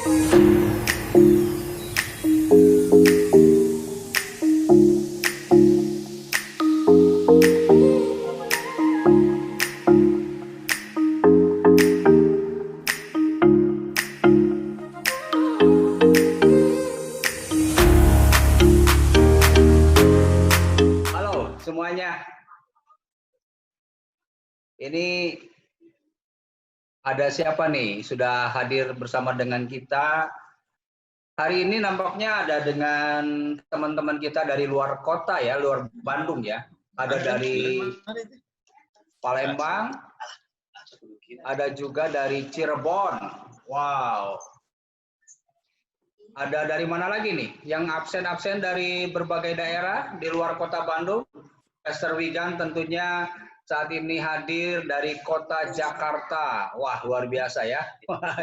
Halo semuanya. Ini ada siapa nih sudah hadir bersama dengan kita? Hari ini nampaknya ada dengan teman-teman kita dari luar kota ya, luar Bandung ya. Ada dari Palembang, ada juga dari Cirebon. Wow. Ada dari mana lagi nih? Yang absen-absen dari berbagai daerah di luar kota Bandung. Pastor Wigan tentunya saat ini hadir dari kota Jakarta. Wah, luar biasa ya.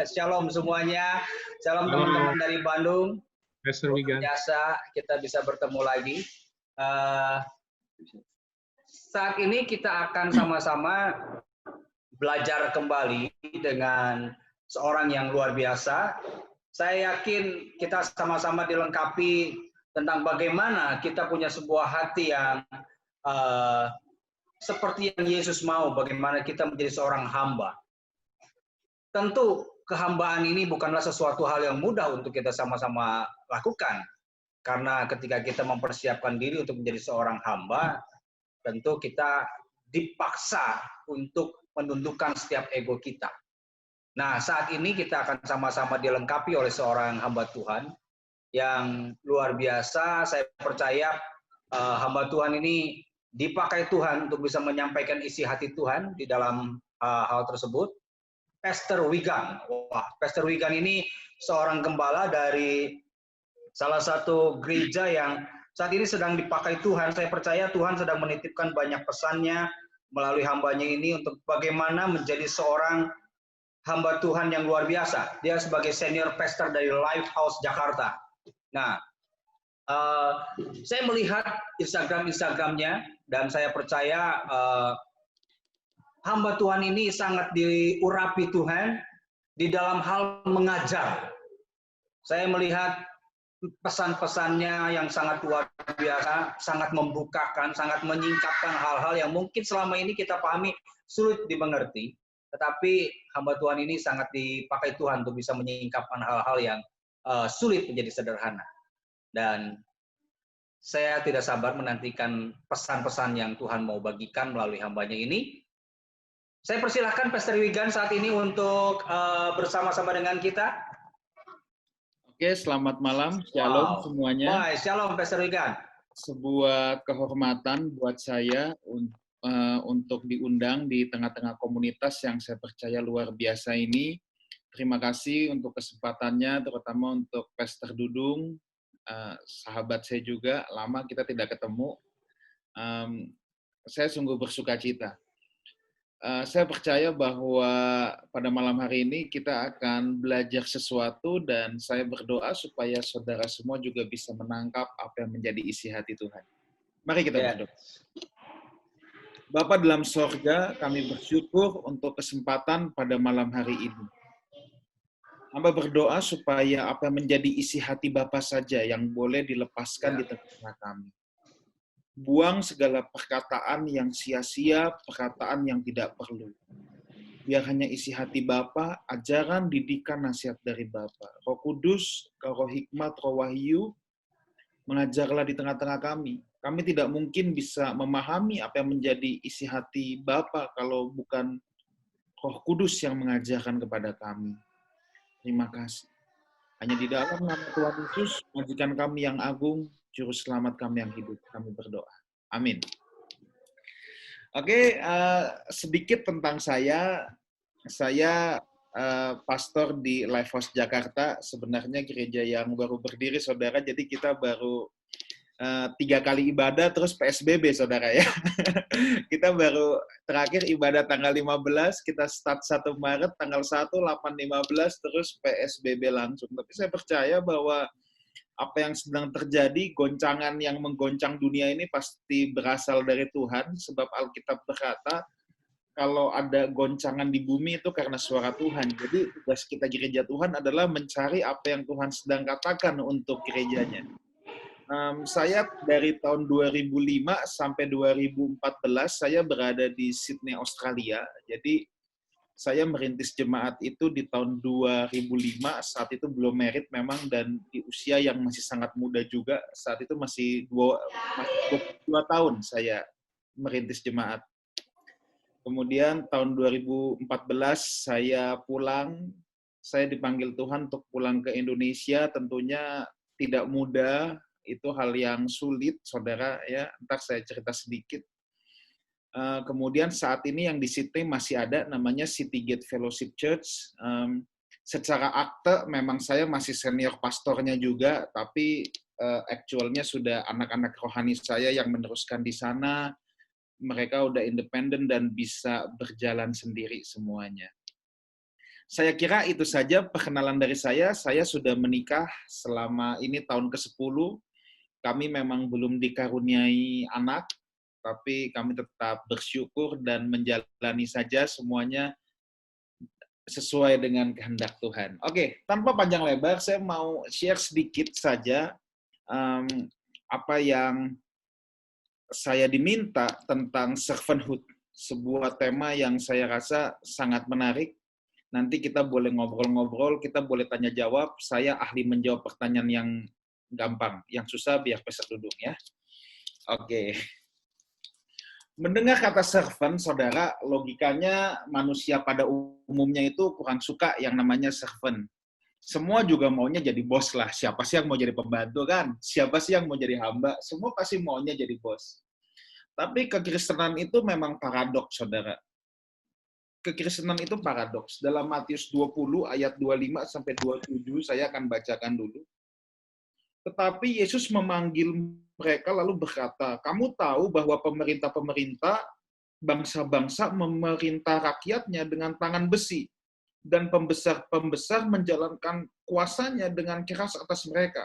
Shalom semuanya. Shalom teman-teman dari Bandung. Pastor Wigan. Luar biasa kita bisa bertemu lagi. Saat ini kita akan sama-sama belajar kembali dengan seorang yang luar biasa. Saya yakin kita sama-sama dilengkapi tentang bagaimana kita punya sebuah hati yang seperti yang Yesus mau, bagaimana kita menjadi seorang hamba. Tentu kehambaan ini bukanlah sesuatu hal yang mudah untuk kita sama-sama lakukan. Karena ketika kita mempersiapkan diri untuk menjadi seorang hamba, tentu kita dipaksa untuk menundukkan setiap ego kita. Nah, saat ini kita akan sama-sama dilengkapi oleh seorang hamba Tuhan yang luar biasa. Saya percaya hamba Tuhan ini dipakai Tuhan untuk bisa menyampaikan isi hati Tuhan di dalam hal tersebut. Pastor Wigan. Wah, Pastor Wigan ini seorang gembala dari salah satu gereja yang saat ini sedang dipakai Tuhan. Saya percaya Tuhan sedang menitipkan banyak pesannya melalui hambanya ini untuk bagaimana menjadi seorang hamba Tuhan yang luar biasa. Dia sebagai senior pastor dari Lifehouse Jakarta. Nah, saya melihat Instagramnya dan saya percaya hamba Tuhan ini sangat diurapi Tuhan di dalam hal mengajar. Saya melihat pesan-pesannya yang sangat luar biasa, sangat membukakan, sangat menyingkapkan hal-hal yang mungkin selama ini kita pahami sulit dimengerti. Tetapi hamba Tuhan ini sangat dipakai Tuhan untuk bisa menyingkapkan hal-hal yang sulit menjadi sederhana. Dan saya tidak sabar menantikan pesan-pesan yang Tuhan mau bagikan melalui hambanya ini. Saya persilahkan Pastor Wigan saat ini untuk bersama-sama dengan kita. Oke, selamat malam. Shalom semuanya. Wah, shalom Pastor Wigan. Sebuah kehormatan buat saya untuk diundang di tengah-tengah komunitas yang saya percaya luar biasa ini. Terima kasih untuk kesempatannya, terutama untuk Pastor Dudung, sahabat saya juga, lama kita tidak ketemu. Saya sungguh bersuka cita. Saya percaya bahwa pada malam hari ini kita akan belajar sesuatu dan saya berdoa supaya saudara semua juga bisa menangkap apa yang menjadi isi hati Tuhan. Mari kita berdoa. Bapa dalam sorga, kami bersyukur untuk kesempatan pada malam hari ini. Hamba berdoa supaya apa yang menjadi isi hati Bapa saja yang boleh dilepaskan di tengah kami. Buang segala perkataan yang sia-sia, perkataan yang tidak perlu. Biar hanya isi hati Bapa, ajaran, didikan, nasihat dari Bapa. Roh Kudus, Roh Hikmat, Roh Wahyu, mengajarlah di tengah-tengah kami. Kami tidak mungkin bisa memahami apa yang menjadi isi hati Bapa kalau bukan Roh Kudus yang mengajarkan kepada kami. Terima kasih. Hanya di dalam nama Tuhan Yesus, majikan kami yang agung, Juru Selamat kami yang hidup, kami berdoa. Amin. Oke, sedikit tentang saya. Saya pastor di Lifehouse Jakarta, sebenarnya gereja yang baru berdiri, saudara. Jadi kita baru 3 kali ibadah, terus PSBB, saudara ya. Kita baru terakhir ibadah tanggal 15, kita start 1 Maret, tanggal 1, 8, 15, terus PSBB langsung. Tapi saya percaya bahwa apa yang sedang terjadi, goncangan yang menggoncang dunia ini pasti berasal dari Tuhan, sebab Alkitab berkata, kalau ada goncangan di bumi itu karena suara Tuhan. Jadi tugas kita gereja Tuhan adalah mencari apa yang Tuhan sedang katakan untuk gerejanya. Saya dari tahun 2005 sampai 2014 saya berada di Sydney, Australia. Jadi saya merintis jemaat itu di tahun 2005, saat itu belum married memang, dan di usia yang masih sangat muda juga. Saat itu masih 22 tahun saya merintis jemaat. Kemudian tahun 2014 saya pulang, saya dipanggil Tuhan untuk pulang ke Indonesia, tentunya tidak mudah, itu hal yang sulit, saudara, ya. Ntar saya cerita sedikit. Kemudian saat ini yang di Sydney masih ada, namanya Citygate Fellowship Church. Secara akte memang saya masih senior pastornya juga, tapi actualnya sudah anak-anak rohani saya yang meneruskan di sana. Mereka udah independen dan bisa berjalan sendiri semuanya. Saya kira itu saja perkenalan dari saya. Saya sudah menikah selama ini tahun ke-10. Kami memang belum dikaruniai anak, tapi kami tetap bersyukur dan menjalani saja semuanya sesuai dengan kehendak Tuhan. Oke, tanpa panjang lebar, saya mau share sedikit saja apa yang saya diminta tentang servanthood, sebuah tema yang saya rasa sangat menarik. Nanti kita boleh ngobrol-ngobrol, kita boleh tanya jawab. Saya ahli menjawab pertanyaan yang gampang, yang susah biar peserta duduk ya. Oke. Mendengar kata servant, saudara, logikanya manusia pada umumnya itu kurang suka yang namanya servant. Semua juga maunya jadi bos lah. Siapa sih yang mau jadi pembantu kan? Siapa sih yang mau jadi hamba? Semua pasti maunya jadi bos. Tapi kekristenan itu memang paradoks, saudara. Kekristenan itu paradoks. Dalam Matius 20 ayat 25 sampai 27 saya akan bacakan dulu. Tetapi Yesus memanggil mereka lalu berkata, kamu tahu bahwa pemerintah-pemerintah bangsa-bangsa memerintah rakyatnya dengan tangan besi, dan pembesar-pembesar menjalankan kuasanya dengan keras atas mereka.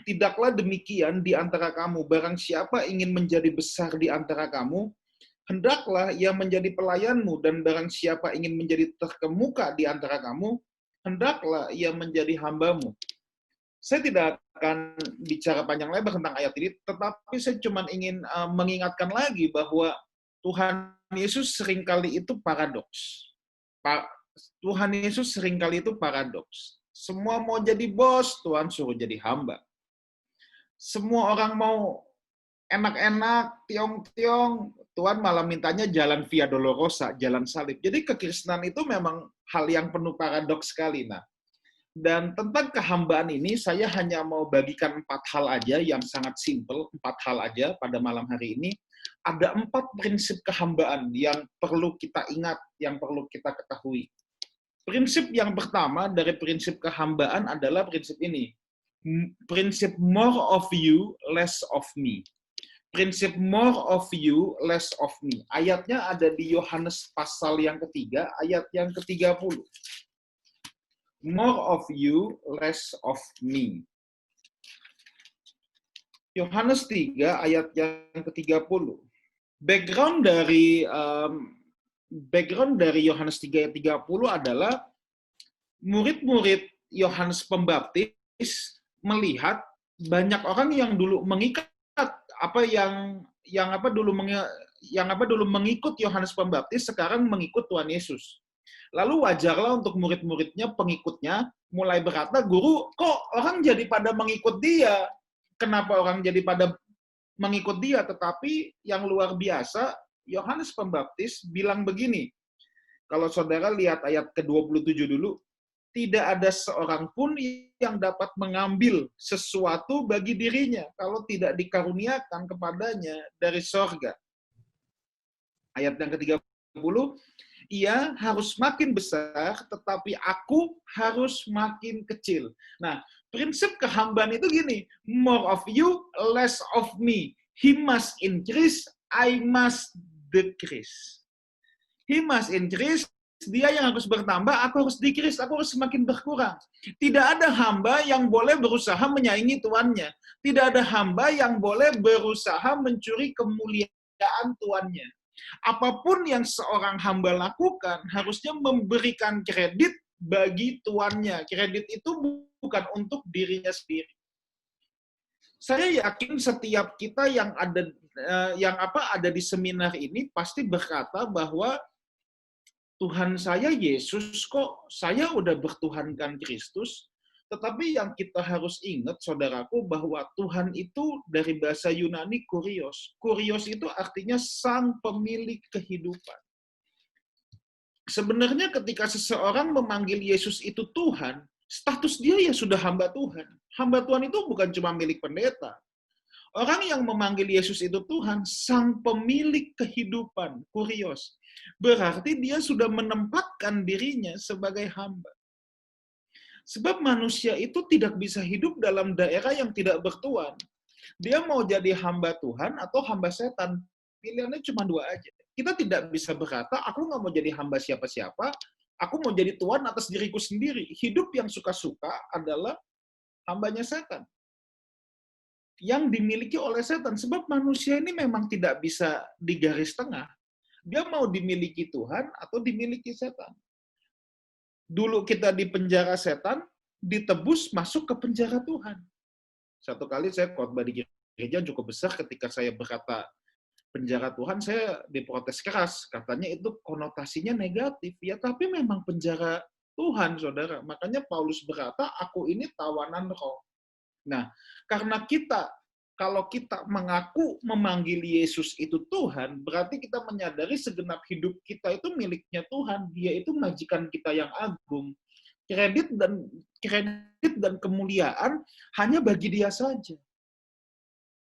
Tidaklah demikian di antara kamu, barang siapa ingin menjadi besar di antara kamu, hendaklah ia menjadi pelayanmu, dan barang siapa ingin menjadi terkemuka di antara kamu, hendaklah ia menjadi hambamu. Saya tidak akan bicara panjang lebar tentang ayat ini, tetapi saya cuma ingin mengingatkan lagi bahwa Tuhan Yesus seringkali itu paradoks. Tuhan Yesus seringkali itu paradoks. Semua mau jadi bos, Tuhan suruh jadi hamba. Semua orang mau enak-enak, tiong-tiong, Tuhan malah mintanya jalan Via Dolorosa, jalan salib. Jadi kekristenan itu memang hal yang penuh paradoks sekali. Nah, dan tentang kehambaan ini, saya hanya mau bagikan 4 hal aja yang sangat simpel, 4 hal aja pada malam hari ini. Ada 4 prinsip kehambaan yang perlu kita ingat, yang perlu kita ketahui. Prinsip yang pertama dari prinsip kehambaan adalah prinsip ini. Prinsip more of you, less of me. Prinsip more of you, less of me. Ayatnya ada di Yohanes pasal yang ketiga, ayat yang ke-30. More of you, less of me. Yohanes 3 ayat yang ke-30. Background dari Yohanes 3 ayat 30 adalah murid-murid Yohanes Pembaptis melihat banyak orang yang dulu mengikat dulu mengikut Yohanes Pembaptis sekarang mengikut Tuhan Yesus. Lalu wajarlah untuk murid-muridnya, pengikutnya, mulai berkata, guru, kok orang jadi pada mengikut dia? Kenapa orang jadi pada mengikut dia? Tetapi yang luar biasa, Yohanes Pembaptis bilang begini, kalau saudara lihat ayat ke-27 dulu, tidak ada seorang pun yang dapat mengambil sesuatu bagi dirinya, kalau tidak dikaruniakan kepadanya dari sorga. Ayat yang ke-30, ia harus makin besar, tetapi aku harus makin kecil. Nah, prinsip kehambaan itu gini, more of you, less of me. He must increase, I must decrease. He must increase, dia yang harus bertambah, aku harus decrease, aku harus semakin berkurang. Tidak ada hamba yang boleh berusaha menyaingi tuannya. Tidak ada hamba yang boleh berusaha mencuri kemuliaan tuannya. Apapun yang seorang hamba lakukan, harusnya memberikan kredit bagi tuannya. Kredit itu bukan untuk dirinya sendiri. Saya yakin setiap kita yang ada di seminar ini pasti berkata bahwa Tuhan saya Yesus kok, saya udah bertuhankan Kristus. Tetapi yang kita harus ingat, saudaraku, bahwa Tuhan itu dari bahasa Yunani kurios. Kurios itu artinya sang pemilik kehidupan. Sebenarnya ketika seseorang memanggil Yesus itu Tuhan, status dia ya sudah hamba Tuhan. Hamba Tuhan itu bukan cuma milik pendeta. Orang yang memanggil Yesus itu Tuhan, sang pemilik kehidupan, kurios. Berarti dia sudah menempatkan dirinya sebagai hamba. Sebab manusia itu tidak bisa hidup dalam daerah yang tidak bertuan. Dia mau jadi hamba Tuhan atau hamba setan. Pilihannya cuma dua aja. Kita tidak bisa berkata, aku nggak mau jadi hamba siapa-siapa, aku mau jadi Tuhan atas diriku sendiri. Hidup yang suka-suka adalah hambanya setan. Yang dimiliki oleh setan. Sebab manusia ini memang tidak bisa digaris tengah. Dia mau dimiliki Tuhan atau dimiliki setan. Dulu kita di penjara setan, ditebus masuk ke penjara Tuhan. Satu kali saya khotbah di gereja cukup besar ketika saya berkata penjara Tuhan, saya diprotes keras. Katanya itu konotasinya negatif. Ya, tapi memang penjara Tuhan, saudara. Makanya Paulus berkata, aku ini tawanan roh. Nah, karena kalau kita mengaku memanggil Yesus itu Tuhan, berarti kita menyadari segenap hidup kita itu miliknya Tuhan. Dia itu majikan kita yang agung. Kredit dan kemuliaan hanya bagi Dia saja.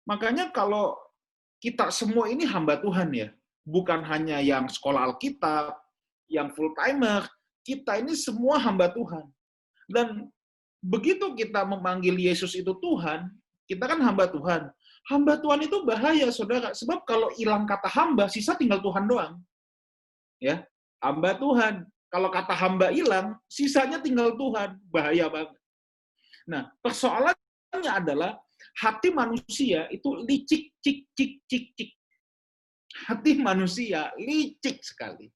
Makanya kalau kita semua ini hamba Tuhan ya, bukan hanya yang sekolah Alkitab, yang full timer, kita ini semua hamba Tuhan. Dan begitu kita memanggil Yesus itu Tuhan, kita kan hamba Tuhan. Hamba Tuhan itu bahaya, saudara. Sebab kalau hilang kata hamba, sisa tinggal Tuhan doang. Ya, hamba Tuhan. Kalau kata hamba hilang, sisanya tinggal Tuhan. Bahaya banget. Nah, persoalannya adalah hati manusia itu licik, cik. Hati manusia licik sekali.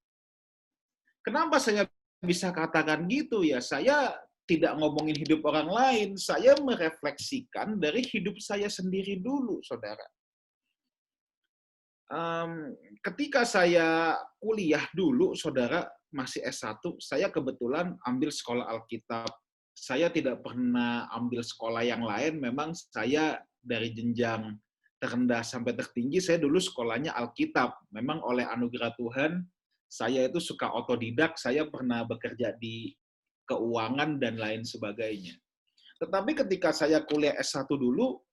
Kenapa saya bisa katakan gitu ya? Saya tidak ngomongin hidup orang lain, saya merefleksikan dari hidup saya sendiri dulu, saudara. Ketika saya kuliah dulu, saudara, masih S1, saya kebetulan ambil sekolah Alkitab. Saya tidak pernah ambil sekolah yang lain, memang saya dari jenjang terendah sampai tertinggi, saya dulu sekolahnya Alkitab. Memang oleh anugerah Tuhan, saya itu suka otodidak, saya pernah bekerja di keuangan dan lain sebagainya. Tetapi ketika saya kuliah S1 dulu,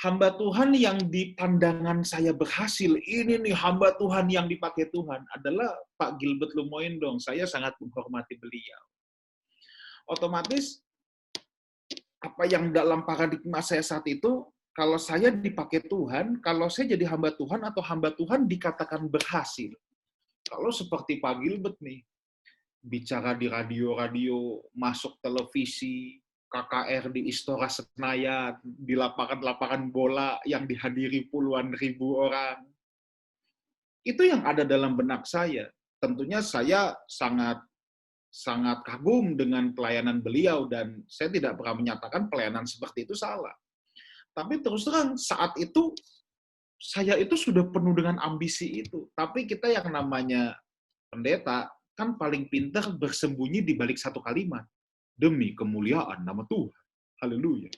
hamba Tuhan yang di pandangan saya berhasil, ini nih hamba Tuhan yang dipakai Tuhan, adalah Pak Gilbert Lumoindong. Saya sangat menghormati beliau. Otomatis, apa yang dalam paradigma saya saat itu, kalau saya dipakai Tuhan, kalau saya jadi hamba Tuhan atau hamba Tuhan dikatakan berhasil. Kalau seperti Pak Gilbert nih, bicara di radio-radio, masuk televisi, KKR di Istora Senayan, di lapangan-lapangan bola yang dihadiri puluhan ribu orang. Itu yang ada dalam benak saya. Tentunya saya sangat kagum dengan pelayanan beliau dan saya tidak pernah menyatakan pelayanan seperti itu salah. Tapi terus terang saat itu saya itu sudah penuh dengan ambisi itu. Tapi kita yang namanya pendeta kan paling pintar bersembunyi di balik satu kalimat. Demi kemuliaan nama Tuhan. Haleluya.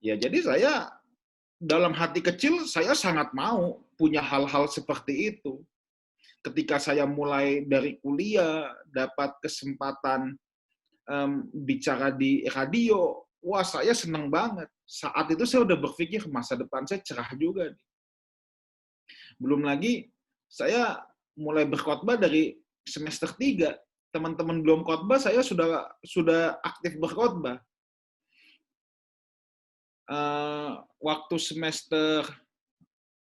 Ya, jadi saya dalam hati kecil saya sangat mau punya hal-hal seperti itu. Ketika saya mulai dari kuliah, dapat kesempatan bicara di radio, wah saya senang banget. Saat itu saya udah berpikir masa depan saya cerah juga. Belum lagi saya mulai berkhotbah dari semester 3. Teman-teman belum khotbah, saya sudah aktif berkhotbah. Waktu semester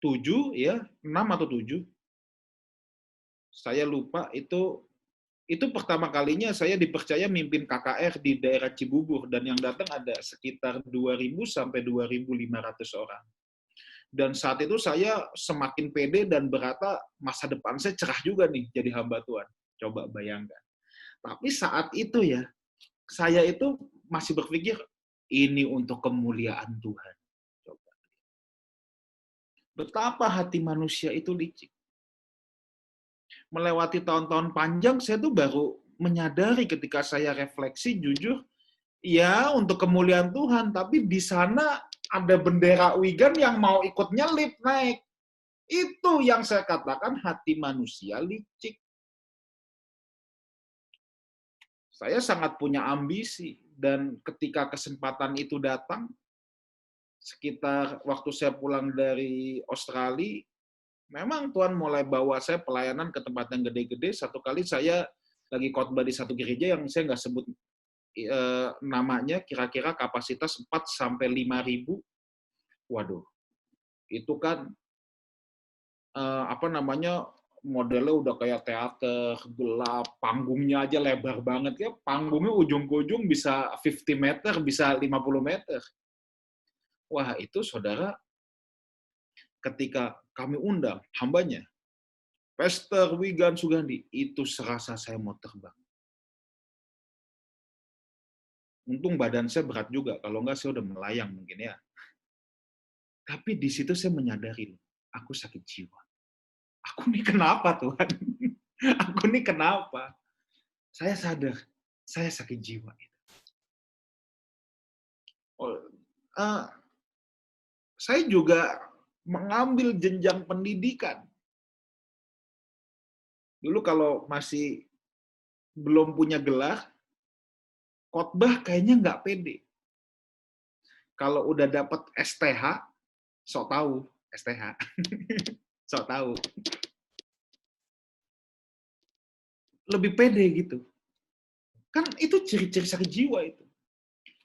7, ya, 6 atau 7, saya lupa, itu pertama kalinya saya dipercaya mimpin KKR di daerah Cibubur, dan yang datang ada sekitar 2.000 sampai 2.500 orang. Dan saat itu saya semakin pede dan berkata, masa depan saya cerah juga nih jadi hamba Tuhan. Coba bayangkan. Tapi saat itu ya, saya itu masih berpikir, ini untuk kemuliaan Tuhan. Coba. Betapa hati manusia itu licik. Melewati tahun-tahun panjang, saya tuh baru menyadari ketika saya refleksi, jujur, ya untuk kemuliaan Tuhan, tapi di sana ada bendera Wigan yang mau ikut nyelip naik. Itu yang saya katakan hati manusia licik. Saya sangat punya ambisi, dan ketika kesempatan itu datang, sekitar waktu saya pulang dari Australia, memang Tuhan mulai bawa saya pelayanan ke tempat yang gede-gede. Satu kali saya lagi khotbah di satu gereja yang saya nggak sebut namanya, kira-kira kapasitas 4 sampai 5.000. Waduh, itu kan modelnya udah kayak teater, gelap, panggungnya aja lebar banget ya, panggungnya ujung ke ujung bisa 50 meter, bisa 50 meter. Wah, itu saudara, ketika kami undang hambanya, Pastor Wigan Sugandi, itu serasa saya mau terbang. Untung badan saya berat juga, kalau enggak saya udah melayang mungkin ya. Tapi di situ saya menyadari, aku sakit jiwa. Aku nih kenapa Tuhan? Aku nih kenapa? Saya sadar, saya sakit jiwa. Saya juga mengambil jenjang pendidikan. Dulu kalau masih belum punya gelar, khotbah kayaknya nggak pede. Kalau udah dapat STH, sok tahu STH. Sok tahu. Lebih pede gitu. Kan itu ciri-ciri sakit jiwa itu.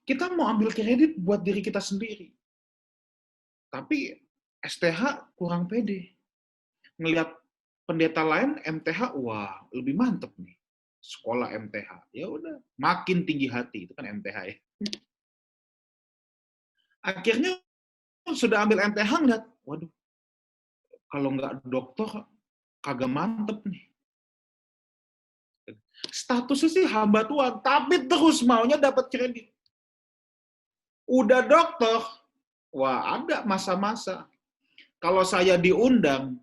Kita mau ambil kredit buat diri kita sendiri. Tapi STH kurang pede. Ngelihat pendeta lain MTH, wah, lebih mantep nih. Sekolah MTH. Ya udah, makin tinggi hati, itu kan MTH ya. Akhirnya sudah ambil MTH, ngeliat, waduh, kalau nggak dokter, kagak mantep nih. Statusnya sih hamba Tuhan, tapi terus maunya dapat kredit. Udah dokter, wah ada masa-masa. Kalau saya diundang,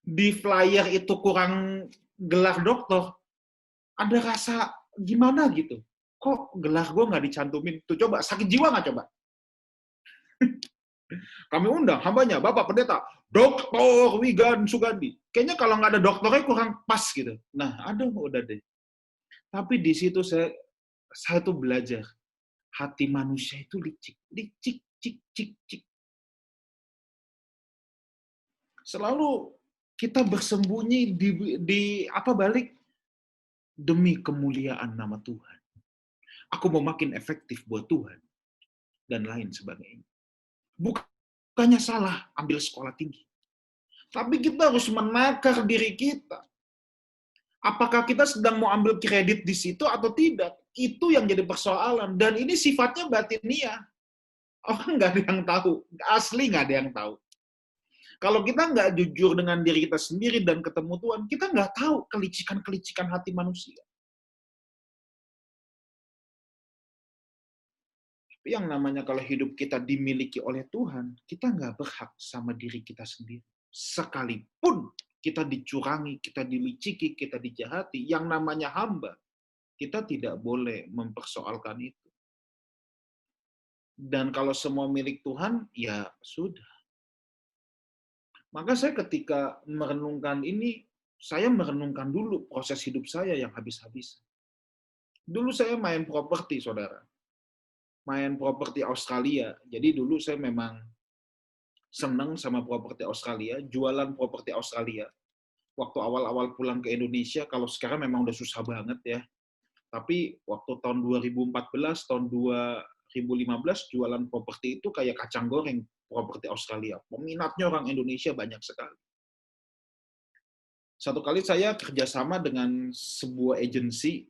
di flyer itu kurang gelar dokter, ada rasa gimana gitu. Kok gelar gue nggak dicantumin? Tuh coba, sakit jiwa nggak coba? Kami undang hambanya, Bapak Pendeta, Dr. Wigan Sugandi. Kayaknya kalau nggak ada dokternya kurang pas gitu. Nah, aduh udah deh. Tapi di situ saya tuh belajar. Hati manusia itu licik. Licik, cik, cik, cik. Selalu kita bersembunyi di apa balik? Demi kemuliaan nama Tuhan. Aku mau makin efektif buat Tuhan. Dan lain sebagainya. Bukannya salah ambil sekolah tinggi. Tapi kita harus menakar diri kita. Apakah kita sedang mau ambil kredit di situ atau tidak? Itu yang jadi persoalan. Dan ini sifatnya batiniah. Orang nggak ada yang tahu. Asli nggak ada yang tahu. Kalau kita nggak jujur dengan diri kita sendiri dan ketemu Tuhan, kita nggak tahu kelicikan-kelicikan hati manusia. Tapi yang namanya kalau hidup kita dimiliki oleh Tuhan, kita nggak berhak sama diri kita sendiri. Sekalipun kita dicurangi, kita diliciki, kita dijahati, yang namanya hamba, kita tidak boleh mempersoalkan itu. Dan kalau semua milik Tuhan, ya sudah. Maka saya ketika merenungkan ini, saya merenungkan dulu proses hidup saya yang habis-habisan. Dulu saya main properti, saudara. Main properti Australia. Jadi dulu saya memang senang sama properti Australia, jualan properti Australia. Waktu awal-awal pulang ke Indonesia, kalau sekarang memang udah susah banget ya. Tapi waktu tahun 2014, tahun 2015, jualan properti itu kayak kacang goreng properti Australia. Peminatnya orang Indonesia banyak sekali. Satu kali saya kerjasama dengan sebuah agensi.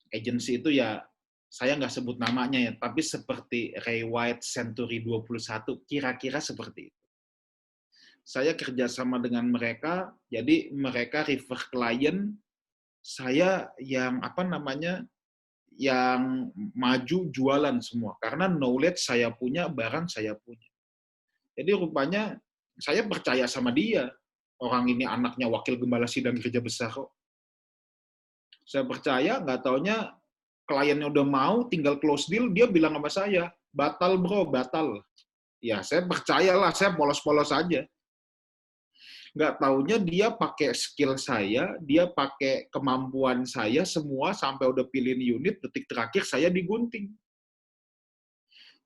Agensi itu ya, saya nggak sebut namanya ya, tapi seperti Ray White Century 21, kira-kira seperti itu. saya kerjasama dengan mereka, jadi mereka refer klien, saya yang yang maju jualan semua. Karena knowledge saya punya, barang saya punya. Jadi rupanya saya percaya sama dia. Orang ini anaknya wakil gembala sidang gereja besar kok. Saya percaya, nggak taunya kliennya udah mau, tinggal close deal, dia bilang sama saya, batal bro, batal. Ya, saya percayalah, saya polos-polos aja. Nggak taunya dia pakai skill saya, dia pakai kemampuan saya semua, sampai udah pilihin unit, detik terakhir saya digunting.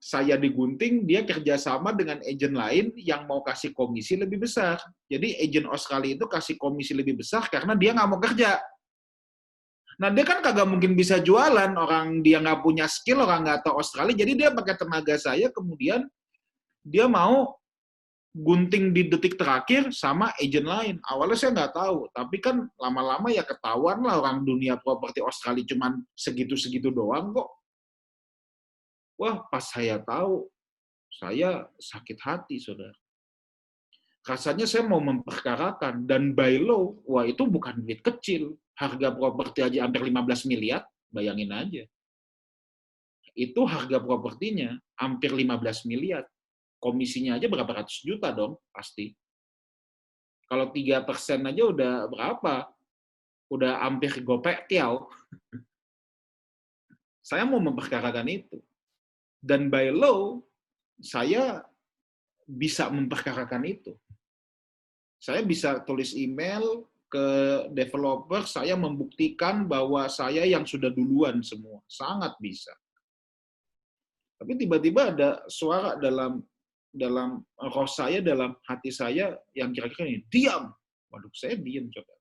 Saya digunting, dia kerjasama dengan agen lain yang mau kasih komisi lebih besar. Jadi agen Australia itu kasih komisi lebih besar karena dia nggak mau kerja. Nah, dia kan kagak mungkin bisa jualan, orang dia nggak punya skill, orang nggak tahu Australia, jadi dia pakai tenaga saya, kemudian dia mau gunting di detik terakhir sama agent lain. Awalnya saya nggak tahu, tapi kan lama-lama ya ketahuan lah orang dunia properti Australia cuman segitu-segitu doang kok. Wah, pas saya tahu, saya sakit hati, saudara. Rasanya saya mau memperkarakan, dan by law, wah itu bukan duit kecil. Harga properti aja hampir 15 miliar, bayangin aja. Itu harga propertinya hampir 15 miliar. Komisinya aja berapa ratus juta dong, pasti. Kalau 3% aja udah berapa? Udah hampir gopek tiau. Saya mau memperkarakan itu. Dan by law, saya bisa memperkarakan itu. Saya bisa tulis email ke developer, saya membuktikan bahwa saya yang sudah duluan semua. Sangat bisa. Tapi tiba-tiba ada suara dalam roh saya, dalam hati saya yang kira-kira ini, diam. Waduh, saya diam, coba.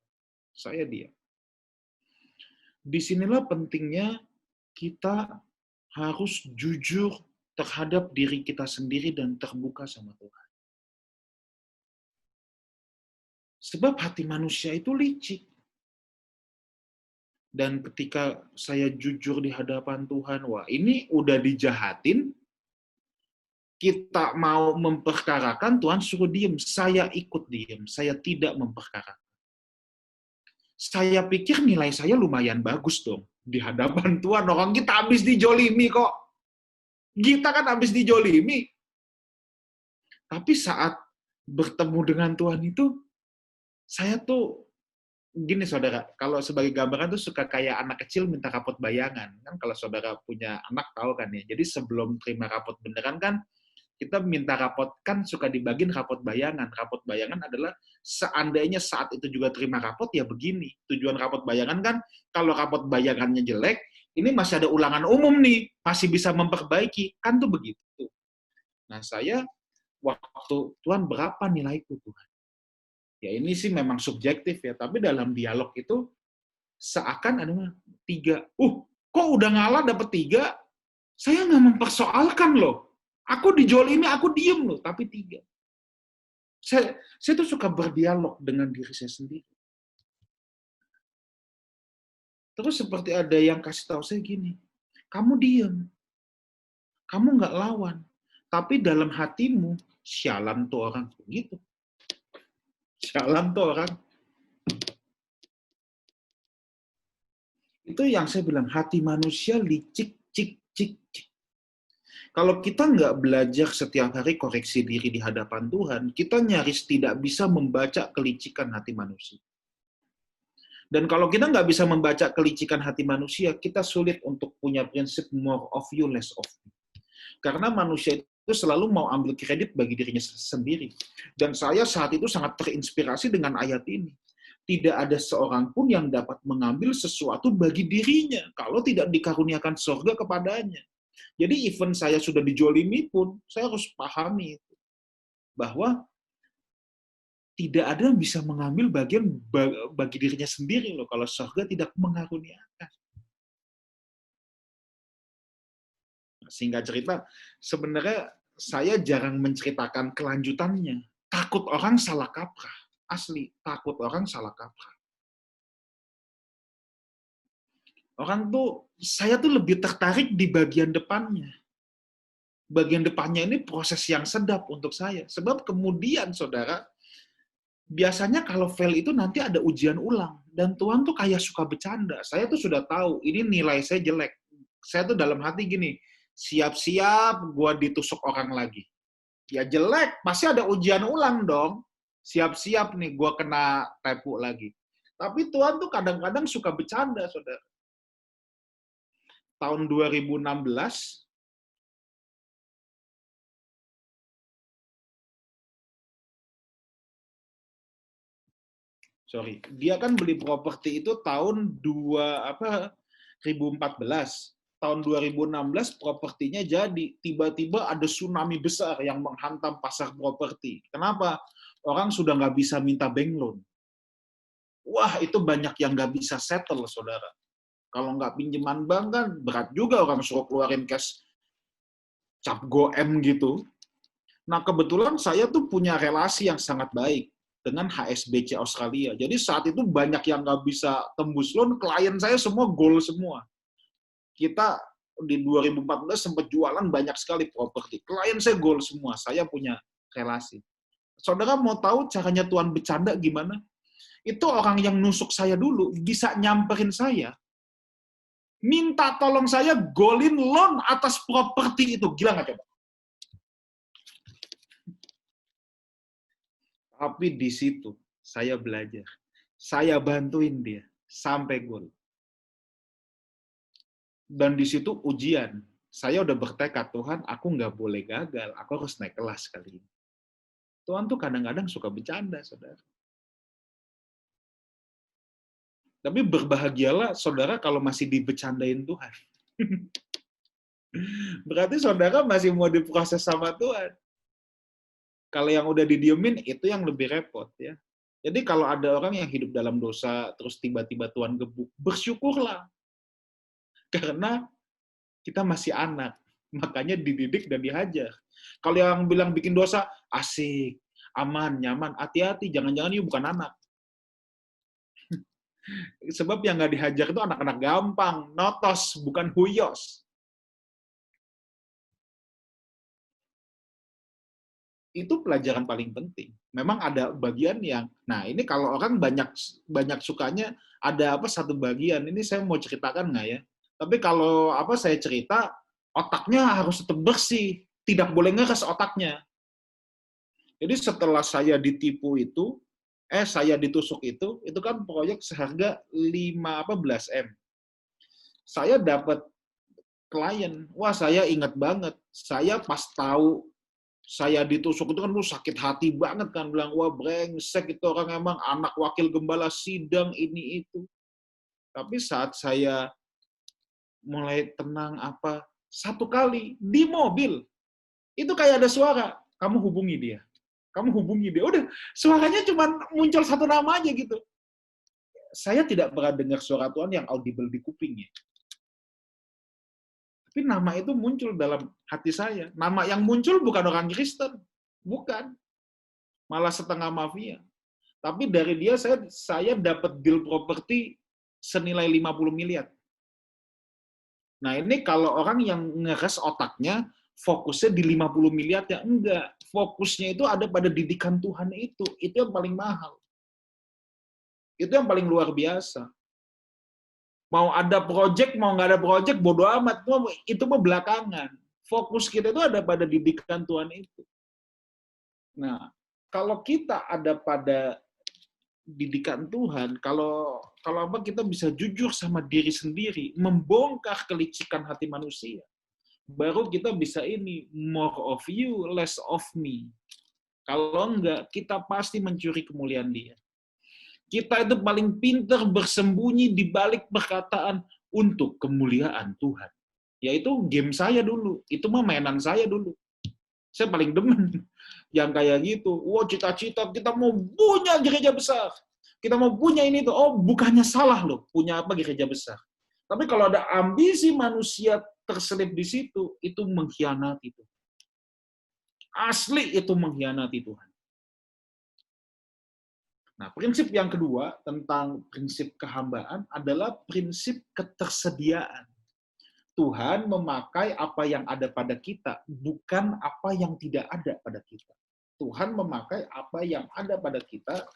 Saya diam. Disinilah pentingnya kita harus jujur terhadap diri kita sendiri dan terbuka sama Tuhan. Sebab hati manusia itu licik. Dan ketika saya jujur di hadapan Tuhan, wah ini udah dijahatin, kita mau memperkarakan, Tuhan suruh diem. Saya ikut diem, saya tidak memperkarakan. Saya pikir nilai saya lumayan bagus dong. Di hadapan Tuhan, orang kita habis dijolimi kok. Kita kan habis dijolimi. Tapi saat bertemu dengan Tuhan itu, saya tuh, gini saudara, kalau sebagai gambaran tuh suka kayak anak kecil minta rapot bayangan. Kan kalau saudara punya anak tahu kan ya, jadi sebelum terima rapot beneran kan, kita minta rapot, kan suka dibagiin rapot bayangan. Rapot bayangan adalah seandainya saat itu juga terima rapot, ya begini. Tujuan rapot bayangan kan, kalau rapot bayangannya jelek, ini masih ada ulangan umum nih, masih bisa memperbaiki. Kan tuh begitu. Nah saya, waktu Tuhan berapa nilaiku Tuhan? Ya ini sih memang subjektif ya, tapi dalam dialog itu seakan ada 3. Kok udah ngalah dapet 3? Saya nggak mempersoalkan loh. Aku dijolimi, aku diem loh, tapi 3. Saya tuh suka berdialog dengan diri saya sendiri. Terus seperti ada yang kasih tahu saya gini, kamu diem, kamu nggak lawan, tapi dalam hatimu, sialan tuh orang, gitu. Sialan tuh orang. Itu yang saya bilang, hati manusia licik, cik, cik, cik. Kalau kita nggak belajar setiap hari koreksi diri di hadapan Tuhan, kita nyaris tidak bisa membaca kelicikan hati manusia. Dan kalau kita nggak bisa membaca kelicikan hati manusia, kita sulit untuk punya prinsip more of you, less of me. Karena manusia itu selalu mau ambil kredit bagi dirinya sendiri. Dan saya saat itu sangat terinspirasi dengan ayat ini. Tidak ada seorang pun yang dapat mengambil sesuatu bagi dirinya kalau tidak dikaruniakan surga kepadanya. Jadi even saya sudah dijolimi pun, saya harus pahami bahwa tidak ada yang bisa mengambil bagian bagi dirinya sendiri loh kalau surga tidak mengaruniakan. Singkat cerita, sebenarnya saya jarang menceritakan kelanjutannya. Takut orang salah kaprah. Asli, takut orang salah kaprah. Saya tuh lebih tertarik di bagian depannya. Bagian depannya ini proses yang sedap untuk saya. Sebab kemudian, saudara, biasanya kalau fail itu nanti ada ujian ulang. Dan Tuhan tuh kayak suka bercanda. Saya tuh sudah tahu, ini nilai saya jelek. Saya tuh dalam hati gini, siap-siap gue ditusuk orang lagi. Ya jelek, pasti ada ujian ulang dong. Siap-siap nih gue kena tepu lagi. Tapi Tuhan tuh kadang-kadang suka bercanda, saudara. Tahun 2016, dia kan beli properti itu tahun 2014. Tahun 2016 propertinya jadi. Tiba-tiba ada tsunami besar yang menghantam pasar properti. Kenapa? Orang sudah nggak bisa minta bank loan. Wah, itu banyak yang nggak bisa settle, saudara. Kalau nggak pinjaman bank kan berat juga orang suruh keluarin cash cap goem gitu. Nah, kebetulan saya tuh punya relasi yang sangat baik dengan HSBC Australia. Jadi saat itu banyak yang nggak bisa tembus loan, klien saya semua goal semua. Kita di 2014 sempat jualan banyak sekali properti. Klien saya goal semua, saya punya relasi. Saudara mau tahu caranya Tuhan bercanda gimana? Itu orang yang nusuk saya dulu bisa nyamperin saya, minta tolong saya golin loan atas properti itu. Gila nggak coba? Tapi di situ saya belajar. Saya bantuin dia sampai gol. Dan di situ ujian. Saya udah bertekad, Tuhan, aku nggak boleh gagal. Aku harus naik kelas kali ini. Tuhan tuh kadang-kadang suka bercanda, saudara. Tapi berbahagialah saudara kalau masih dibecandain Tuhan. Berarti saudara masih mau diproses sama Tuhan. Kalau yang udah didiemin, itu yang lebih repot, ya. Jadi kalau ada orang yang hidup dalam dosa, terus tiba-tiba Tuhan gebuk, bersyukurlah. Karena kita masih anak, makanya dididik dan dihajar. Kalau yang bilang bikin dosa, asik, aman, nyaman, hati-hati, jangan-jangan you bukan anak. Sebab yang nggak dihajar itu anak-anak gampang, notos, bukan huyos. Itu pelajaran paling penting. Memang ada bagian yang, nah ini kalau orang banyak sukanya ada satu bagian. Ini saya mau ceritakan nggak ya? Tapi kalau saya cerita, otaknya harus tetap bersih, tidak boleh ngeres otaknya. Jadi setelah saya ditipu itu, saya ditusuk itu kan proyek seharga 15 M. Saya dapat klien, wah saya ingat banget. Saya pas tahu saya ditusuk itu kan sakit hati banget kan, bilang wah brengsek itu orang, emang anak wakil gembala sidang ini itu. Tapi saat saya mulai tenang satu kali di mobil itu kayak ada suara, kamu hubungi dia. Kamu hubungi dia. Udah, suaranya cuma muncul satu nama aja gitu. Saya tidak pernah dengar suara Tuhan yang audible di kupingnya. Tapi nama itu muncul dalam hati saya. Nama yang muncul bukan orang Kristen. Bukan. Malah setengah mafia. Tapi dari dia saya dapat deal properti senilai 50 miliar. Nah ini kalau orang yang ngeres otaknya, fokusnya di 50 miliar ya enggak. Fokusnya itu ada pada didikan Tuhan itu. Itu yang paling mahal. Itu yang paling luar biasa. Mau ada project, mau nggak ada project, bodo amat. Itu mah belakangan. Fokus kita itu ada pada didikan Tuhan itu. Nah, kalau kita ada pada didikan Tuhan, kalau kita bisa jujur sama diri sendiri, membongkar kelicikan hati manusia, baru kita bisa more of you, less of me. Kalau enggak, kita pasti mencuri kemuliaan Dia. Kita itu paling pintar bersembunyi di balik perkataan untuk kemuliaan Tuhan. Yaitu game saya dulu. Itu mah mainan saya dulu. Saya paling demen yang kayak gitu. Wah, cita-cita kita mau punya gereja besar. Kita mau punya ini tuh. Oh, bukannya salah loh punya gereja besar. Tapi kalau ada ambisi manusia terselip di situ, itu mengkhianati Tuhan. Asli itu mengkhianati Tuhan. Nah, prinsip yang kedua tentang prinsip kehambaan adalah prinsip ketersediaan. Tuhan memakai apa yang ada pada kita, bukan apa yang tidak ada pada kita. Tuhan memakai apa yang ada pada kita,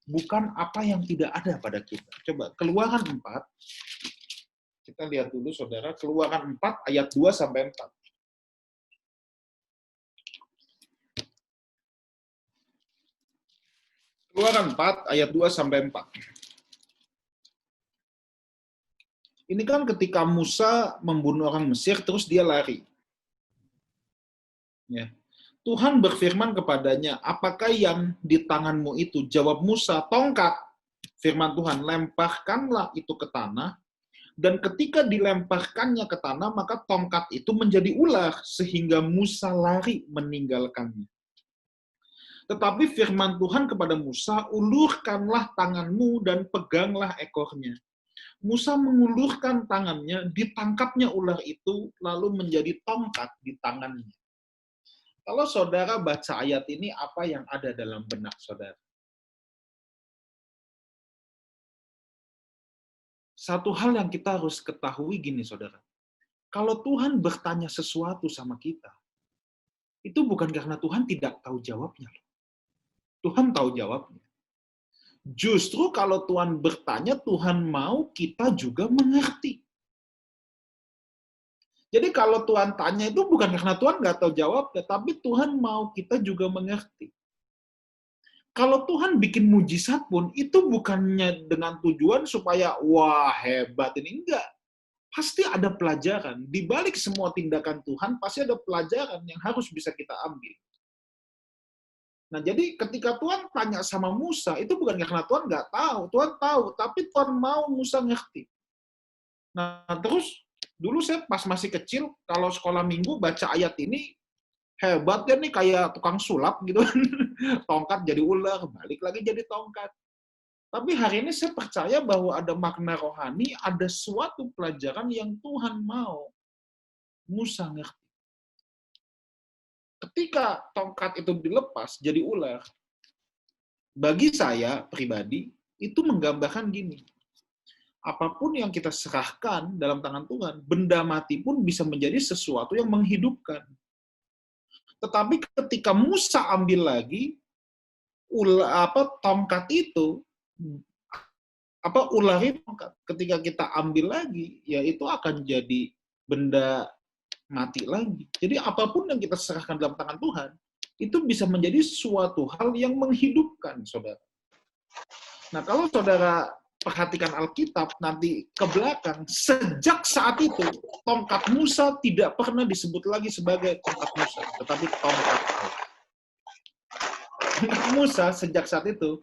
bukan apa yang tidak ada pada kita. Coba Keluaran 4. Kita lihat dulu saudara, Keluaran 4 ayat 2 sampai 4. Keluaran 4 ayat 2 sampai 4. Ini kan ketika Musa membunuh orang Mesir terus dia lari. Ya. Tuhan berfirman kepadanya, apakah yang di tanganmu itu? Jawab Musa, tongkat. Firman Tuhan, lemparkanlah itu ke tanah. Dan ketika dilemparkannya ke tanah, maka tongkat itu menjadi ular, sehingga Musa lari meninggalkannya. Tetapi firman Tuhan kepada Musa, ulurkanlah tanganmu dan peganglah ekornya. Musa mengulurkan tangannya, ditangkapnya ular itu, lalu menjadi tongkat di tangannya. Kalau saudara baca ayat ini, apa yang ada dalam benak saudara? Satu hal yang kita harus ketahui gini, saudara. Kalau Tuhan bertanya sesuatu sama kita, itu bukan karena Tuhan tidak tahu jawabnya. Tuhan tahu jawabnya. Justru kalau Tuhan bertanya, Tuhan mau kita juga mengerti. Jadi kalau Tuhan tanya itu bukan karena Tuhan nggak tahu jawabnya, tapi Tuhan mau kita juga mengerti. Kalau Tuhan bikin mujizat pun, itu bukannya dengan tujuan supaya, wah hebat ini. Enggak. Pasti ada pelajaran. Di balik semua tindakan Tuhan, pasti ada pelajaran yang harus bisa kita ambil. Nah, jadi ketika Tuhan tanya sama Musa, itu bukan karena Tuhan nggak tahu. Tuhan tahu, tapi Tuhan mau Musa ngerti. Nah, terus dulu saya pas masih kecil, kalau sekolah minggu baca ayat ini, hebat ya nih kayak tukang sulap gitu. Tongkat jadi ular, balik lagi jadi tongkat. Tapi hari ini saya percaya bahwa ada makna rohani, ada suatu pelajaran yang Tuhan mau Musa ngerti. Ketika tongkat itu dilepas jadi ular, bagi saya pribadi, itu menggambarkan gini. Apapun yang kita serahkan dalam tangan Tuhan, benda mati pun bisa menjadi sesuatu yang menghidupkan. Tetapi ketika Musa ambil lagi, tongkat itu, ular itu, ketika kita ambil lagi, ya itu akan jadi benda mati lagi. Jadi apapun yang kita serahkan dalam tangan Tuhan, itu bisa menjadi suatu hal yang menghidupkan, saudara. Nah, kalau saudara perhatikan Alkitab nanti ke belakang, sejak saat itu, tongkat Musa tidak pernah disebut lagi sebagai tongkat Musa, tetapi tongkat Allah. Tongkat Musa sejak saat itu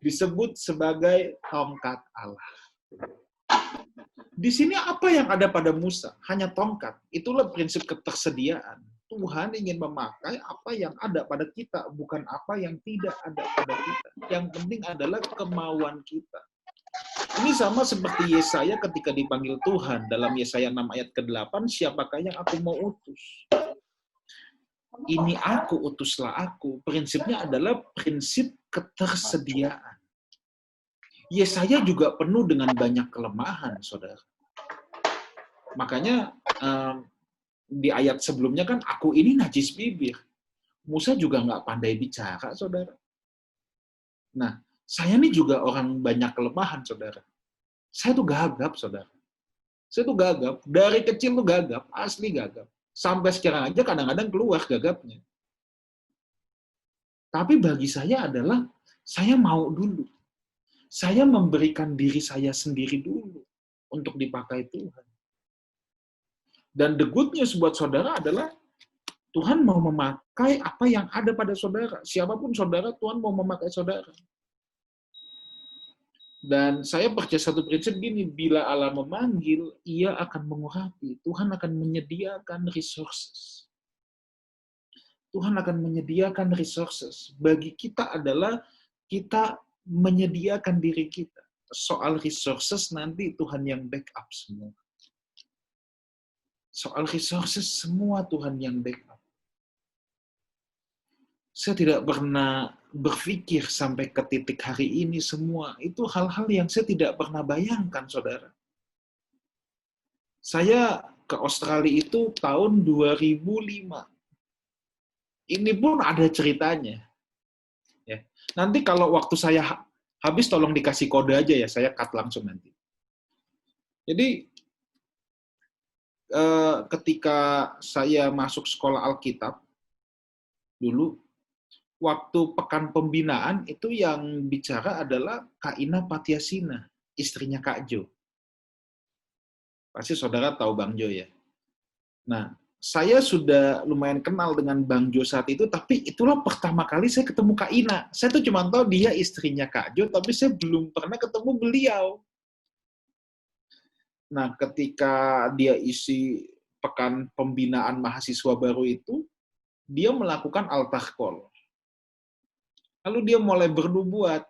disebut sebagai tongkat Allah. Di sini apa yang ada pada Musa? Hanya tongkat. Itulah prinsip ketersediaan. Tuhan ingin memakai apa yang ada pada kita, bukan apa yang tidak ada pada kita. Yang penting adalah kemauan kita. Ini sama seperti Yesaya ketika dipanggil Tuhan. Dalam Yesaya 6 ayat ke-8, siapakah yang aku mau utus? Ini aku, utuslah aku. Prinsipnya adalah prinsip ketersediaan. Yesaya juga penuh dengan banyak kelemahan, saudara. Makanya di ayat sebelumnya kan, aku ini najis bibir. Musa juga nggak pandai bicara, saudara. Nah, saya ini juga orang banyak kelemahan, saudara. Saya tuh gagap, saudara. Saya tuh gagap. Dari kecil tuh gagap, asli gagap. Sampai sekarang aja kadang-kadang keluar gagapnya. Tapi bagi saya adalah, saya mau dulu. Saya memberikan diri saya sendiri dulu untuk dipakai Tuhan. Dan the good news buat saudara adalah Tuhan mau memakai apa yang ada pada saudara. Siapapun saudara, Tuhan mau memakai saudara. Dan saya percaya satu prinsip gini, bila Allah memanggil, Ia akan mengurapi. Tuhan akan menyediakan resources. Tuhan akan menyediakan resources. Bagi kita adalah kita menyediakan diri kita. Soal resources nanti Tuhan yang backup semua. Soal resources semua Tuhan yang backup. Saya tidak pernah berpikir sampai ke titik hari ini semua. Itu hal-hal yang saya tidak pernah bayangkan, saudara. Saya ke Australia itu tahun 2005. Ini pun ada ceritanya. Nanti kalau waktu saya habis, tolong dikasih kode aja ya, saya cut langsung nanti. Jadi, ketika saya masuk sekolah Alkitab, dulu, waktu pekan pembinaan, itu yang bicara adalah Kak Ina Patiasina, istrinya Kak Jo. Pasti saudara tahu Bang Jo ya. Nah, saya sudah lumayan kenal dengan Bang Jo saat itu, tapi itulah pertama kali saya ketemu Kak Ina. Saya tuh cuma tahu dia istrinya Kak Jo, tapi saya belum pernah ketemu beliau. Nah, ketika dia isi pekan pembinaan mahasiswa baru itu, dia melakukan altar call. Lalu dia mulai bernubuat.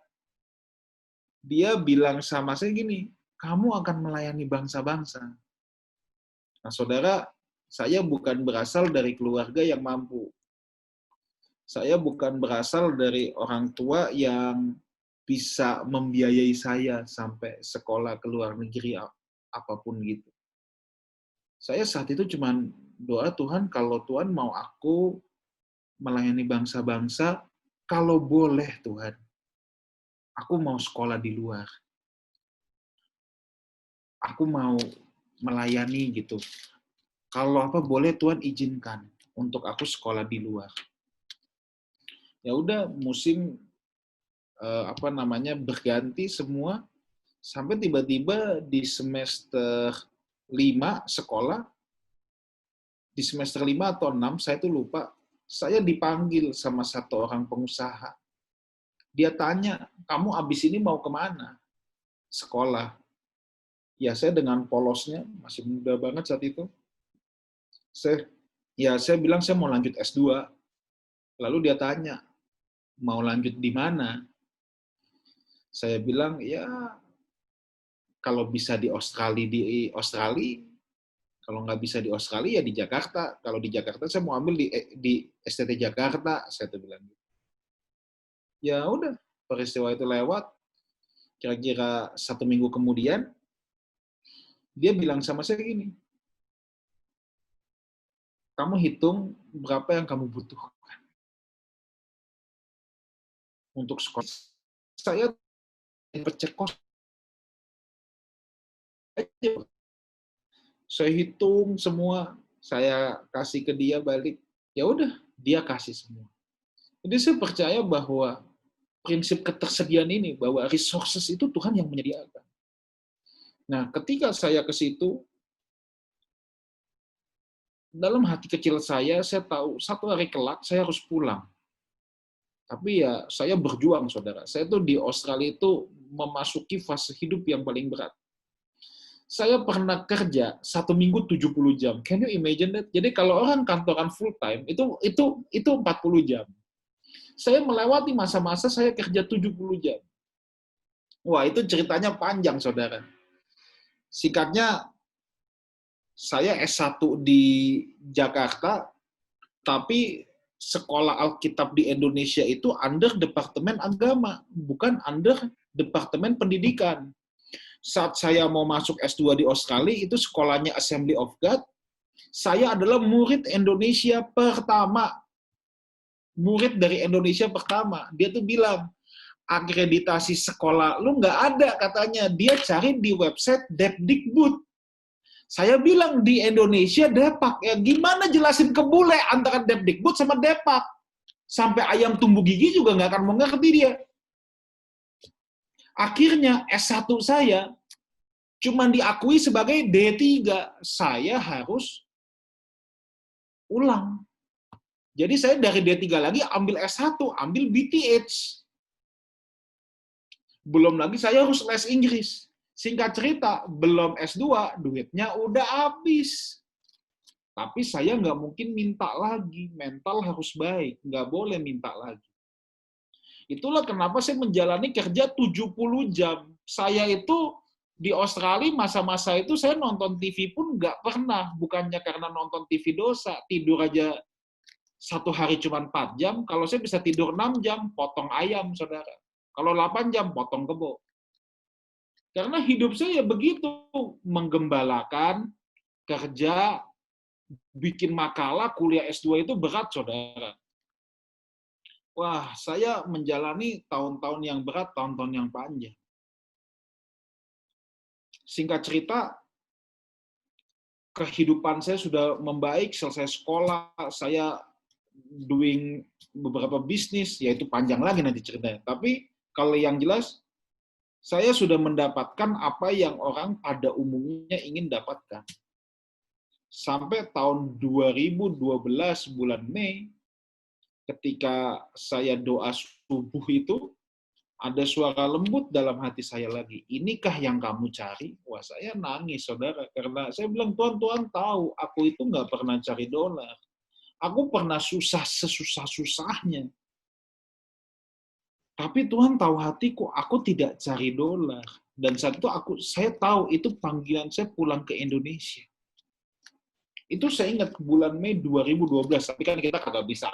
Dia bilang sama saya gini, kamu akan melayani bangsa-bangsa. Nah, saudara, saya bukan berasal dari keluarga yang mampu. Saya bukan berasal dari orang tua yang bisa membiayai saya sampai sekolah ke luar negeri apapun gitu. Saya saat itu cuma doa, Tuhan, kalau Tuhan mau aku melayani bangsa-bangsa, kalau boleh Tuhan, aku mau sekolah di luar. Aku mau melayani gitu. Kalau apa boleh Tuhan izinkan untuk aku sekolah di luar. Ya udah, musim berganti semua, sampai tiba-tiba di semester 5 sekolah, di semester 5 atau 6, saya tuh lupa, saya dipanggil sama satu orang pengusaha. Dia tanya, kamu abis ini mau kemana? Sekolah. Ya, saya dengan polosnya, masih muda banget saat itu, saya bilang saya mau lanjut S2. Lalu dia tanya, mau lanjut di mana? Saya bilang, ya kalau bisa di Australia, kalau nggak bisa di Australia ya di Jakarta. Kalau di Jakarta saya mau ambil di STT Jakarta, saya tuh bilang. Ya udah, peristiwa itu lewat. Kira-kira 1 minggu kemudian, dia bilang sama saya gini, kamu hitung berapa yang kamu butuhkan untuk sekolah. Saya cek kos aja. Saya hitung semua, saya kasih ke dia balik. Ya udah, dia kasih semua. Jadi saya percaya bahwa prinsip ketersediaan ini, bahwa resources itu Tuhan yang menyediakan. Nah, ketika saya ke situ, dalam hati kecil saya tahu satu hari kelak saya harus pulang. Tapi ya saya berjuang, saudara. Saya tuh di Australia itu memasuki fase hidup yang paling berat. Saya pernah kerja 1 minggu 70 jam. Can you imagine that? Jadi kalau orang kantoran full time, itu 40 jam. Saya melewati masa-masa saya kerja 70 jam. Wah, itu ceritanya panjang, saudara. Singkatnya, saya S1 di Jakarta, tapi sekolah Alkitab di Indonesia itu under Departemen Agama, bukan under Departemen Pendidikan. Saat saya mau masuk S2 di Australia, itu sekolahnya Assembly of God, saya adalah murid Indonesia pertama. Murid dari Indonesia pertama. Dia tuh bilang, akreditasi sekolah lu nggak ada katanya. Dia cari di website Depdikbud. Saya bilang di Indonesia Depak. Ya gimana jelasin ke bule antara Depdikbud sama Depak? Sampai ayam tumbuh gigi juga nggak akan mengerti dia. Akhirnya S1 saya cuma diakui sebagai D3. Saya harus ulang. Jadi saya dari D3 lagi ambil S1, ambil BTH. Belum lagi saya harus les Inggris. Singkat cerita, belum S2, duitnya udah habis. Tapi saya nggak mungkin minta lagi. Mental harus baik, nggak boleh minta lagi. Itulah kenapa saya menjalani kerja 70 jam. Saya itu di Australia masa-masa itu saya nonton TV pun nggak pernah. Bukannya karena nonton TV dosa, tidur aja 1 hari cuma 4 jam, kalau saya bisa tidur 6 jam, potong ayam, saudara. Kalau 8 jam, potong kebo. Karena hidup saya begitu, menggembalakan, kerja, bikin makalah, kuliah S2 itu berat, saudara. Wah, saya menjalani tahun-tahun yang berat, tahun-tahun yang panjang. Singkat cerita, kehidupan saya sudah membaik, selesai sekolah, saya doing beberapa bisnis, yaitu panjang lagi nanti ceritanya. Tapi kalau yang jelas, saya sudah mendapatkan apa yang orang pada umumnya ingin dapatkan. Sampai tahun 2012 bulan Mei, ketika saya doa subuh itu, ada suara lembut dalam hati saya lagi. Inikah yang kamu cari? Wah, saya nangis, saudara. Karena saya bilang, Tuhan, Tuhan tahu, aku itu nggak pernah cari dolar. Aku pernah susah sesusah-susahnya. Tapi Tuhan tahu hatiku, aku tidak cari dolar. Dan saat itu saya tahu itu panggilan saya pulang ke Indonesia. Itu saya ingat bulan Mei 2012. Tapi kan kita kagak bisa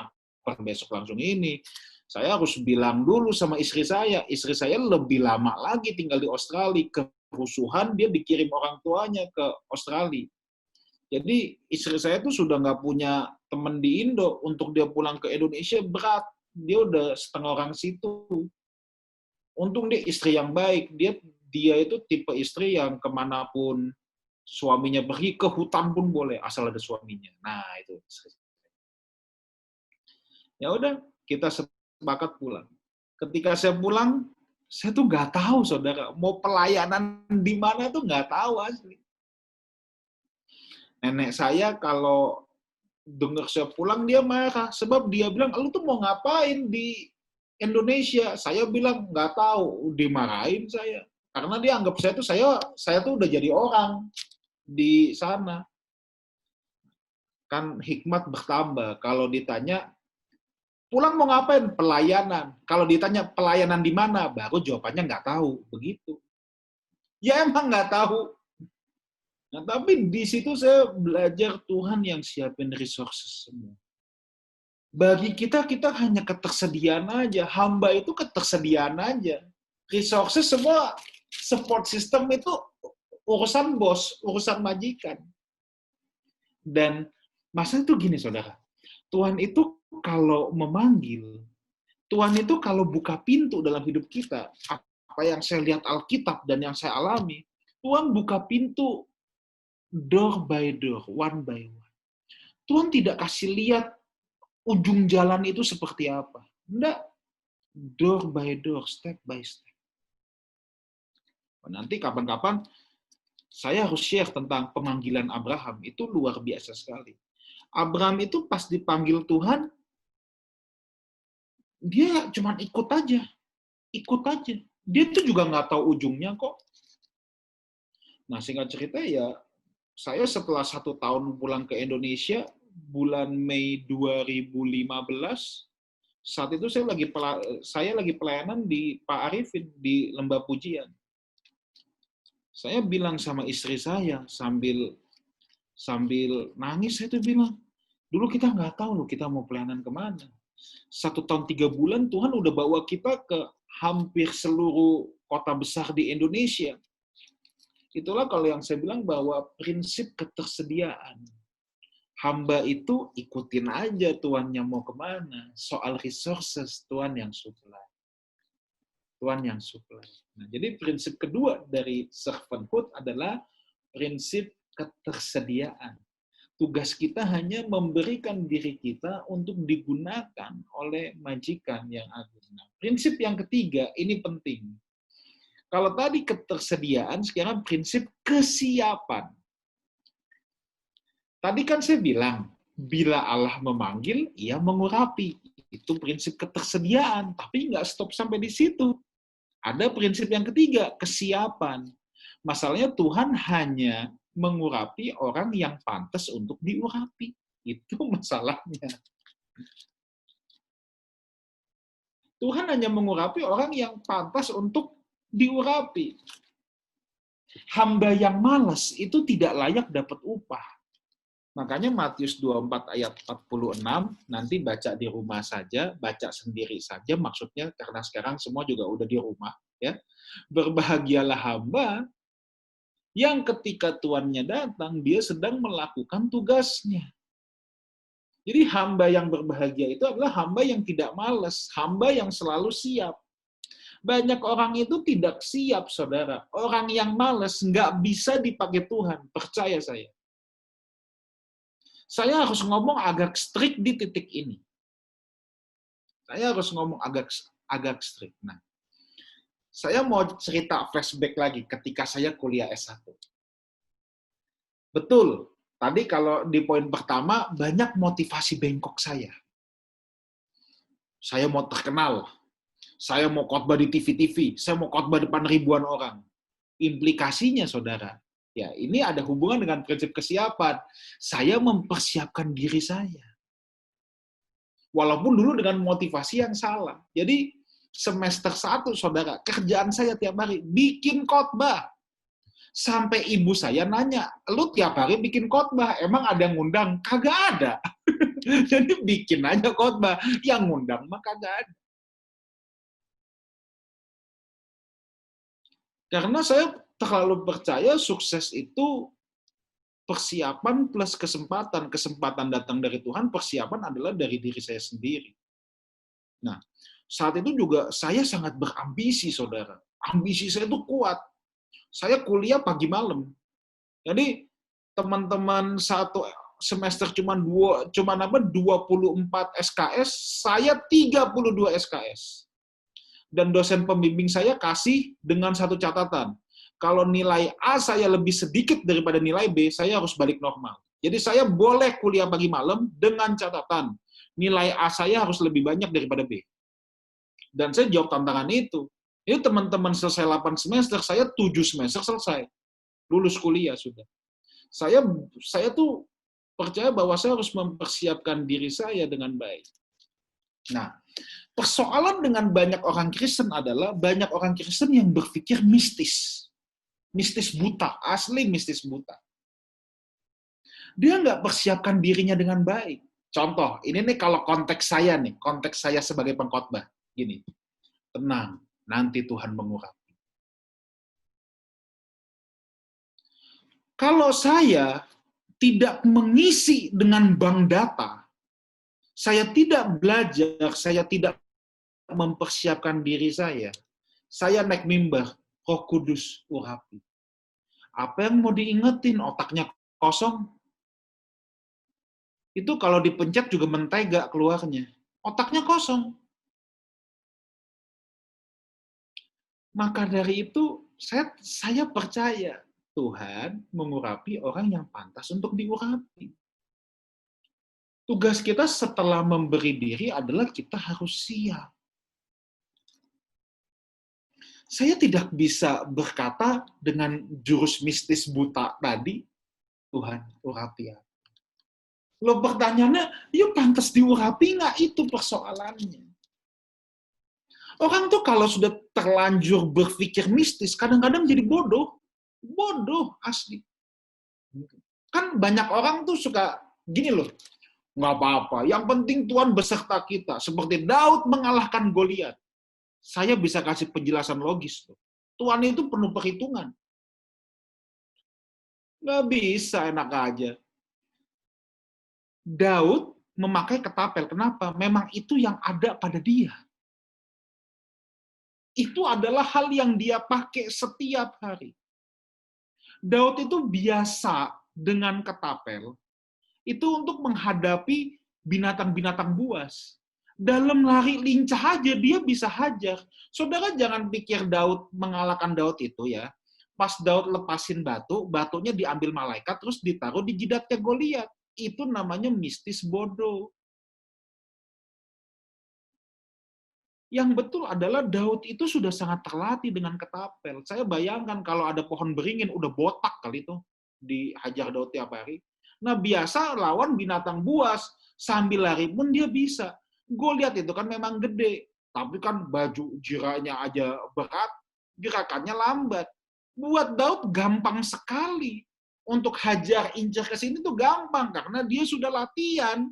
besok langsung ini. Saya harus bilang dulu sama istri saya. Istri saya lebih lama lagi tinggal di Australia. Kerusuhan, dia dikirim orang tuanya ke Australia. Jadi istri saya tuh sudah nggak punya teman di Indo. Untuk dia pulang ke Indonesia berat. Dia udah setengah orang situ. Untung dia istri yang baik. Dia itu tipe istri yang kemanapun suaminya pergi, ke hutan pun boleh, asal ada suaminya. Nah, itu. Ya udah, kita sepakat pulang. Ketika saya pulang, saya tuh nggak tahu, saudara, mau pelayanan di mana tuh nggak tahu asli. Nenek saya kalau dengar saya pulang, dia marah. Sebab dia bilang, lu tuh mau ngapain di Indonesia? Saya bilang, nggak tahu. Dimarahin saya. Karena dia anggap saya tuh udah jadi orang di sana. Kan hikmat bertambah. Kalau ditanya, pulang mau ngapain? Pelayanan. Kalau ditanya pelayanan di mana, baru jawabannya nggak tahu. Begitu. Ya emang nggak tahu. Nah, tapi di situ saya belajar Tuhan yang siapin resources semua. Bagi kita hanya ketersediaan aja. Hamba itu ketersediaan aja. Resources semua, support system itu urusan bos, urusan majikan. Dan masalah itu gini, saudara. Tuhan itu kalau memanggil, Tuhan itu kalau buka pintu dalam hidup kita, apa yang saya lihat Alkitab dan yang saya alami, Tuhan buka pintu door by door, one by one. Tuhan tidak kasih lihat ujung jalan itu seperti apa. Enggak. Door by door, step by step. Nanti kapan-kapan saya harus share tentang pemanggilan Abraham. Itu luar biasa sekali. Abraham itu pas dipanggil Tuhan, dia cuma ikut aja. Ikut aja. Dia tuh juga nggak tahu ujungnya kok. Nah, singkat cerita ya, saya setelah 1 tahun pulang ke Indonesia, bulan Mei 2015, saat itu saya lagi pelayanan di Pak Arifin, di Lembah Pujian. Saya bilang sama istri saya, sambil nangis, saya tuh bilang, dulu kita nggak tahu loh kita mau pelayanan kemana. 1 tahun 3 bulan, Tuhan udah bawa kita ke hampir seluruh kota besar di Indonesia. Itulah kalau yang saya bilang bahwa prinsip ketersediaan. Hamba itu ikutin aja Tuhannya mau kemana. Soal resources, Tuhan yang supply. Tuhan yang supply. Nah, jadi prinsip kedua dari servanthood adalah prinsip ketersediaan. Tugas kita hanya memberikan diri kita untuk digunakan oleh majikan yang agung. Nah, prinsip yang ketiga, ini penting. Kalau tadi ketersediaan, sekarang prinsip kesiapan. Tadi kan saya bilang, bila Allah memanggil, ia mengurapi. Itu prinsip ketersediaan, tapi nggak stop sampai di situ. Ada prinsip yang ketiga, kesiapan. Masalahnya Tuhan hanya mengurapi orang yang pantas untuk diurapi. Itu masalahnya. Tuhan hanya mengurapi orang yang pantas untuk diurapi. Hamba yang malas itu tidak layak dapat upah. Makanya Matius 24 ayat 46, nanti baca di rumah saja, baca sendiri saja, maksudnya karena sekarang semua juga udah di rumah. Ya. Berbahagialah hamba yang ketika tuannya datang, dia sedang melakukan tugasnya. Jadi hamba yang berbahagia itu adalah hamba yang tidak malas, hamba yang selalu siap. Banyak orang itu tidak siap, saudara. Orang yang malas nggak bisa dipakai Tuhan, percaya saya. Saya harus ngomong agak strict di titik ini. Saya harus ngomong agak strict. Nah, saya mau cerita flashback lagi ketika saya kuliah S1. Betul, tadi kalau di poin pertama, banyak motivasi bengkok saya. Saya mau terkenal, saya mau khotbah di TV-TV, saya mau khotbah depan ribuan orang. Implikasinya, saudara, ya ini ada hubungan dengan prinsip kesiapan. Saya mempersiapkan diri saya. Walaupun dulu dengan motivasi yang salah. Jadi, semester 1, saudara, kerjaan saya tiap hari bikin khotbah. Sampai ibu saya nanya, lu tiap hari bikin khotbah, emang ada yang ngundang? Kagak ada. Jadi bikin aja khotbah, yang ngundang mah kagak ada. Karena saya terlalu percaya sukses itu persiapan plus kesempatan. Kesempatan datang dari Tuhan, persiapan adalah dari diri saya sendiri. Nah, saat itu juga saya sangat berambisi, saudara. Ambisi saya itu kuat. Saya kuliah pagi malam. Jadi teman-teman satu semester cuman 24 SKS, saya 32 SKS. Dan dosen pembimbing saya kasih dengan satu catatan. Kalau nilai A saya lebih sedikit daripada nilai B, saya harus balik normal. Jadi saya boleh kuliah pagi malam dengan catatan nilai A saya harus lebih banyak daripada B. Dan saya jawab tantangan itu. Ini teman-teman selesai 8 semester, saya 7 semester selesai. Lulus kuliah sudah. Saya tuh percaya bahwa saya harus mempersiapkan diri saya dengan baik. Nah, persoalan dengan banyak orang Kristen adalah banyak orang Kristen yang berpikir mistis. Mistis buta, asli mistis buta. Dia nggak persiapkan dirinya dengan baik. Contoh, ini nih kalau konteks saya sebagai pengkhotbah. Gini, tenang, nanti Tuhan mengurapi. Kalau saya tidak mengisi dengan bank data, saya tidak belajar, saya tidak mempersiapkan diri saya naik mimbar, Roh Kudus urapi. Apa yang mau diingetin? Otaknya kosong. Itu kalau dipencet juga mentega keluarnya. Otaknya kosong. Maka dari itu, saya percaya Tuhan mengurapi orang yang pantas untuk diurapi. Tugas kita setelah memberi diri adalah kita harus siap. Saya tidak bisa berkata dengan jurus mistis buta tadi, Tuhan urapi aku. Loh pertanyaannya, yuk pantas diurapi nggak? Itu persoalannya. Orang tuh kalau sudah terlanjur berpikir mistis, kadang-kadang jadi bodoh. Bodoh, asli. Kan banyak orang tuh suka, gini loh, nggak apa-apa, yang penting Tuhan beserta kita. Seperti Daud mengalahkan Goliat. Saya bisa kasih penjelasan logis. Tuhan itu penuh perhitungan. Nggak bisa enak aja. Daud memakai ketapel. Kenapa? Memang itu yang ada pada dia. Itu adalah hal yang dia pakai setiap hari. Daud itu biasa dengan ketapel, itu untuk menghadapi binatang-binatang buas. Dalam lari lincah aja, dia bisa hajar. Saudara jangan pikir Daud mengalahkan Daud itu ya. Pas Daud lepasin batu, batunya diambil malaikat, terus ditaruh di jidatnya Goliat. Itu namanya mistis bodoh. Yang betul adalah Daud itu sudah sangat terlatih dengan ketapel. Saya bayangkan kalau ada pohon beringin, udah botak kali itu, dihajar Daud tiap hari. Nah biasa lawan binatang buas, sambil lari pun dia bisa. Goliat itu kan memang gede, tapi kan baju jiranya aja berat, gerakannya lambat. Buat Daud gampang sekali. Untuk hajar incer ke sini tuh gampang, karena dia sudah latihan.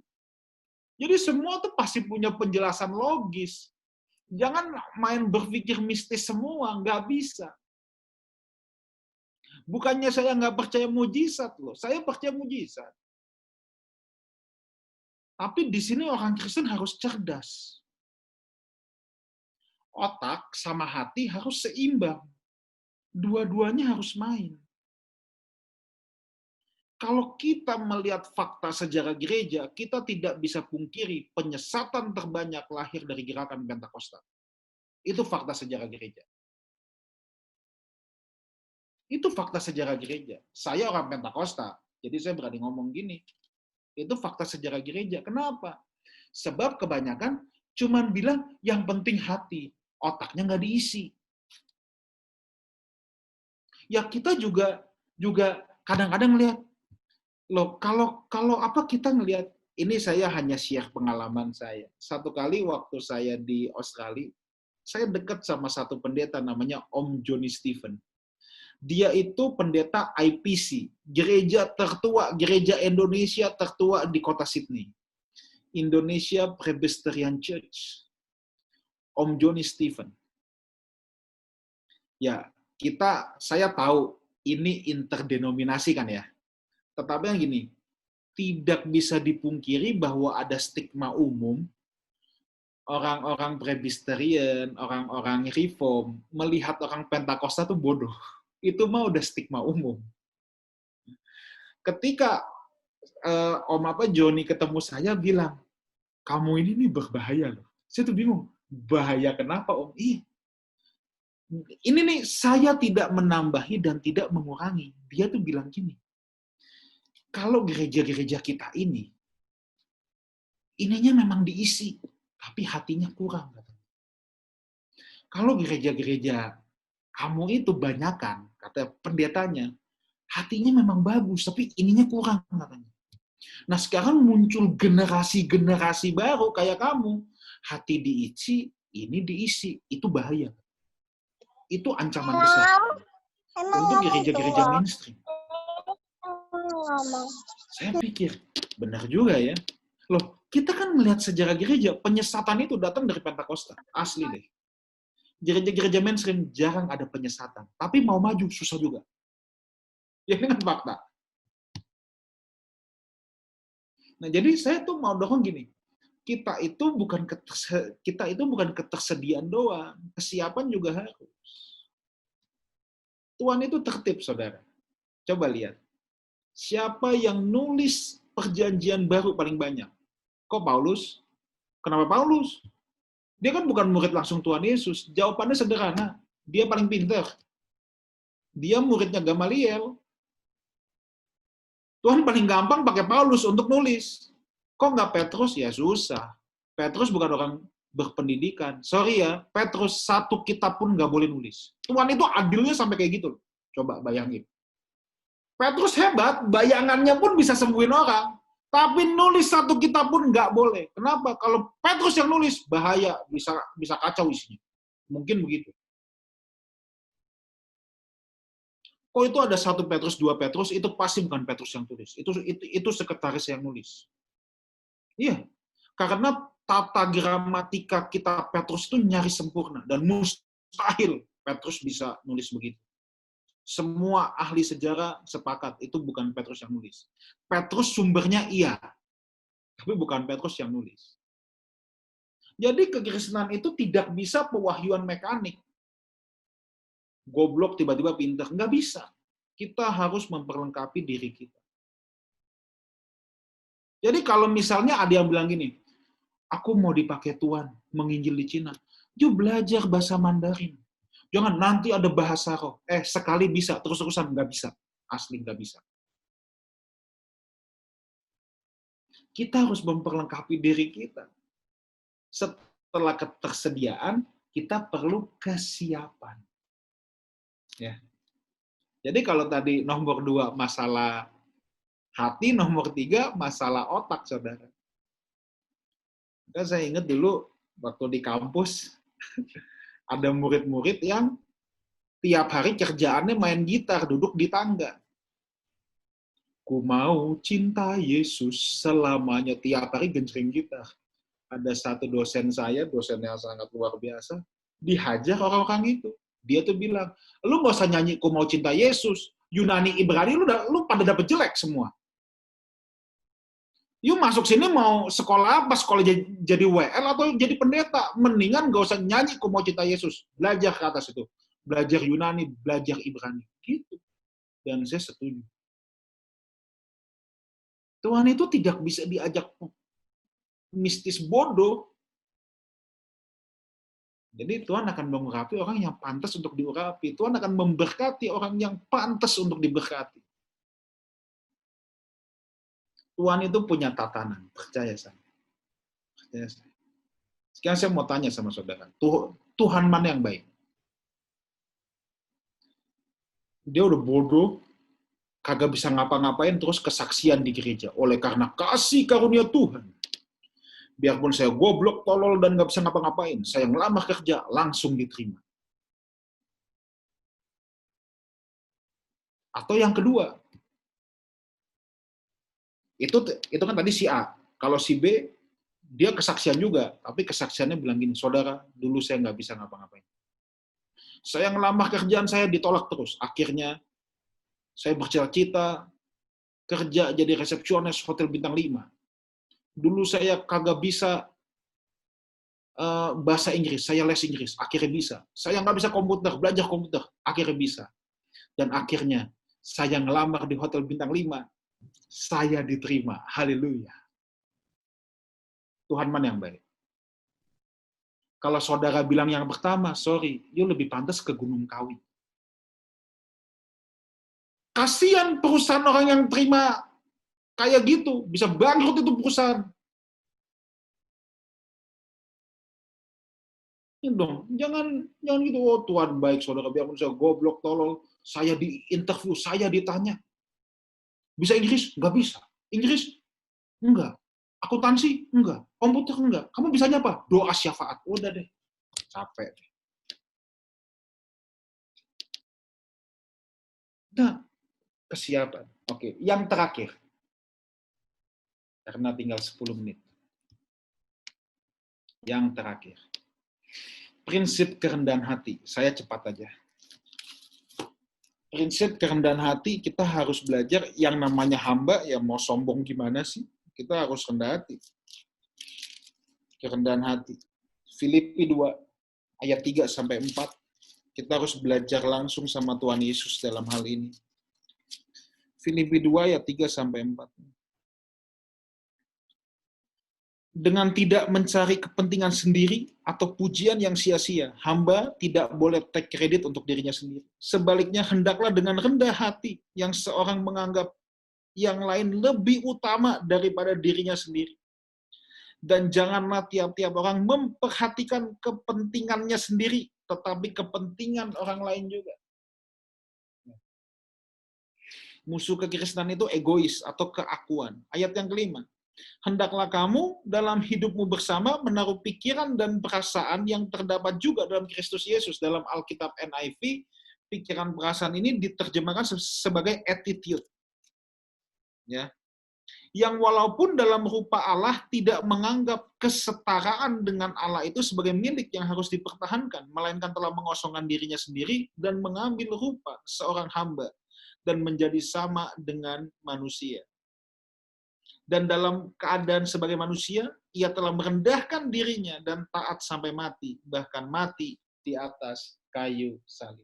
Jadi semua tuh pasti punya penjelasan logis. Jangan main berpikir mistis semua, nggak bisa. Bukannya saya nggak percaya mujizat loh, saya percaya mujizat. Tapi di sini orang Kristen harus cerdas. Otak sama hati harus seimbang. Dua-duanya harus main. Kalau kita melihat fakta sejarah gereja, kita tidak bisa pungkiri penyesatan terbanyak lahir dari gerakan Pentakosta. Itu fakta sejarah gereja. Itu fakta sejarah gereja. Saya orang Pentakosta, jadi saya berani ngomong gini. Itu fakta sejarah gereja. Kenapa? Sebab kebanyakan cuman bilang yang penting hati, otaknya nggak diisi. Ya kita juga kadang-kadang lihat, loh kalau apa kita ngelihat, ini saya hanya share pengalaman saya. Satu kali waktu saya di Australia, saya dekat sama satu pendeta namanya Om Johnny Stephen. Dia itu pendeta IPC, gereja tertua, gereja Indonesia tertua di kota Sydney. Indonesia Presbyterian Church. Om Johnny Stephen. Ya, saya tahu ini interdenominasi kan ya. Tetapi yang gini, tidak bisa dipungkiri bahwa ada stigma umum orang-orang Presbyterian, orang-orang Reform melihat orang Pentakosta itu bodoh. Itu mah udah stigma umum. Ketika Johnny ketemu saya bilang, kamu ini berbahaya loh. Saya tuh bingung, bahaya kenapa Om? Ini nih saya tidak menambahi dan tidak mengurangi. Dia tuh bilang gini, kalau gereja-gereja kita ininya memang diisi, tapi hatinya kurang. Kalau gereja-gereja kamu itu banyakan, kata pendetanya, hatinya memang bagus, tapi ininya kurang, katanya. Nah sekarang muncul generasi-generasi baru kayak kamu, hati diisi, ini diisi, itu bahaya. Itu ancaman besar untuk gereja-gereja mainstream. Saya pikir, benar juga ya. Loh, kita kan melihat sejarah gereja, penyesatan itu datang dari Pentakosta. Asli deh. Gereja-gereja mainstream jarang ada penyesatan. Tapi mau maju, susah juga. Ya ini kan fakta. Nah, jadi saya tuh mau dorong gini. Kita itu bukan ketersediaan doang. Kesiapan juga harus. Tuhan itu tertib, saudara. Coba lihat. Siapa yang nulis perjanjian baru paling banyak? Kok Paulus? Kenapa Paulus? Dia kan bukan murid langsung Tuhan Yesus. Jawabannya sederhana. Dia paling pintar. Dia muridnya Gamaliel. Tuhan paling gampang pakai Paulus untuk nulis. Kok nggak Petrus? Ya susah. Petrus bukan orang berpendidikan. Sorry ya, Petrus satu kitab pun nggak boleh nulis. Tuhan itu adilnya sampai kayak gitu. Coba bayangin. Petrus hebat, bayangannya pun bisa sembuhin orang. Tapi nulis satu kitab pun nggak boleh. Kenapa? Kalau Petrus yang nulis, bahaya. Bisa kacau isinya. Mungkin begitu. Kok itu ada 1 Petrus, 2 Petrus, itu pasti bukan Petrus yang tulis. Itu sekretaris yang nulis. Iya. Karena tata gramatika kitab Petrus itu nyaris sempurna. Dan mustahil Petrus bisa nulis begitu. Semua ahli sejarah sepakat, itu bukan Petrus yang nulis. Petrus sumbernya iya, tapi bukan Petrus yang nulis. Jadi kekristenan itu tidak bisa pewahyuan mekanik. Goblok tiba-tiba pintar. Nggak bisa. Kita harus memperlengkapi diri kita. Jadi kalau misalnya ada yang bilang gini, aku mau dipakai Tuhan menginjil di Cina, yuk belajar bahasa Mandarin. Jangan nanti ada bahasa roh. Sekali bisa, terus-terusan nggak bisa. Asli nggak bisa. Kita harus memperlengkapi diri kita. Setelah ketersediaan, kita perlu kesiapan. Ya. Jadi kalau tadi nomor 2 masalah hati, nomor 3 masalah otak, saudara. Saya ingat dulu waktu di kampus, ada murid-murid yang tiap hari kerjaannya main gitar, duduk di tangga. Ku mau cinta Yesus selamanya, tiap hari genjreng gitar. Ada satu dosen saya, dosen yang sangat luar biasa, dihajar orang-orang itu. Dia tuh bilang, lu nggak usah nyanyi ku mau cinta Yesus, Yunani, Ibrani, lu pada dapet jelek semua. You masuk sini mau sekolah apa? Sekolah jadi WL atau jadi pendeta? Mendingan gak usah nyanyi ku mau cinta Yesus. Belajar ke atas itu. Belajar Yunani, belajar Ibrani. Gitu. Dan saya setuju. Tuhan itu tidak bisa diajak mistis bodoh. Jadi Tuhan akan mengurapi orang yang pantas untuk diurapi. Tuhan akan memberkati orang yang pantas untuk diberkati. Tuhan itu punya tatanan, percaya saya. Percaya saya. Sekarang saya mau tanya sama saudara, Tuhan mana yang baik? Dia udah bodoh, kagak bisa ngapa-ngapain, terus kesaksian di gereja. Oleh karena kasih karunia Tuhan. Biarpun saya goblok, tolol, dan gak bisa ngapa-ngapain, saya ngelamar kerja, langsung diterima. Atau yang kedua, itu kan tadi si A. Kalau si B, dia kesaksian juga, tapi kesaksiannya bilang gini, saudara, dulu saya nggak bisa ngapa-ngapain. Saya ngelamar kerjaan saya ditolak terus. Akhirnya, saya bercita-cita kerja jadi resepsionis hotel bintang 5. Dulu saya kagak bisa bahasa Inggris, saya les Inggris, akhirnya bisa. Saya nggak bisa komputer, belajar komputer, akhirnya bisa. Dan akhirnya, saya ngelamar di hotel bintang 5, saya diterima. Haleluya. Tuhan mana yang baik? Kalau saudara bilang yang pertama, sorry, you lebih pantas ke Gunung Kawi. Kasihan perusahaan orang yang terima kayak gitu, bisa bangkrut itu perusahaan. Ya dong, jangan gitu, oh Tuhan baik saudara, biarpun saya goblok, tolol, saya di interview, saya ditanya. Bisa Inggris? Nggak bisa. Inggris? Enggak. Akuntansi? Enggak. Komputer? Enggak. Kamu bisanya apa? Doa syafaat. Udah deh. Capek. Nah, kesiapan. Oke, yang terakhir. Karena tinggal 10 menit. Yang terakhir. Prinsip kerendahan hati. Saya cepat aja. Prinsip kerendahan hati, kita harus belajar yang namanya hamba, ya mau sombong gimana sih? Kita harus rendah hati. Kerendahan hati. Filipi 2, ayat 3-4. Kita harus belajar langsung sama Tuhan Yesus dalam hal ini. Filipi 2, ayat 3-4. Dengan tidak mencari kepentingan sendiri atau pujian yang sia-sia, hamba tidak boleh take kredit untuk dirinya sendiri. Sebaliknya, hendaklah dengan rendah hati yang seorang menganggap yang lain lebih utama daripada dirinya sendiri. Dan janganlah tiap-tiap orang memperhatikan kepentingannya sendiri, tetapi kepentingan orang lain juga. Musuh kekristenan itu egois atau keakuan. Ayat yang kelima. Hendaklah kamu dalam hidupmu bersama menaruh pikiran dan perasaan yang terdapat juga dalam Kristus Yesus. Dalam Alkitab NIV, pikiran perasaan ini diterjemahkan sebagai attitude. Ya. Yang walaupun dalam rupa Allah tidak menganggap kesetaraan dengan Allah itu sebagai milik yang harus dipertahankan, melainkan telah mengosongkan dirinya sendiri dan mengambil rupa seorang hamba dan menjadi sama dengan manusia. Dan dalam keadaan sebagai manusia, ia telah merendahkan dirinya dan taat sampai mati, bahkan mati di atas kayu salib.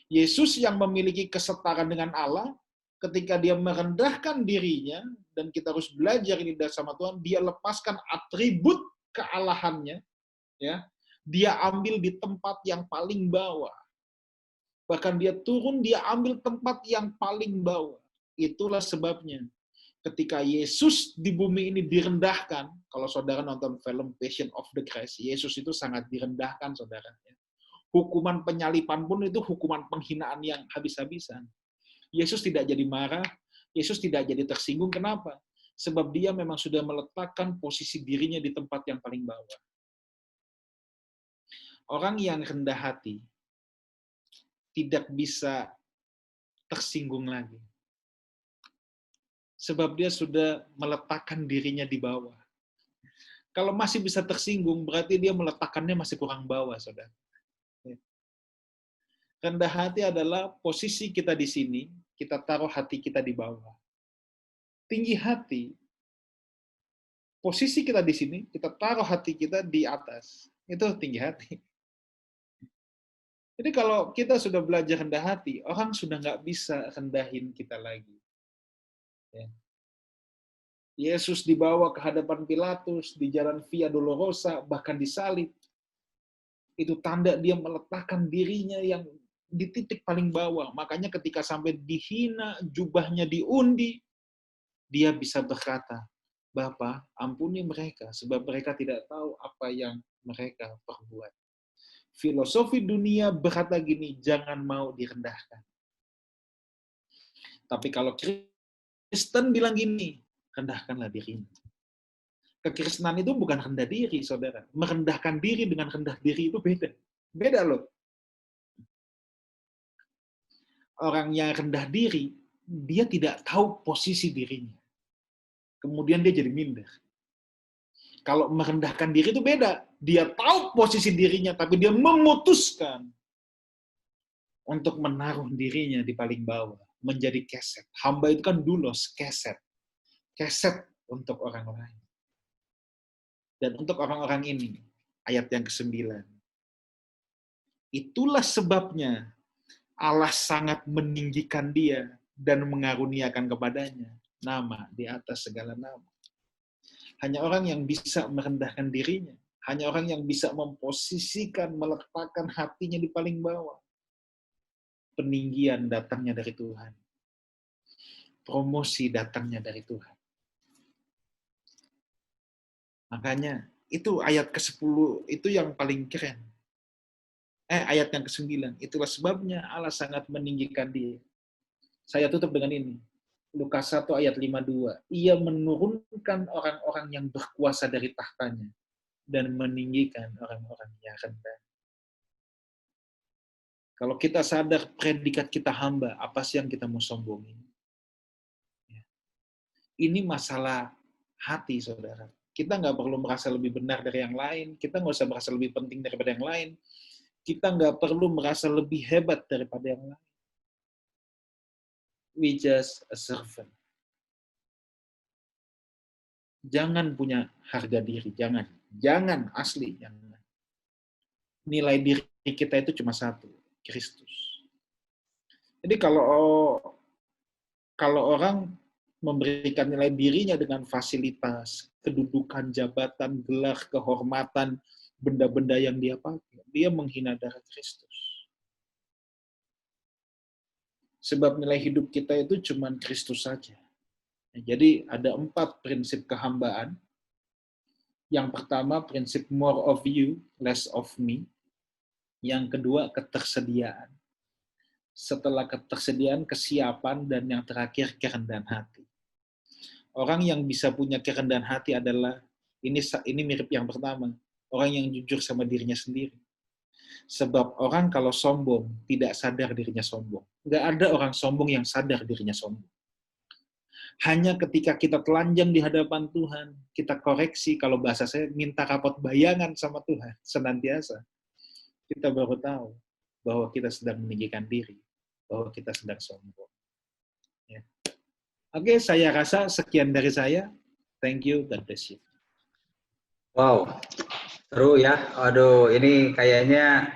Yesus yang memiliki kesetaraan dengan Allah, ketika dia merendahkan dirinya, dan kita harus belajar ini dari sama Tuhan, dia lepaskan atribut kealahannya, ya, dia ambil di tempat yang paling bawah. Bahkan dia turun, dia ambil tempat yang paling bawah. Itulah sebabnya ketika Yesus di bumi ini direndahkan, kalau saudara nonton film Passion of the Christ, Yesus itu sangat direndahkan, saudara. Hukuman penyalipan pun itu hukuman penghinaan yang habis-habisan. Yesus tidak jadi marah, Yesus tidak jadi tersinggung. Kenapa? Sebab dia memang sudah meletakkan posisi dirinya di tempat yang paling bawah. Orang yang rendah hati tidak bisa tersinggung lagi. Sebab dia sudah meletakkan dirinya di bawah. Kalau masih bisa tersinggung, berarti dia meletakkannya masih kurang bawah, saudara. Rendah hati adalah posisi kita di sini, kita taruh hati kita di bawah. Tinggi hati posisi kita di sini, kita taruh hati kita di atas. Itu tinggi hati. Jadi kalau kita sudah belajar rendah hati, orang sudah nggak bisa rendahin kita lagi. Ya. Yesus dibawa ke hadapan Pilatus, di jalan Via Dolorosa, bahkan disalib. Itu tanda dia meletakkan dirinya yang di titik paling bawah. Makanya ketika sampai dihina, jubahnya diundi, dia bisa berkata, Bapa, ampuni mereka, sebab mereka tidak tahu apa yang mereka perbuat. Filosofi dunia berkata gini, jangan mau direndahkan. Tapi kalau Kristen bilang gini, rendahkanlah dirimu. Kekristenan itu bukan rendah diri, saudara. Merendahkan diri dengan rendah diri itu beda. Beda loh. Orang yang rendah diri, dia tidak tahu posisi dirinya. Kemudian dia jadi minder. Kalau merendahkan diri itu beda. Dia tahu posisi dirinya, tapi dia memutuskan untuk menaruh dirinya di paling bawah, menjadi keset. Hamba itu kan dulos, keset. Keset untuk orang lain. Dan untuk orang-orang ini, ayat yang ke-9. Itulah sebabnya Allah sangat meninggikan dia dan mengaruniakan kepadanya nama di atas segala nama. Hanya orang yang bisa merendahkan dirinya. Hanya orang yang bisa memposisikan, meletakkan hatinya di paling bawah. Peninggian datangnya dari Tuhan. Promosi datangnya dari Tuhan. Makanya, itu ayat ke-10, itu yang paling keren. Ayat yang ke-9. Itulah sebabnya Allah sangat meninggikan dia. Saya tutup dengan ini. Lukas 1 ayat 52. Ia menurunkan orang-orang yang berkuasa dari tahtanya dan meninggikan orang-orang yang rendah. Kalau kita sadar predikat kita hamba, apa sih yang kita mau sombongin? Ini masalah hati, saudara. Kita nggak perlu merasa lebih benar dari yang lain. Kita nggak usah merasa lebih penting daripada yang lain. Kita nggak perlu merasa lebih hebat daripada yang lain. We just a servant. Jangan punya harga diri, jangan. Jangan, asli. Jangan. Nilai diri kita itu cuma satu, Kristus. Jadi kalau orang memberikan nilai dirinya dengan fasilitas, kedudukan, jabatan, gelar, kehormatan, benda-benda yang dia pakai, dia menghina darah Kristus. Sebab nilai hidup kita itu cuma Kristus saja. Jadi ada 4 prinsip kehambaan. Yang pertama, prinsip more of you, less of me. Yang kedua, ketersediaan. Setelah ketersediaan, kesiapan, dan yang terakhir, kerendahan hati. Orang yang bisa punya kerendahan hati adalah, ini mirip yang pertama, orang yang jujur sama dirinya sendiri. Sebab orang kalau sombong, tidak sadar dirinya sombong. Nggak ada orang sombong yang sadar dirinya sombong. Hanya ketika kita telanjang di hadapan Tuhan, kita koreksi, kalau bahasa saya, minta rapot bayangan sama Tuhan, senantiasa. Kita baru tahu bahwa kita sedang meninggikan diri, bahwa kita sedang sombong. Ya. Oke, saya rasa sekian dari saya. Thank you, God bless you. Wow, seru ya. Aduh, ini kayaknya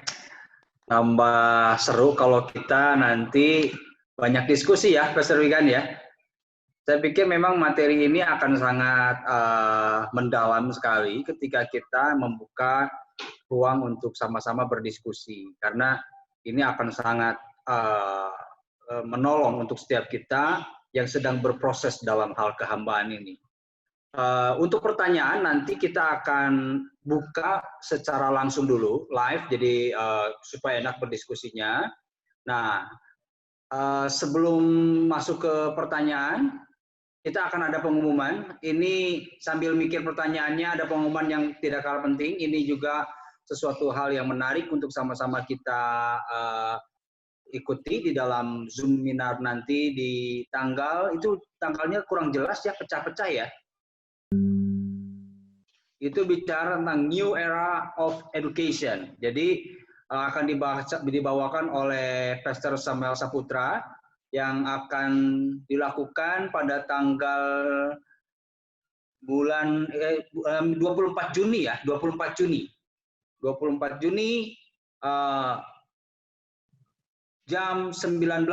tambah seru kalau kita nanti banyak diskusi ya, Pastor Wigan ya. Saya pikir memang materi ini akan sangat mendalam sekali ketika kita membuka ruang untuk sama-sama berdiskusi. Karena ini akan sangat menolong untuk setiap kita yang sedang berproses dalam hal kehambaan ini. Untuk pertanyaan nanti kita akan buka secara langsung dulu, live, jadi supaya enak berdiskusinya. Nah, sebelum masuk ke pertanyaan, kita akan ada pengumuman. Ini sambil mikir pertanyaannya, ada pengumuman yang tidak kalah penting. Ini juga sesuatu hal yang menarik untuk sama-sama kita ikuti di dalam Zoom Minar nanti di tanggalnya kurang jelas ya, pecah-pecah ya. Itu bicara tentang New Era of Education. Jadi akan dibawakan oleh Pastor Samuel Saputra yang akan dilakukan pada tanggal bulan 24 Juni ya, 24 Juni. 24 Juni jam 19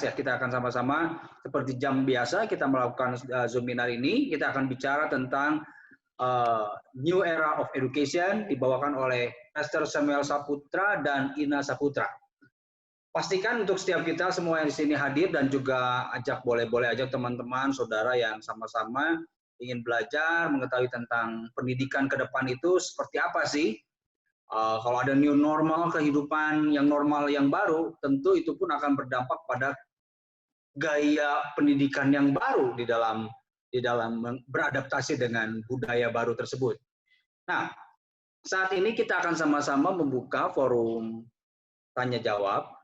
ya, kita akan sama-sama seperti jam biasa kita melakukan seminar ini. Kita akan bicara tentang New Era of Education dibawakan oleh Pastor Samuel Saputra dan Ina Saputra. Pastikan untuk setiap kita semua yang di sini hadir dan juga boleh ajak teman-teman, saudara yang sama-sama ingin belajar mengetahui tentang pendidikan ke depan itu seperti apa sih. Kalau ada new normal, kehidupan yang normal yang baru, tentu itu pun akan berdampak pada gaya pendidikan yang baru di dalam beradaptasi dengan budaya baru tersebut. Nah, saat ini kita akan sama-sama membuka forum tanya jawab.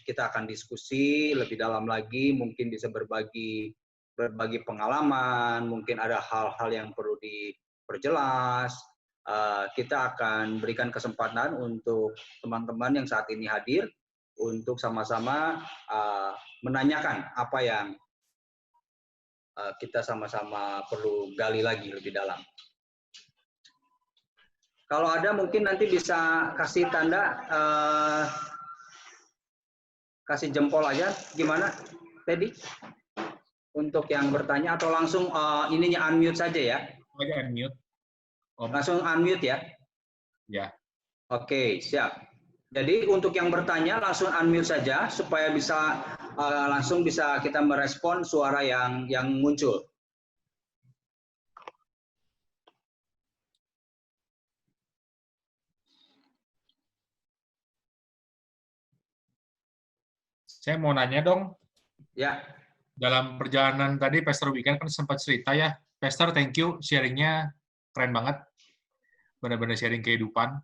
Kita akan diskusi lebih dalam lagi, mungkin bisa berbagi pengalaman, mungkin ada hal-hal yang perlu diperjelas. Kita akan berikan kesempatan untuk teman-teman yang saat ini hadir untuk sama-sama menanyakan apa yang kita sama-sama perlu gali lagi lebih dalam. Kalau ada mungkin nanti bisa kasih tanda, kasih jempol aja, gimana Teddy? Untuk yang bertanya atau langsung ininya unmute saja ya? Aja unmute. Langsung unmute ya? Ya. Oke, siap. Jadi untuk yang bertanya langsung unmute saja supaya bisa langsung bisa kita merespon suara yang muncul. Saya mau nanya dong. Ya. Dalam perjalanan tadi, Pastor Weekend kan sempat cerita ya. Pastor, thank you. Sharing-nya keren banget. Benar-benar sharing kehidupan.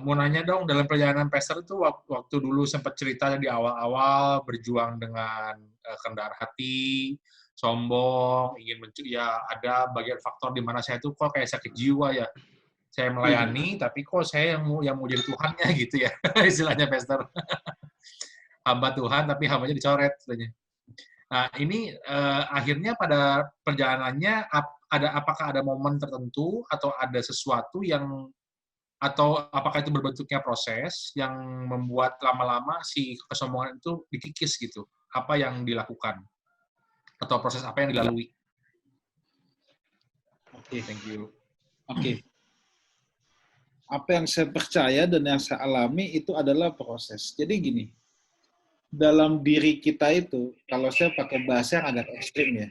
Mau nanya dong, dalam perjalanan Pastor itu waktu dulu sempat cerita di awal-awal, berjuang dengan kendaraan hati, sombong, ingin ya ada bagian faktor di mana saya tuh kok kayak sakit jiwa ya. Saya melayani, tapi kok saya yang mau jadi Tuhannya gitu ya, istilahnya Pastor. Hamba Tuhan, tapi hambanya dicoret. Nah, ini akhirnya pada perjalanannya, apakah ada momen tertentu atau ada sesuatu yang, atau apakah itu berbentuknya proses yang membuat lama-lama si kesombongan itu dikikis gitu? Apa yang dilakukan? Atau proses apa yang dilalui? Oke. Thank you. Oke. Apa yang saya percaya dan yang saya alami itu adalah proses. Jadi gini, dalam diri kita itu, kalau saya pakai bahasa yang agak ekstrim ya,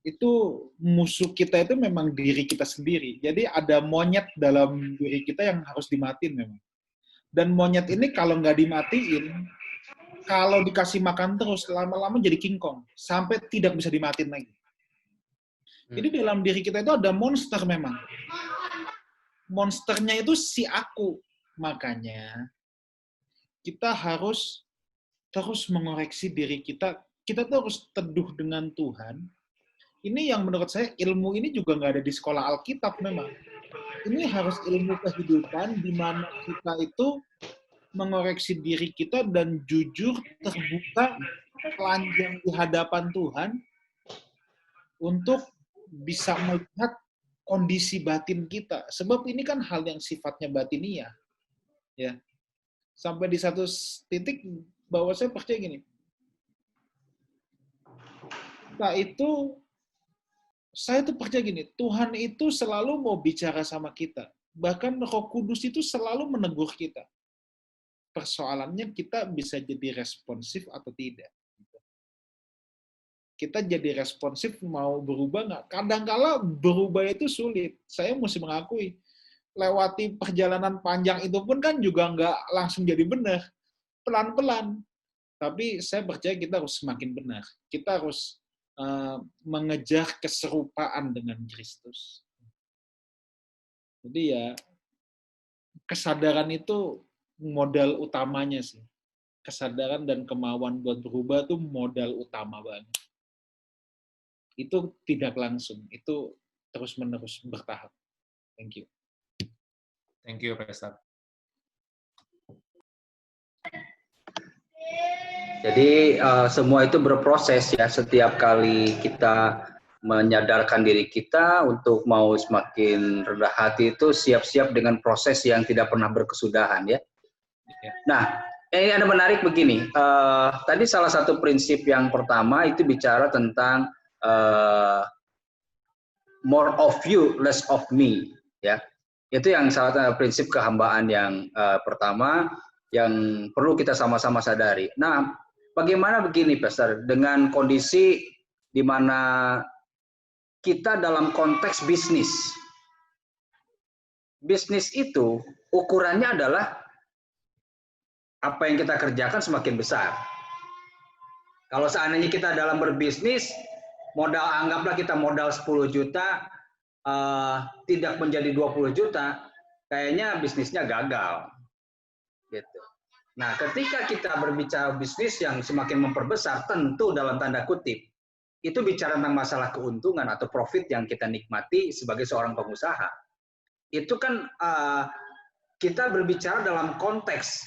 itu musuh kita itu memang diri kita sendiri. Jadi ada monyet dalam diri kita yang harus dimatiin memang. Dan monyet ini kalau nggak dimatiin, kalau dikasih makan terus, lama-lama jadi King Kong. Sampai tidak bisa dimatiin lagi. Jadi dalam diri kita itu ada monster memang. Monsternya itu si aku. Makanya kita harus terus mengoreksi diri kita. Kita tuh harus teduh dengan Tuhan. Ini yang menurut saya ilmu ini juga nggak ada di sekolah Alkitab memang. Ini harus ilmu kehidupan di mana kita itu mengoreksi diri kita dan jujur, terbuka, telanjang di hadapan Tuhan untuk bisa melihat kondisi batin kita. Sebab ini kan hal yang sifatnya batiniah. Ya. Sampai di satu titik bahwa saya percaya gini. Nah itu saya tuh percaya gini, Tuhan itu selalu mau bicara sama kita. Bahkan Roh Kudus itu selalu menegur kita. Persoalannya kita bisa jadi responsif atau tidak. Kita jadi responsif mau berubah nggak? Kadang-kala berubah itu sulit. Saya mesti mengakui, lewati perjalanan panjang itu pun kan juga nggak langsung jadi benar. Pelan-pelan. Tapi saya percaya kita harus semakin benar. Kita harus mengejar keserupaan dengan Kristus. Jadi ya, kesadaran itu modal utamanya sih. Kesadaran dan kemauan buat berubah itu modal utama banget. Itu tidak langsung, itu terus-menerus bertahap. Thank you. Thank you, Pastor. Jadi semua itu berproses ya. Setiap kali kita menyadarkan diri kita untuk mau semakin rendah hati itu siap-siap dengan proses yang tidak pernah berkesudahan ya. Nah, ini ada menarik begini. Tadi salah satu prinsip yang pertama itu bicara tentang more of you, less of me, ya. Itu yang salah satu prinsip kehambaan yang pertama yang perlu kita sama-sama sadari. Nah, bagaimana begini, Pastor, dengan kondisi di mana kita dalam konteks bisnis. Bisnis itu ukurannya adalah apa yang kita kerjakan semakin besar. Kalau seandainya kita dalam berbisnis, modal anggaplah kita modal 10 juta, tidak menjadi 20 juta, kayaknya bisnisnya gagal. Gitu. Nah, ketika kita berbicara bisnis yang semakin memperbesar, tentu dalam tanda kutip, itu bicara tentang masalah keuntungan atau profit yang kita nikmati sebagai seorang pengusaha. Itu kan kita berbicara dalam konteks,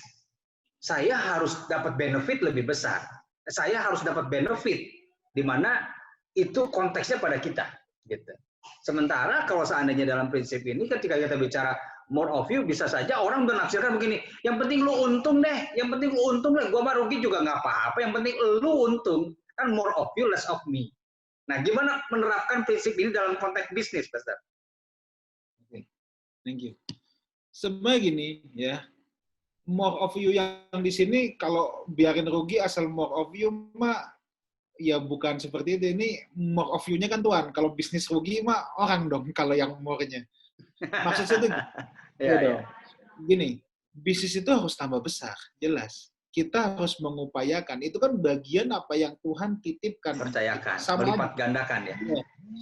saya harus dapat benefit lebih besar. Saya harus dapat benefit, di mana itu konteksnya pada kita. Gitu. Sementara kalau seandainya dalam prinsip ini, ketika kita bicara more of you, bisa saja orang menafsirkan begini, yang penting lu untung deh, yang penting lu untung deh, gua mah rugi juga nggak apa-apa, yang penting lu untung, kan more of you, less of me. Nah, gimana menerapkan prinsip ini dalam konteks bisnis, Pastor? Oke, thank you. Sebenarnya gini, ya, more of you yang di sini, kalau biarin rugi asal more of you, mah, ya bukan seperti itu. Ini more of you-nya kan Tuhan. Kalau bisnis rugi, mah orang dong kalau yang more-nya. Maksud saya itu Ya. Gini, bisnis itu harus tambah besar, jelas. Kita harus mengupayakan. Itu kan bagian apa yang Tuhan titipkan. Percayakan, Sama melipat gandakan ya.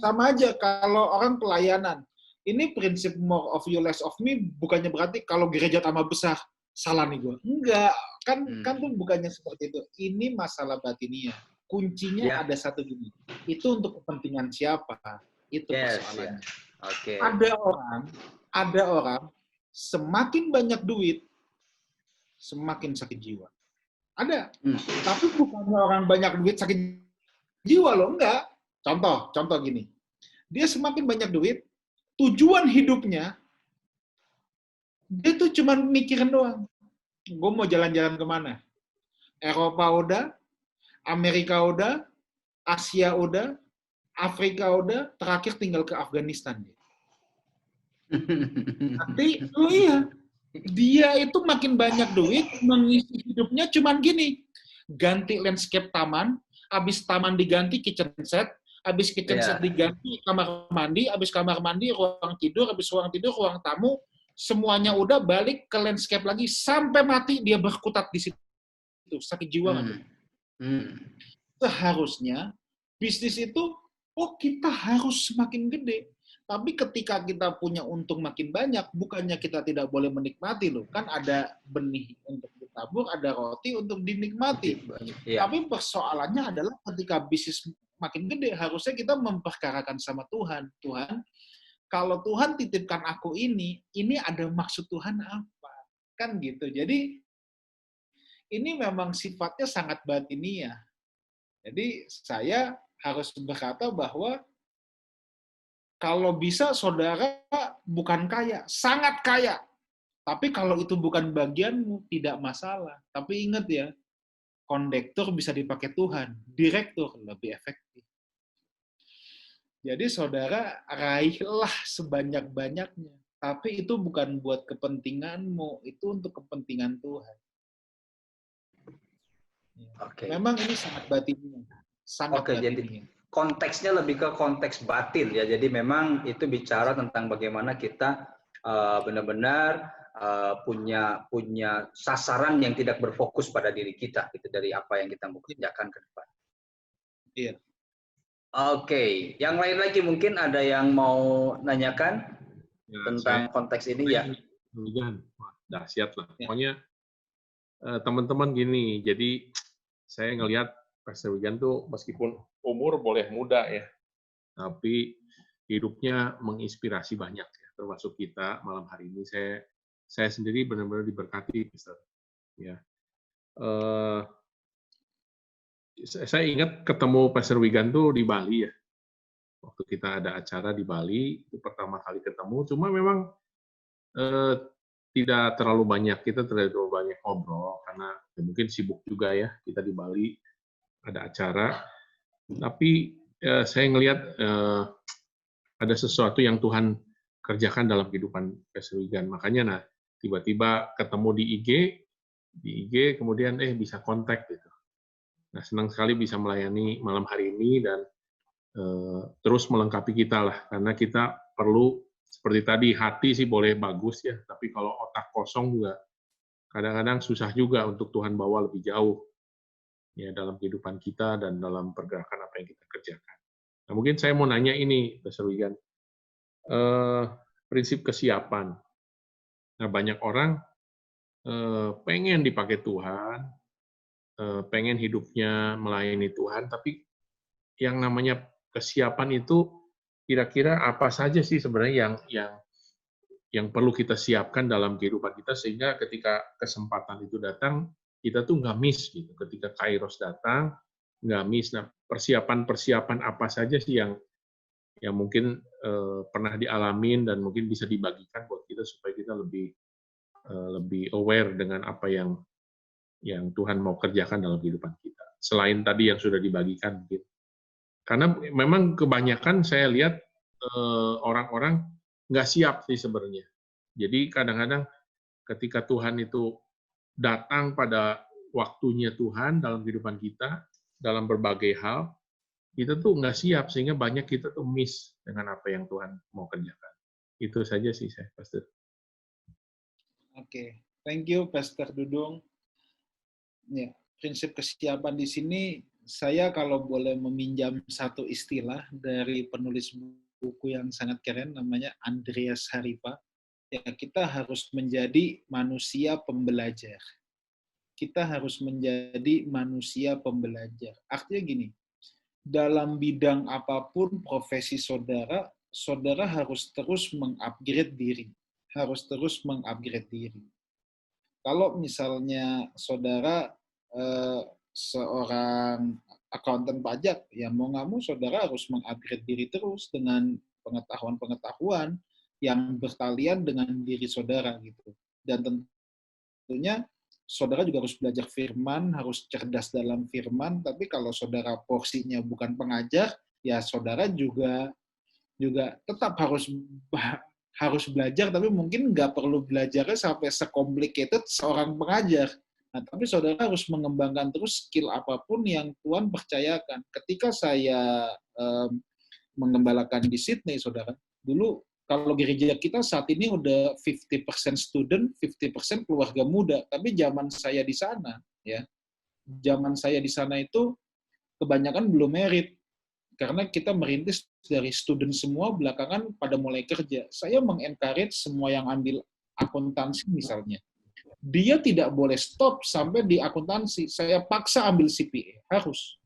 Sama aja kalau orang pelayanan. Ini prinsip more of you, less of me, bukannya berarti kalau gereja tambah besar, salah nih gue. Enggak, kan tuh bukannya seperti itu. Ini masalah batinia. Kuncinya ada satu gini. Itu untuk kepentingan siapa? Itu persoalannya. Okay. Ada orang semakin banyak duit, semakin sakit jiwa. Ada. Tapi bukannya orang banyak duit sakit jiwa loh, enggak. Contoh gini. Dia semakin banyak duit, tujuan hidupnya, dia tuh cuma mikirin doang. Gue mau jalan-jalan kemana? Eropa udah, Amerika udah, Asia udah, Afrika udah, terakhir tinggal ke Afghanistan. Tapi, iya, dia itu makin banyak duit, mengisi hidupnya cuman gini, ganti landscape taman, habis taman diganti kitchen set, habis kitchen set diganti kamar mandi, habis kamar mandi ruang tidur, habis ruang tidur ruang tamu, semuanya udah, balik ke landscape lagi, sampai mati dia berkutat di situ. Sakit jiwa nggak tuh? Seharusnya bisnis itu, kita harus semakin gede. Tapi ketika kita punya untung makin banyak, bukannya kita tidak boleh menikmati loh. Kan ada benih untuk ditabur, ada roti untuk dinikmati. Tapi persoalannya adalah ketika bisnis makin gede, harusnya kita memperkarakan sama Tuhan. Tuhan, kalau Tuhan titipkan aku ini ada maksud Tuhan apa? Kan gitu. Jadi ini memang sifatnya sangat batiniah. Jadi saya harus berkata bahwa kalau bisa saudara bukan kaya, sangat kaya. Tapi kalau itu bukan bagianmu, tidak masalah. Tapi ingat ya, kondektur bisa dipakai Tuhan, direktur lebih efektif. Jadi saudara raihlah sebanyak-banyaknya. Tapi itu bukan buat kepentinganmu, itu untuk kepentingan Tuhan. Memang ini sangat batinnya. Sangat batinnya. Konteksnya lebih ke konteks batin ya. Jadi memang itu bicara tentang bagaimana kita benar-benar punya sasaran yang tidak berfokus pada diri kita gitu, dari apa yang kita mau kerjakan ke depan. Iya. Oke, yang lain lagi mungkin ada yang mau nanyakan tentang konteks ini ya. Dahsyat lah. Pokoknya teman-teman gini, jadi saya ngelihat Pastor Wigan tuh meskipun umur boleh muda ya, tapi hidupnya menginspirasi banyak ya, termasuk kita malam hari ini. Saya sendiri benar-benar diberkati, Pastor. Ya, saya ingat ketemu Pastor Wigan tuh di Bali ya. Waktu kita ada acara di Bali, itu pertama kali ketemu. Cuma memang eh, tidak terlalu banyak, kita tidak terlalu banyak ngobrol, karena ya mungkin sibuk juga ya, kita di Bali ada acara. Tapi saya ngelihat ada sesuatu yang Tuhan kerjakan dalam kehidupan Pastor Wigan. Makanya nah tiba-tiba ketemu di IG kemudian bisa kontak gitu. Nah senang sekali bisa melayani malam hari ini dan terus melengkapi kita lah, karena kita perlu seperti tadi, hati sih boleh bagus ya, tapi kalau otak kosong juga kadang-kadang susah juga untuk Tuhan bawa lebih jauh ya dalam kehidupan kita dan dalam pergerakan apa yang kita kerjakan. Nah, mungkin saya mau nanya ini, Pastor Wigan, prinsip kesiapan. Nah, banyak orang pengen dipakai Tuhan, pengen hidupnya melayani Tuhan, tapi yang namanya kesiapan itu kira-kira apa saja sih sebenarnya yang perlu kita siapkan dalam kehidupan kita sehingga ketika kesempatan itu datang kita tuh nggak miss gitu. Ketika Kairos datang nggak miss. Nah, persiapan apa saja sih yang mungkin pernah dialamin dan mungkin bisa dibagikan buat kita supaya kita lebih aware dengan apa yang Tuhan mau kerjakan dalam kehidupan kita. Selain tadi yang sudah dibagikan mungkin. Karena memang kebanyakan saya lihat orang-orang nggak siap sih sebenarnya. Jadi kadang-kadang ketika Tuhan itu datang pada waktunya Tuhan dalam kehidupan kita, dalam berbagai hal, kita tuh nggak siap, sehingga banyak kita tuh miss dengan apa yang Tuhan mau kerjakan. Itu saja sih saya, Pastor. Oke, thank you, Pastor Dudung. Ya, prinsip kesiapan di sini, saya kalau boleh meminjam satu istilah dari penulis buku yang sangat keren, namanya Andreas Haripa, ya kita harus menjadi manusia pembelajar. Kita harus menjadi manusia pembelajar. Artinya gini, dalam bidang apapun profesi saudara, saudara harus terus mengupgrade diri. Harus terus mengupgrade diri. Kalau misalnya saudara seorang akuntan pajak, ya mau nggak mau saudara harus mengupgrade diri terus dengan pengetahuan-pengetahuan yang bertalian dengan diri saudara gitu. Dan tentunya saudara juga harus belajar firman, harus cerdas dalam firman, tapi kalau saudara porsinya bukan pengajar, ya saudara juga tetap harus belajar, tapi mungkin nggak perlu belajarnya sampai se-complicated seorang pengajar. Nah, tapi saudara harus mengembangkan terus skill apapun yang Tuhan percayakan. Ketika saya mengembalakan di Sydney, saudara, dulu kalau gereja kita saat ini udah 50% student, 50% keluarga muda. Tapi zaman saya di sana, ya, zaman saya di sana itu kebanyakan belum married. Karena kita merintis dari student semua, belakangan pada mulai kerja. Saya mengencourage semua yang ambil akuntansi misalnya. Dia tidak boleh stop sampai di akuntansi. Saya paksa ambil CPA, harus.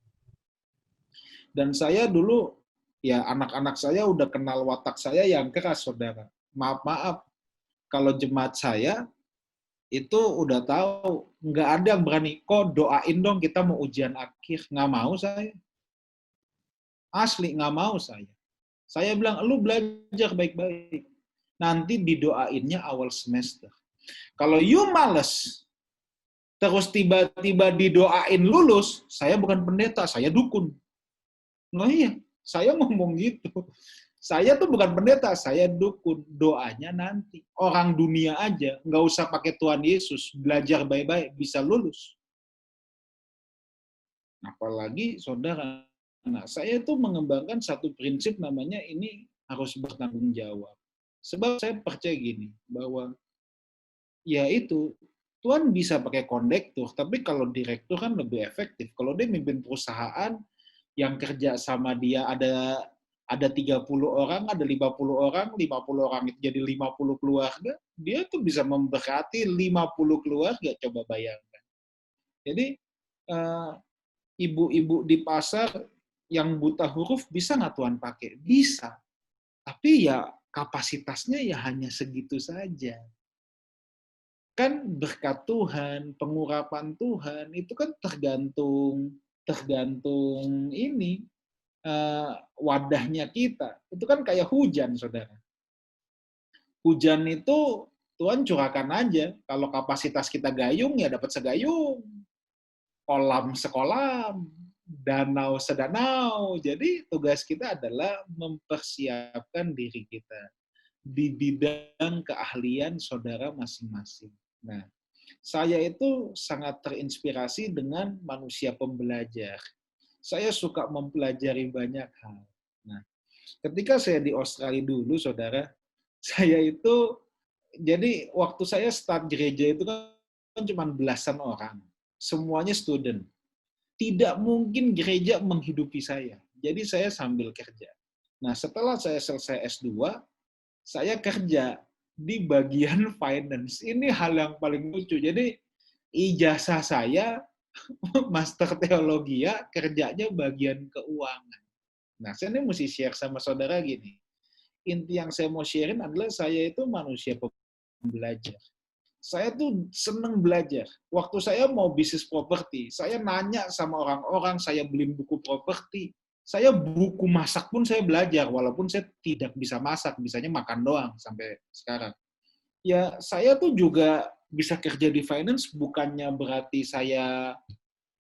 Dan saya dulu, ya anak-anak saya udah kenal watak saya yang keras, saudara. Maaf, kalau jemaat saya itu udah tahu, nggak ada yang berani, kok doain dong kita mau ujian akhir. Nggak mau saya. Asli, nggak mau saya. Saya bilang, lu belajar baik-baik. Nanti didoainnya awal semester. Kalau you males, terus tiba-tiba didoain lulus, saya bukan pendeta, saya dukun. Nah iya, saya ngomong gitu. Saya tuh bukan pendeta, saya dukun. Doanya nanti. Orang dunia aja, nggak usah pakai Tuhan Yesus, belajar baik-baik, bisa lulus. Apalagi saudara. Nah, saya tuh mengembangkan satu prinsip namanya ini harus bertanggung jawab. Sebab saya percaya gini, bahwa ya itu, Tuhan bisa pakai kondektur, tapi kalau direktur kan lebih efektif. Kalau dia mimpin perusahaan yang kerja sama dia ada 30 orang, ada 50 orang, 50 orang itu jadi 50 keluarga, dia tuh bisa memberkati 50 keluarga, coba bayangkan. Jadi, ibu-ibu di pasar yang buta huruf bisa nggak Tuhan pakai? Bisa. Tapi ya kapasitasnya ya hanya segitu saja. Kan berkat Tuhan, pengurapan Tuhan, itu kan tergantung tergantung ini wadahnya kita. Itu kan kayak hujan, saudara. Hujan itu Tuhan curahkan aja. Kalau kapasitas kita gayung, ya dapat segayung. Kolam sekolam, danau sedanau. Jadi tugas kita adalah mempersiapkan diri kita di bidang keahlian saudara masing-masing. Nah, saya itu sangat terinspirasi dengan manusia pembelajar. Saya suka mempelajari banyak hal. Nah, ketika saya di Australia dulu, saudara, saya itu, jadi waktu saya start gereja itu kan cuma belasan orang. Semuanya student. Tidak mungkin gereja menghidupi saya. Jadi saya sambil kerja. Nah, setelah saya selesai S2, saya kerja di bagian finance. Ini hal yang paling lucu. Jadi ijazah saya master teologi, ya, kerjanya bagian keuangan. Nah, saya ini mesti share sama saudara gini. Inti yang saya mau sharein adalah saya itu manusia pembelajar. Saya tuh seneng belajar. Waktu saya mau bisnis properti, saya nanya sama orang-orang, saya beli buku properti, saya buku masak pun saya belajar, walaupun saya tidak bisa masak, bisanya makan doang sampai sekarang. Ya, saya tuh juga bisa kerja di finance, bukannya berarti saya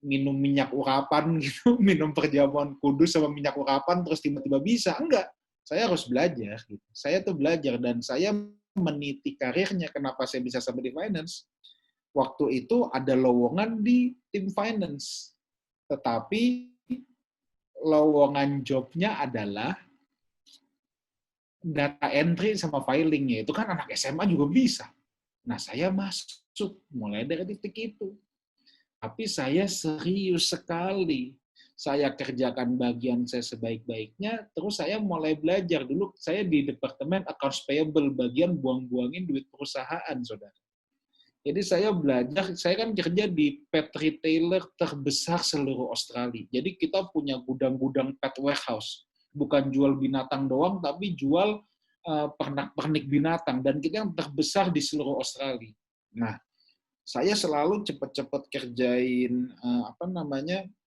minum minyak urapan gitu, minum perjamuan kudus sama minyak urapan terus tiba-tiba bisa. Enggak, saya harus belajar. Gitu. Saya tuh belajar dan saya meniti karirnya. Kenapa saya bisa sampai di finance? Waktu itu ada lowongan di tim finance, tetapi lowongan jobnya adalah data entry sama filingnya. Itu kan anak SMA juga bisa. Nah, saya masuk mulai dari titik itu. Tapi saya serius sekali. Saya kerjakan bagian saya sebaik-baiknya, terus saya mulai belajar. Dulu saya di Departemen Accounts Payable, bagian buang-buangin duit perusahaan, saudara. Jadi saya belajar, saya kan kerja di pet retailer terbesar seluruh Australia. Jadi kita punya gudang-gudang pet warehouse. Bukan jual binatang doang, tapi jual pernak-pernik binatang. Dan kita yang terbesar di seluruh Australia. Nah, saya selalu cepat-cepat kerjain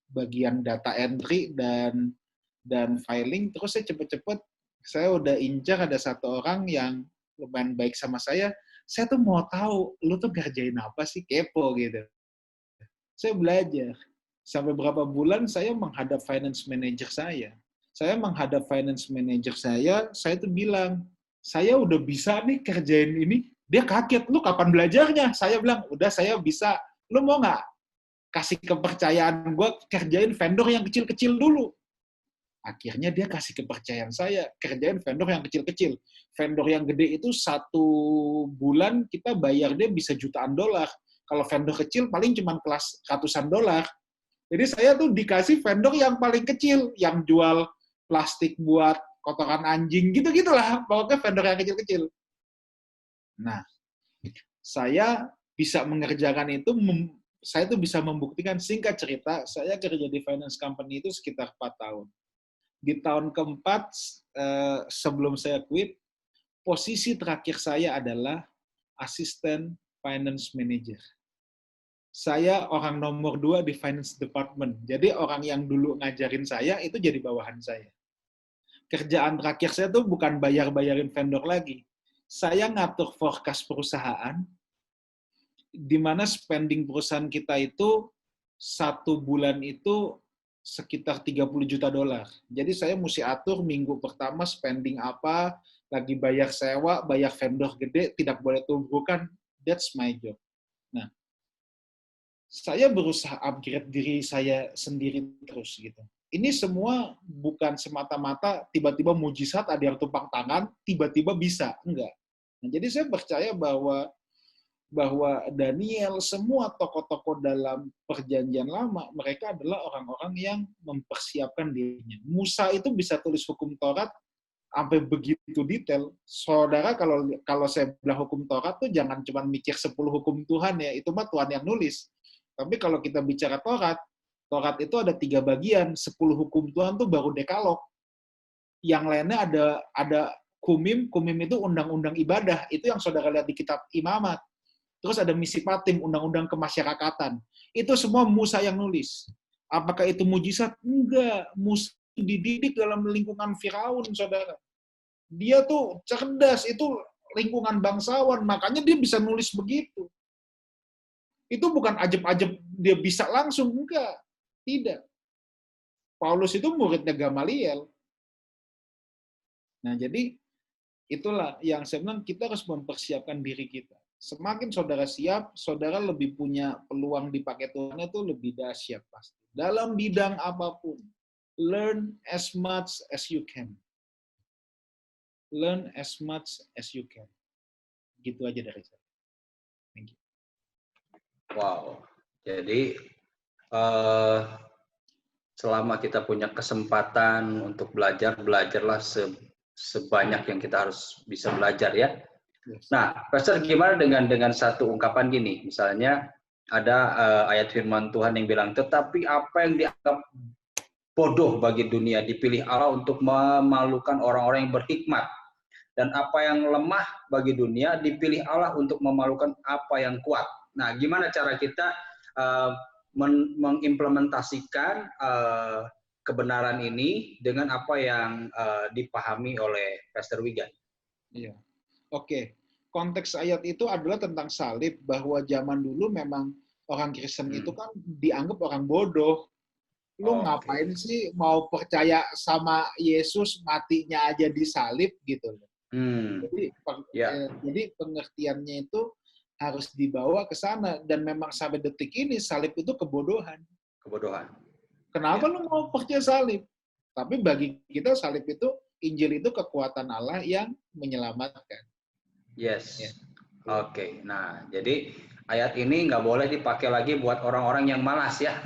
bagian data entry dan filing, terus saya cepet-cepet, saya udah incar ada satu orang yang lumayan baik sama saya tuh mau tahu, lu tuh kerjain apa sih, kepo gitu. Saya belajar. Sampai berapa bulan saya menghadap finance manager saya. Saya menghadap finance manager saya tuh bilang, saya udah bisa nih kerjain ini. Dia kaget, lu kapan belajarnya? Saya bilang, udah saya bisa, lu mau nggak kasih kepercayaan gue kerjain vendor yang kecil-kecil dulu. Akhirnya dia kasih kepercayaan saya, kerjain vendor yang kecil-kecil. Vendor yang gede itu 1 bulan kita bayar dia bisa jutaan dolar. Kalau vendor kecil paling cuma kelas ratusan dolar. Jadi saya tuh dikasih vendor yang paling kecil, yang jual plastik buat kotoran anjing, gitu-gitulah. Pokoknya vendor yang kecil-kecil. Nah, saya bisa mengerjakan itu, saya tuh bisa membuktikan. Singkat cerita, saya kerja di finance company itu sekitar 4 tahun. Di tahun keempat, sebelum saya quit, posisi terakhir saya adalah asisten finance manager. Saya orang nomor 2 di finance department. Jadi orang yang dulu ngajarin saya, itu jadi bawahan saya. Kerjaan terakhir saya tuh bukan bayar-bayarin vendor lagi. Saya ngatur forecast perusahaan, di mana spending perusahaan kita itu 1 bulan itu sekitar 30 juta dolar. Jadi saya mesti atur minggu pertama spending apa, lagi bayar sewa, bayar vendor gede, tidak boleh tumbuhkan. That's my job. Nah, saya berusaha upgrade diri saya sendiri terus gitu. Ini semua bukan semata-mata tiba-tiba mujizat ada yang tumpang tangan, tiba-tiba bisa. Enggak. Nah, jadi saya percaya bahwa Daniel, semua tokoh-tokoh dalam perjanjian lama, mereka adalah orang-orang yang mempersiapkan dirinya. Musa itu bisa tulis hukum Taurat sampai begitu detail. Saudara, kalau saya bilang hukum Taurat tuh jangan cuma mikir 10 hukum Tuhan ya, itu mah Tuhan yang nulis. Tapi kalau kita bicara Taurat itu ada 3 bagian, 10 hukum Tuhan tuh baru dekalog. Yang lainnya ada kumim itu undang-undang ibadah, itu yang saudara lihat di kitab Imamat. Terus ada misi patim, undang-undang kemasyarakatan. Itu semua Musa yang nulis. Apakah itu mujizat? Enggak. Musa dididik dalam lingkungan Firaun, saudara. Dia tuh cerdas, itu lingkungan bangsawan, makanya dia bisa nulis begitu. Itu bukan ajeb-ajeb dia bisa langsung, enggak. Tidak. Paulus itu muridnya Gamaliel. Nah, jadi itulah yang saya bilang kita harus mempersiapkan diri kita. Semakin saudara siap, saudara lebih punya peluang dipakai Tuhan itu lebih dahsyat pasti. Dalam bidang apapun, learn as much as you can. Learn as much as you can. Gitu aja dari saya. Thank you. Wow. Jadi selama kita punya kesempatan untuk belajar, belajarlah sebanyak yang kita harus bisa belajar ya. Nah, Pastor, gimana dengan satu ungkapan gini? Misalnya ada ayat firman Tuhan yang bilang, tetapi apa yang dianggap bodoh bagi dunia dipilih Allah untuk memalukan orang-orang yang berhikmat. Dan apa yang lemah bagi dunia dipilih Allah untuk memalukan apa yang kuat. Nah, gimana cara kita mengimplementasikan kebenaran ini dengan apa yang dipahami oleh Pastor Wigan? Iya. Oke. Konteks ayat itu adalah tentang salib, bahwa zaman dulu memang orang Kristen itu kan dianggap orang bodoh. Lu ngapain sih mau percaya sama Yesus, matinya aja disalib gitu loh. Jadi pengertiannya itu harus dibawa ke sana, dan memang sampai detik ini salib itu kebodohan. Kebodohan. Kenapa lu mau percaya salib? Tapi bagi kita salib itu, Injil itu kekuatan Allah yang menyelamatkan. Yes. Oke. Nah, jadi ayat ini nggak boleh dipakai lagi buat orang-orang yang malas ya.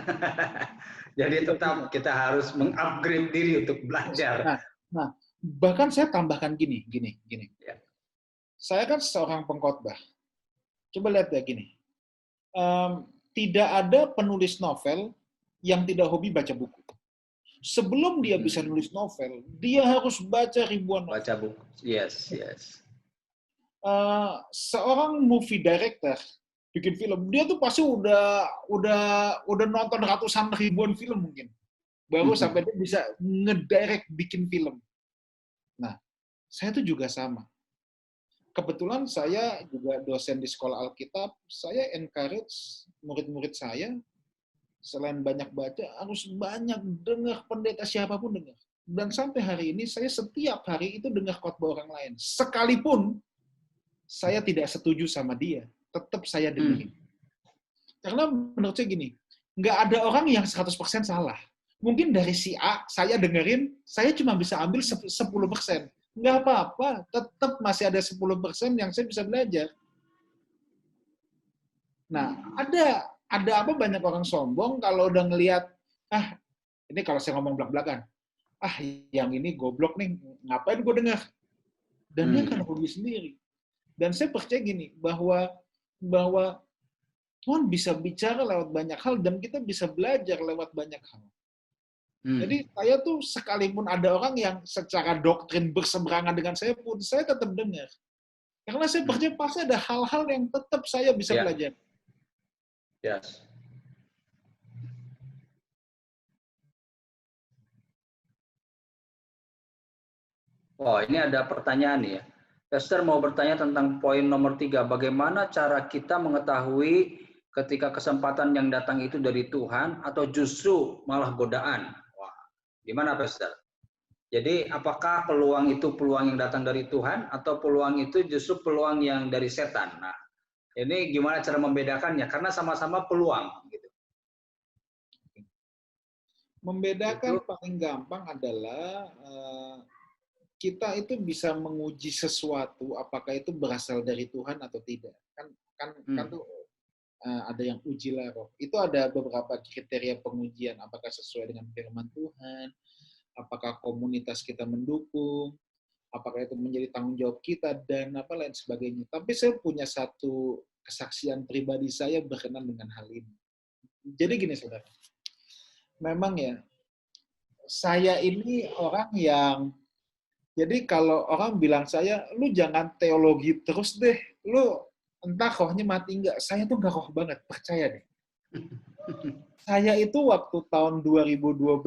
Jadi tetap kita harus mengupgrade diri untuk belajar. Nah, bahkan saya tambahkan gini. Ya. Saya kan seorang pengkhotbah. Coba lihat ya gini. Tidak ada penulis novel yang tidak hobi baca buku. Sebelum dia bisa nulis novel, dia harus baca ribuan novel. Baca buku. Yes. Seorang movie director bikin film, dia tuh pasti udah nonton ratusan ribuan film mungkin. Baru sampai dia bisa ngedirect bikin film. Nah, saya tuh juga sama. Kebetulan saya juga dosen di sekolah Alkitab, saya encourage murid-murid saya, selain banyak baca, harus banyak dengar pendeta siapapun dengar. Dan sampai hari ini, saya setiap hari itu dengar khotbah orang lain. Sekalipun saya tidak setuju sama dia, tetap saya dengerin. Karena menurut saya gini, nggak ada orang yang 100% salah. Mungkin dari si A, saya dengerin, saya cuma bisa ambil 10%. Nggak apa-apa, tetap masih ada 10% yang saya bisa belajar. Nah, ada apa banyak orang sombong kalau udah ngelihat, ini kalau saya ngomong belak-belakan, yang ini goblok nih, ngapain gue dengar? Dan dia kan hobi sendiri. Dan saya percaya gini, bahwa Tuhan bisa bicara lewat banyak hal, dan kita bisa belajar lewat banyak hal. Jadi saya tuh sekalipun ada orang yang secara doktrin berseberangan dengan saya pun, saya tetap dengar. Karena saya percaya pasti ada hal-hal yang tetap saya bisa belajar. Yes. Oh, ini ada pertanyaan ya. Pastor mau bertanya tentang poin nomor 3. Bagaimana cara kita mengetahui ketika kesempatan yang datang itu dari Tuhan atau justru malah godaan? Wah, gimana Pastor? Jadi apakah peluang itu peluang yang datang dari Tuhan atau peluang itu justru peluang yang dari setan? Nah, ini gimana cara membedakannya? Karena sama-sama peluang. Gitu. Membedakan paling gampang adalah kita itu bisa menguji sesuatu apakah itu berasal dari Tuhan atau tidak. Kan tuh ada yang ujilah roh. Itu ada beberapa kriteria pengujian, apakah sesuai dengan firman Tuhan, apakah komunitas kita mendukung, apakah itu menjadi tanggung jawab kita, dan apa lain sebagainya. Tapi saya punya satu kesaksian pribadi saya berkenan dengan hal ini. Jadi gini saudara, memang ya, saya ini orang yang, jadi kalau orang bilang saya, lu jangan teologi terus deh, lu entah rohnya mati enggak, saya tuh enggak roh banget, percaya deh. Saya itu waktu tahun 2012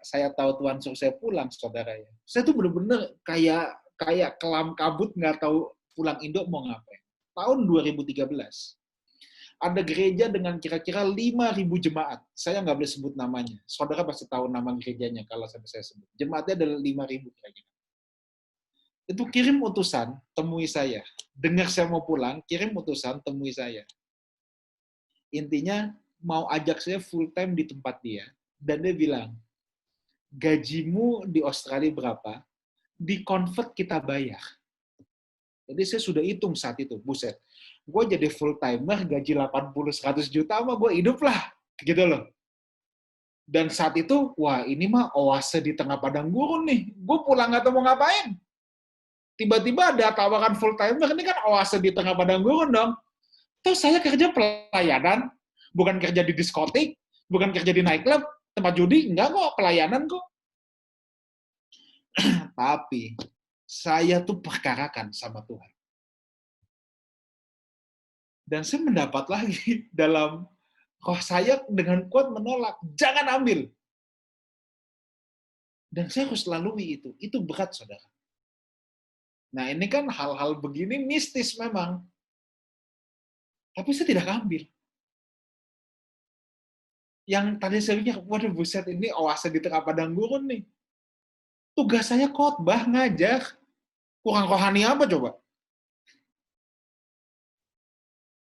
saya tahu Tuhan suruh saya pulang, saudara ya. Saya tuh bener-bener kayak kelam kabut, nggak tahu pulang Indo mau ngapain. Tahun 2013 ada gereja dengan kira-kira 5.000 jemaat. Saya nggak boleh sebut namanya. Saudara pasti tahu nama gerejanya kalau sampai saya sebut. Jemaatnya adalah 5.000 kira-kira. Itu kirim utusan, temui saya. Dengar saya mau pulang, kirim utusan, temui saya. Intinya mau ajak saya full time di tempat dia, dan dia bilang, gajimu di Australia berapa? Di-convert kita bayar. Jadi saya sudah hitung saat itu, buset. Gue jadi full timer, gaji 80-100 juta, mah gue hidup lah. Gitu loh. Dan saat itu, wah ini mah oase di tengah padang gurun nih. Gue pulang nggak tahu mau ngapain. Tiba-tiba ada tawaran full timer, ini kan oase di tengah padang gurun dong. Terus saya kerja pelayanan, bukan kerja di diskotik, bukan kerja di nightclub, tempat judi, enggak kok, pelayanan kok. Tapi, saya tuh perkarakan sama Tuhan. Dan saya mendapat lagi dalam roh saya dengan kuat menolak, jangan ambil. Dan saya harus lalui itu berat, saudara. Nah ini kan hal-hal begini mistis memang. Tapi saya tidak ambil. Yang tadi saya pikir, waduh buset, ini oase di tengah padang gurun nih. Tugas saya khotbah, ngajar. Kurang rohani apa coba?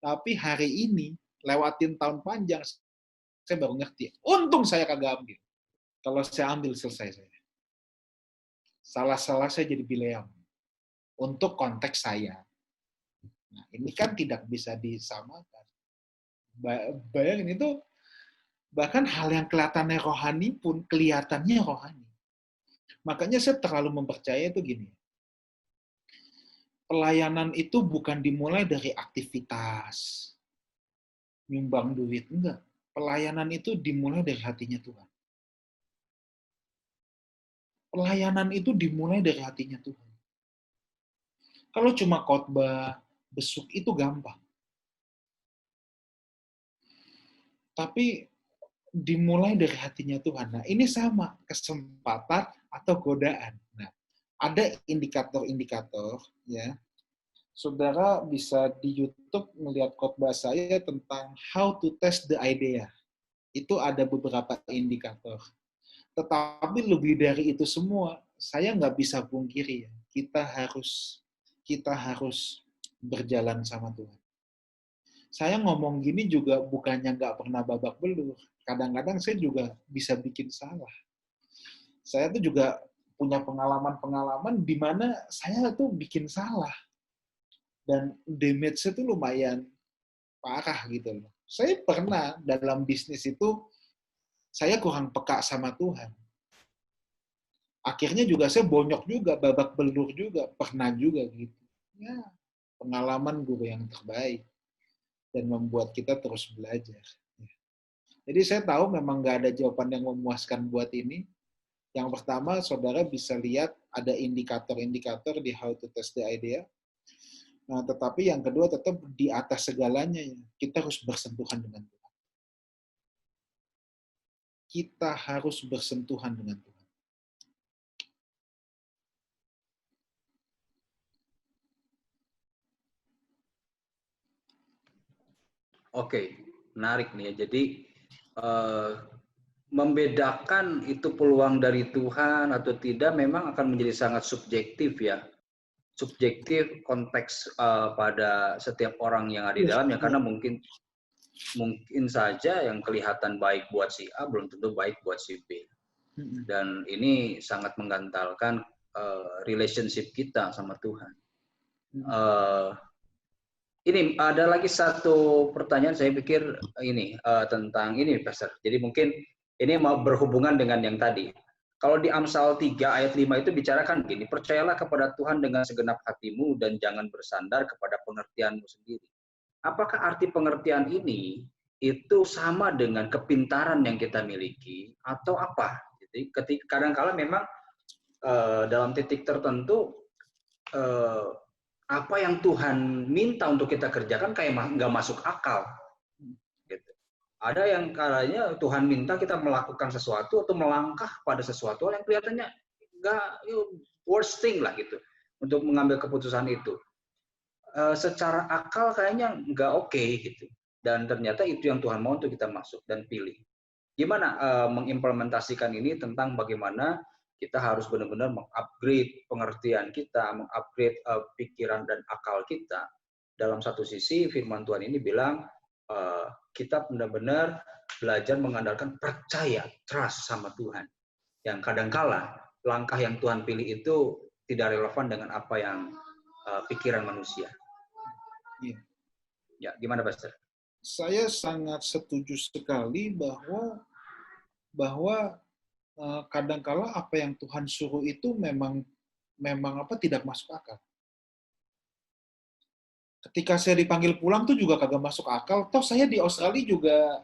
Tapi hari ini, lewatin tahun panjang, saya baru ngerti. Untung saya kagak ambil. Kalau saya ambil, selesai saya. Salah-salah saya jadi bileam. Untuk konteks saya. Nah, ini kan tidak bisa disamakan. Bayangin itu, bahkan hal yang kelihatannya rohani pun kelihatannya rohani. Makanya saya terlalu mempercayai itu gini. Pelayanan itu bukan dimulai dari aktivitas, nyumbang duit, enggak. Pelayanan itu dimulai dari hatinya Tuhan. Pelayanan itu dimulai dari hatinya Tuhan. Kalau cuma khotbah, besuk itu gampang. Tapi dimulai dari hatinya Tuhan. Nah, ini sama, kesempatan atau godaan. Nah, ada indikator-indikator, ya. Saudara bisa di YouTube melihat khotbah saya tentang how to test the idea. Itu ada beberapa indikator. Tetapi lebih dari itu semua, saya nggak bisa pungkiri ya, kita harus berjalan sama Tuhan. Saya ngomong gini juga bukannya nggak pernah babak belur. Kadang-kadang saya juga bisa bikin salah. Saya tuh juga punya pengalaman-pengalaman di mana saya tuh bikin salah. Dan damage-nya tuh lumayan parah gitu loh. Saya pernah dalam bisnis itu, saya kurang peka sama Tuhan. Akhirnya juga saya bonyok juga, babak belur juga, pernah juga gitu. Ya, pengalaman guru yang terbaik. Dan membuat kita terus belajar. Jadi saya tahu memang nggak ada jawaban yang memuaskan buat ini. Yang pertama, saudara bisa lihat ada indikator-indikator di how to test the idea. Nah, tetapi yang kedua tetap di atas segalanya, kita harus bersentuhan dengan Tuhan. Kita harus bersentuhan dengan Tuhan. Oke, menarik nih ya. Jadi membedakan itu peluang dari Tuhan atau tidak memang akan menjadi sangat subjektif ya. Subjektif konteks pada setiap orang yang ada di dalamnya, karena mungkin saja yang kelihatan baik buat si A belum tentu baik buat si B. Dan ini sangat menggantalkan relationship kita sama Tuhan. Ini ada lagi satu pertanyaan, saya pikir ini tentang ini, Pastor. Jadi mungkin ini mau berhubungan dengan yang tadi. Kalau di Amsal 3 ayat 5 itu bicarakan gini, percayalah kepada Tuhan dengan segenap hatimu dan jangan bersandar kepada pengertianmu sendiri. Apakah arti pengertian ini itu sama dengan kepintaran yang kita miliki atau apa? Jadi kadang-kala memang dalam titik tertentu apa yang Tuhan minta untuk kita kerjakan kayak nggak masuk akal. Gitu. Ada yang kalanya Tuhan minta kita melakukan sesuatu atau melangkah pada sesuatu yang kelihatannya nggak worst thing lah gitu untuk mengambil keputusan itu. Secara akal kayaknya nggak oke gitu. Dan ternyata itu yang Tuhan mau untuk kita masuk dan pilih. Gimana mengimplementasikan ini tentang bagaimana kita harus benar-benar mengupgrade pengertian kita, mengupgrade pikiran dan akal kita. Dalam satu sisi firman Tuhan ini bilang kita benar-benar belajar mengandalkan percaya, trust sama Tuhan. Yang kadangkala langkah yang Tuhan pilih itu tidak relevan dengan apa yang pikiran manusia. Iya. Ya, gimana Pastor? Saya sangat setuju sekali bahwa kadangkala apa yang Tuhan suruh itu memang tidak masuk akal. Ketika saya dipanggil pulang tuh juga kagak masuk akal. Toh saya di Australia juga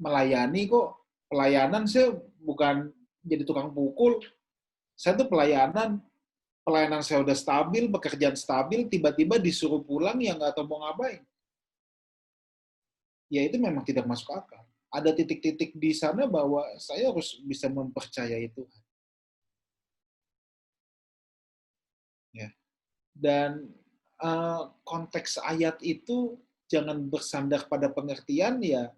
melayani kok. Pelayanan saya bukan jadi tukang pukul. Saya tuh pelayanan saya udah stabil, pekerjaan stabil, tiba-tiba disuruh pulang ya nggak tahu mau ngapain. Ya itu memang tidak masuk akal. Ada titik-titik di sana bahwa saya harus bisa mempercayai Tuhan. Ya. Dan konteks ayat itu jangan bersandar pada pengertian ya.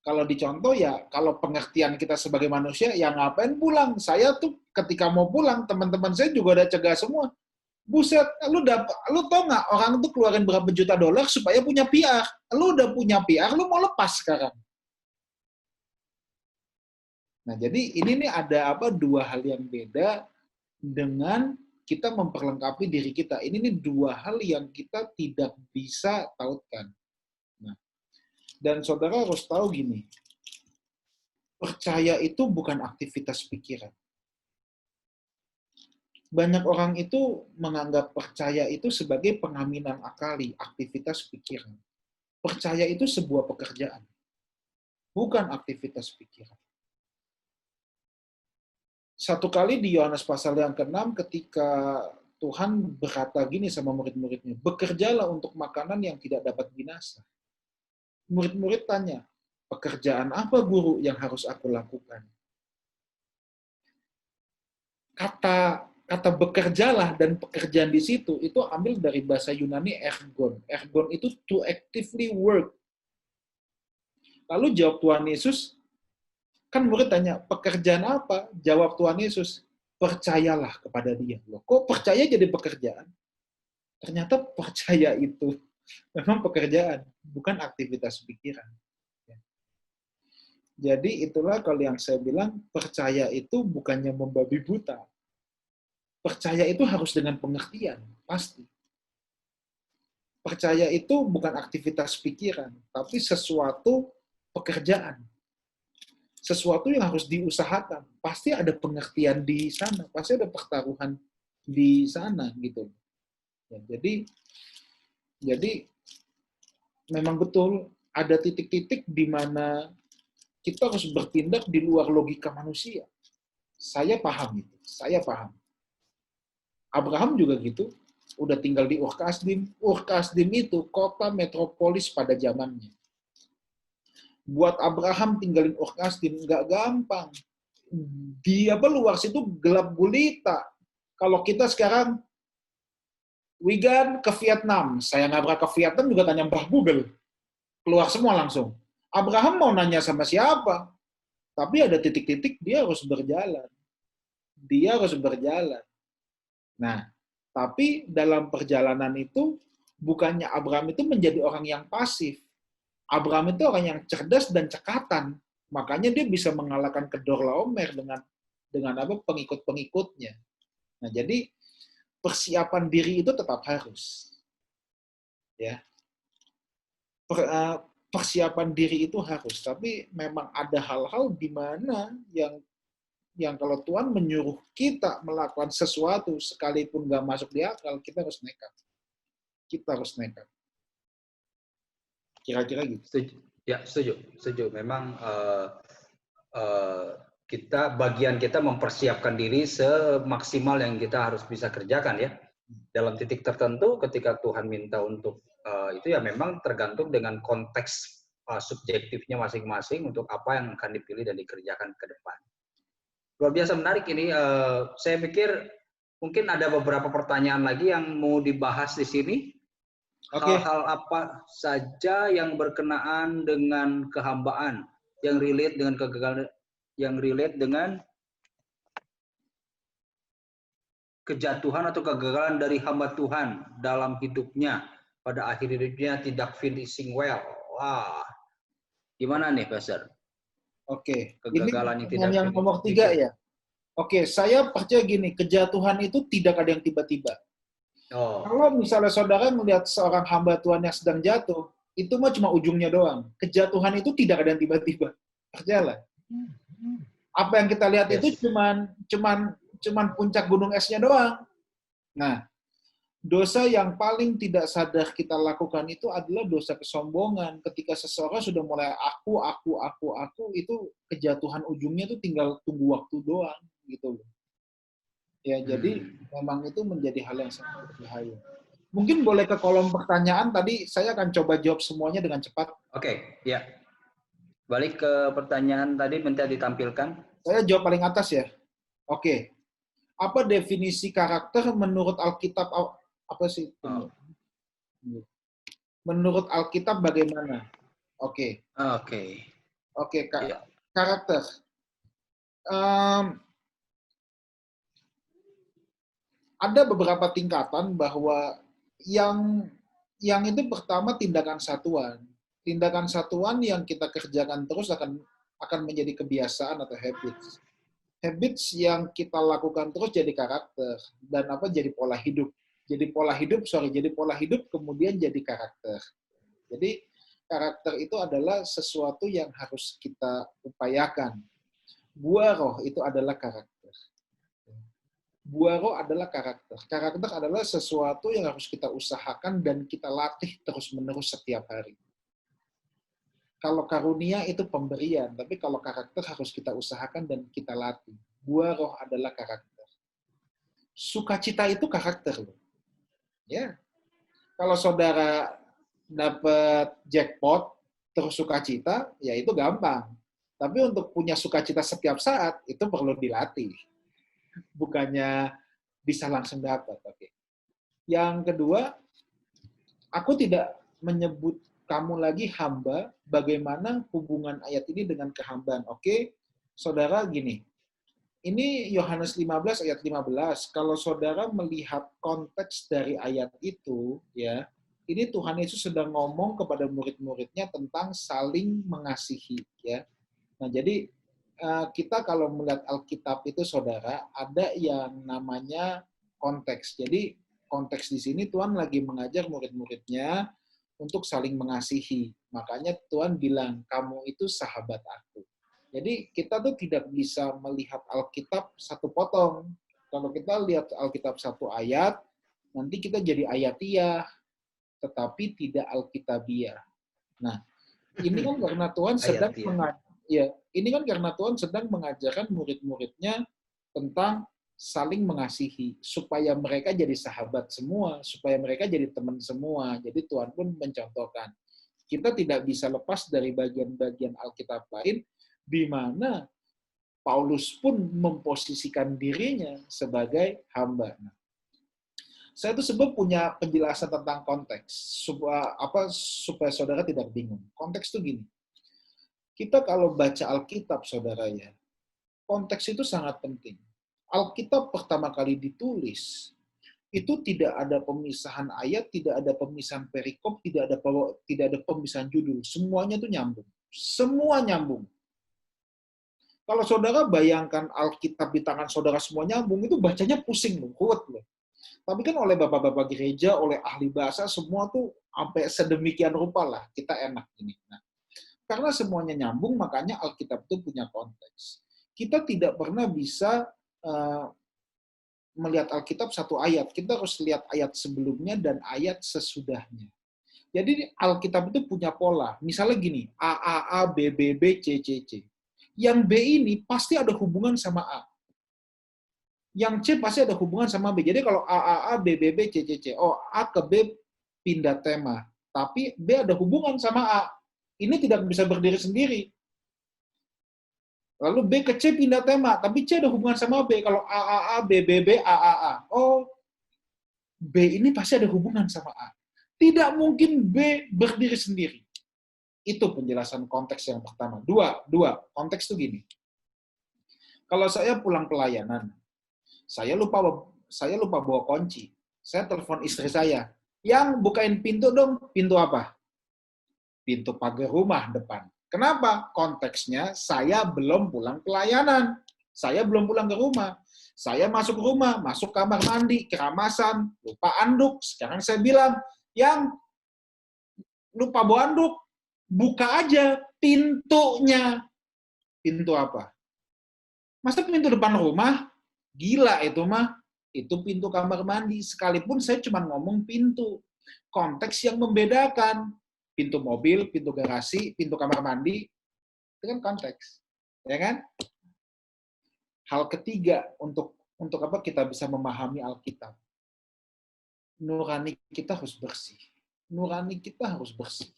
Kalau dicontoh ya, kalau pengertian kita sebagai manusia, ya ngapain pulang? Saya tuh ketika mau pulang, teman-teman saya juga udah cegah semua. Buset, lu tau nggak orang tuh keluarin berapa juta dolar supaya punya PR? Lu udah punya PR, lu mau lepas sekarang. Nah, jadi ini nih ada dua hal yang beda dengan kita memperlengkapi diri kita. Ini nih dua hal yang kita tidak bisa tautkan. Nah, dan saudara harus tahu gini, percaya itu bukan aktivitas pikiran. Banyak orang itu menganggap percaya itu sebagai pengaminan akali, aktivitas pikiran. Percaya itu sebuah pekerjaan, bukan aktivitas pikiran. Satu kali di Yohanes pasal yang ke-6 ketika Tuhan berkata gini sama murid-muridnya, bekerjalah untuk makanan yang tidak dapat binasa. Murid-murid tanya, pekerjaan apa guru yang harus aku lakukan? Kata bekerjalah dan pekerjaan di situ itu ambil dari bahasa Yunani ergon. Ergon itu to actively work. Lalu jawab Tuhan Yesus, kan murid tanya, pekerjaan apa? Jawab Tuhan Yesus, percayalah kepada dia. Loh, kok percaya jadi pekerjaan? Ternyata percaya itu memang pekerjaan, bukan aktivitas pikiran. Jadi itulah kalau yang saya bilang, percaya itu bukannya membabi buta. Percaya itu harus dengan pengertian, pasti. Percaya itu bukan aktivitas pikiran, tapi sesuatu pekerjaan. Sesuatu yang harus diusahakan. Pasti ada pengertian di sana, pasti ada pertaruhan di sana gitu. Ya, jadi memang betul ada titik-titik di mana kita harus bertindak di luar logika manusia. Saya paham itu, saya paham. Abraham juga gitu, udah tinggal di Ur-Kasdim. Ur-Kasdim itu kota metropolis pada zamannya. Buat Abraham tinggalin Ur-Kasdim nggak gampang. Dia luar situ gelap gulita. Kalau kita sekarang, Wigan ke Vietnam, saya nabrak ke Vietnam juga tanya Mbah Google. Keluar semua langsung. Abraham mau nanya sama siapa? Tapi ada titik-titik dia harus berjalan. Dia harus berjalan. Nah, tapi dalam perjalanan itu, bukannya Abraham itu menjadi orang yang pasif. Abraham itu orang yang cerdas dan cekatan. Makanya dia bisa mengalahkan Kedorlaomer dengan pengikut-pengikutnya. Nah, jadi persiapan diri itu tetap harus. Ya. Persiapan diri itu harus, tapi memang ada hal-hal di mana yang kalau Tuhan menyuruh kita melakukan sesuatu sekalipun nggak masuk di akal, kita harus nekat. Kita harus nekat. Kira-kira gitu. Ya, setuju. Memang bagian kita mempersiapkan diri semaksimal yang kita harus bisa kerjakan ya. Dalam titik tertentu ketika Tuhan minta untuk itu ya memang tergantung dengan konteks subjektifnya masing-masing untuk apa yang akan dipilih dan dikerjakan ke depan. Luar biasa menarik ini. Saya pikir mungkin ada beberapa pertanyaan lagi yang mau dibahas di sini. Hal-hal apa saja yang berkenaan dengan kehambaan, yang relate dengan kegagalan, yang relate dengan kejatuhan atau kegagalan dari hamba Tuhan dalam hidupnya, pada akhir hidupnya tidak finishing well. Wah, gimana nih, Pastor? Oke, Kegagalan ini yang nomor 3 ya. Oke, saya percaya gini, kejatuhan itu tidak ada yang tiba-tiba. Kalau misalnya saudara melihat seorang hamba Tuhan yang sedang jatuh, itu mah cuma ujungnya doang. Kejatuhan itu tidak ada yang tiba-tiba. Percayalah. Apa yang kita lihat itu cuman puncak gunung esnya doang. Nah, dosa yang paling tidak sadar kita lakukan itu adalah dosa kesombongan. Ketika seseorang sudah mulai aku, itu kejatuhan ujungnya itu tinggal tunggu waktu doang gitu loh. Ya, jadi memang itu menjadi hal yang sangat berbahaya. Mungkin boleh ke kolom pertanyaan, tadi saya akan coba jawab semuanya dengan cepat. Oke, ya. Balik ke pertanyaan tadi, minta ditampilkan. Saya jawab paling atas ya. Oke. Apa definisi karakter menurut Alkitab? Apa sih? Menurut Alkitab bagaimana? Oke. Karakter. Ada beberapa tingkatan bahwa yang itu pertama tindakan satuan. Tindakan satuan yang kita kerjakan terus akan menjadi kebiasaan atau habits. Habits yang kita lakukan terus jadi karakter dan jadi pola hidup. Jadi pola hidup kemudian jadi karakter. Jadi karakter itu adalah sesuatu yang harus kita upayakan. Buah roh itu adalah karakter. Buah roh adalah karakter. Karakter adalah sesuatu yang harus kita usahakan dan kita latih terus-menerus setiap hari. Kalau karunia itu pemberian, tapi kalau karakter harus kita usahakan dan kita latih. Buah roh adalah karakter. Sukacita itu karakter. Ya. Kalau saudara dapat jackpot terus sukacita, ya itu gampang. Tapi untuk punya sukacita setiap saat, itu perlu dilatih. Bukannya bisa langsung dapat. Oke. Yang kedua, aku tidak menyebut kamu lagi hamba, bagaimana hubungan ayat ini dengan kehambaan. Oke, saudara gini, ini Yohanes 15 ayat 15, kalau saudara melihat konteks dari ayat itu, ya, ini Tuhan Yesus sedang ngomong kepada murid-muridnya tentang saling mengasihi. Ya. Nah, jadi kita kalau melihat Alkitab itu, saudara, ada yang namanya konteks. Jadi konteks di sini Tuhan lagi mengajar murid-muridnya untuk saling mengasihi. Makanya Tuhan bilang, kamu itu sahabat aku. Jadi kita tuh tidak bisa melihat Alkitab satu potong. Kalau kita lihat Alkitab satu ayat, nanti kita jadi ayatiah, tetapi tidak Alkitabiah. Nah, ini kan karena Tuhan sedang mengajarkan murid-muridnya tentang saling mengasihi, supaya mereka jadi sahabat semua, supaya mereka jadi teman semua. Jadi Tuhan pun mencontohkan. Kita tidak bisa lepas dari bagian-bagian Alkitab lain, di mana Paulus pun memposisikan dirinya sebagai hamba. Saya tuh sebab punya penjelasan tentang konteks, supaya saudara tidak bingung. Konteks itu gini, kita kalau baca Alkitab, saudara ya, konteks itu sangat penting. Alkitab pertama kali ditulis, itu tidak ada pemisahan ayat, tidak ada pemisahan perikop, tidak ada pemisahan judul. Semuanya itu nyambung. Semua nyambung. Kalau saudara bayangkan Alkitab di tangan saudara semua nyambung, itu bacanya pusing loh, kuat loh. Tapi kan oleh bapak-bapak gereja, oleh ahli bahasa, semua tuh sampai sedemikian rupa lah, kita enak ini. Nah, karena semuanya nyambung, makanya Alkitab itu punya konteks. Kita tidak pernah bisa melihat Alkitab satu ayat. Kita harus lihat ayat sebelumnya dan ayat sesudahnya. Jadi Alkitab itu punya pola. Misalnya gini, A, A, A, B, B, B, C, C, C. Yang B ini pasti ada hubungan sama A. Yang C pasti ada hubungan sama B. Jadi kalau A, A, A, B, B, B, C, C, C. Oh, A ke B pindah tema. Tapi B ada hubungan sama A. Ini tidak bisa berdiri sendiri. Lalu B ke C pindah tema, tapi C ada hubungan sama B. Kalau A, B, B, B, A. Oh, B ini pasti ada hubungan sama A. Tidak mungkin B berdiri sendiri. Itu penjelasan konteks yang pertama. Dua. Konteks itu gini. Kalau saya pulang pelayanan, saya lupa bawa kunci. Saya telepon istri saya. Yang bukain pintu dong. Pintu apa? Pintu pagar rumah depan. Kenapa? Konteksnya saya belum pulang pelayanan. Saya belum pulang ke rumah. Saya masuk rumah, masuk kamar mandi, keramasan, lupa anduk. Sekarang saya bilang, yang lupa bawa anduk, buka aja pintunya. Pintu apa? Masa pintu depan rumah? Gila itu mah. Itu pintu kamar mandi. Sekalipun saya cuma ngomong pintu. Konteks yang membedakan. Pintu mobil, pintu garasi, pintu kamar mandi, itu kan konteks, ya kan? Hal ketiga untuk apa kita bisa memahami Alkitab, nurani kita harus bersih. Nurani kita harus bersih.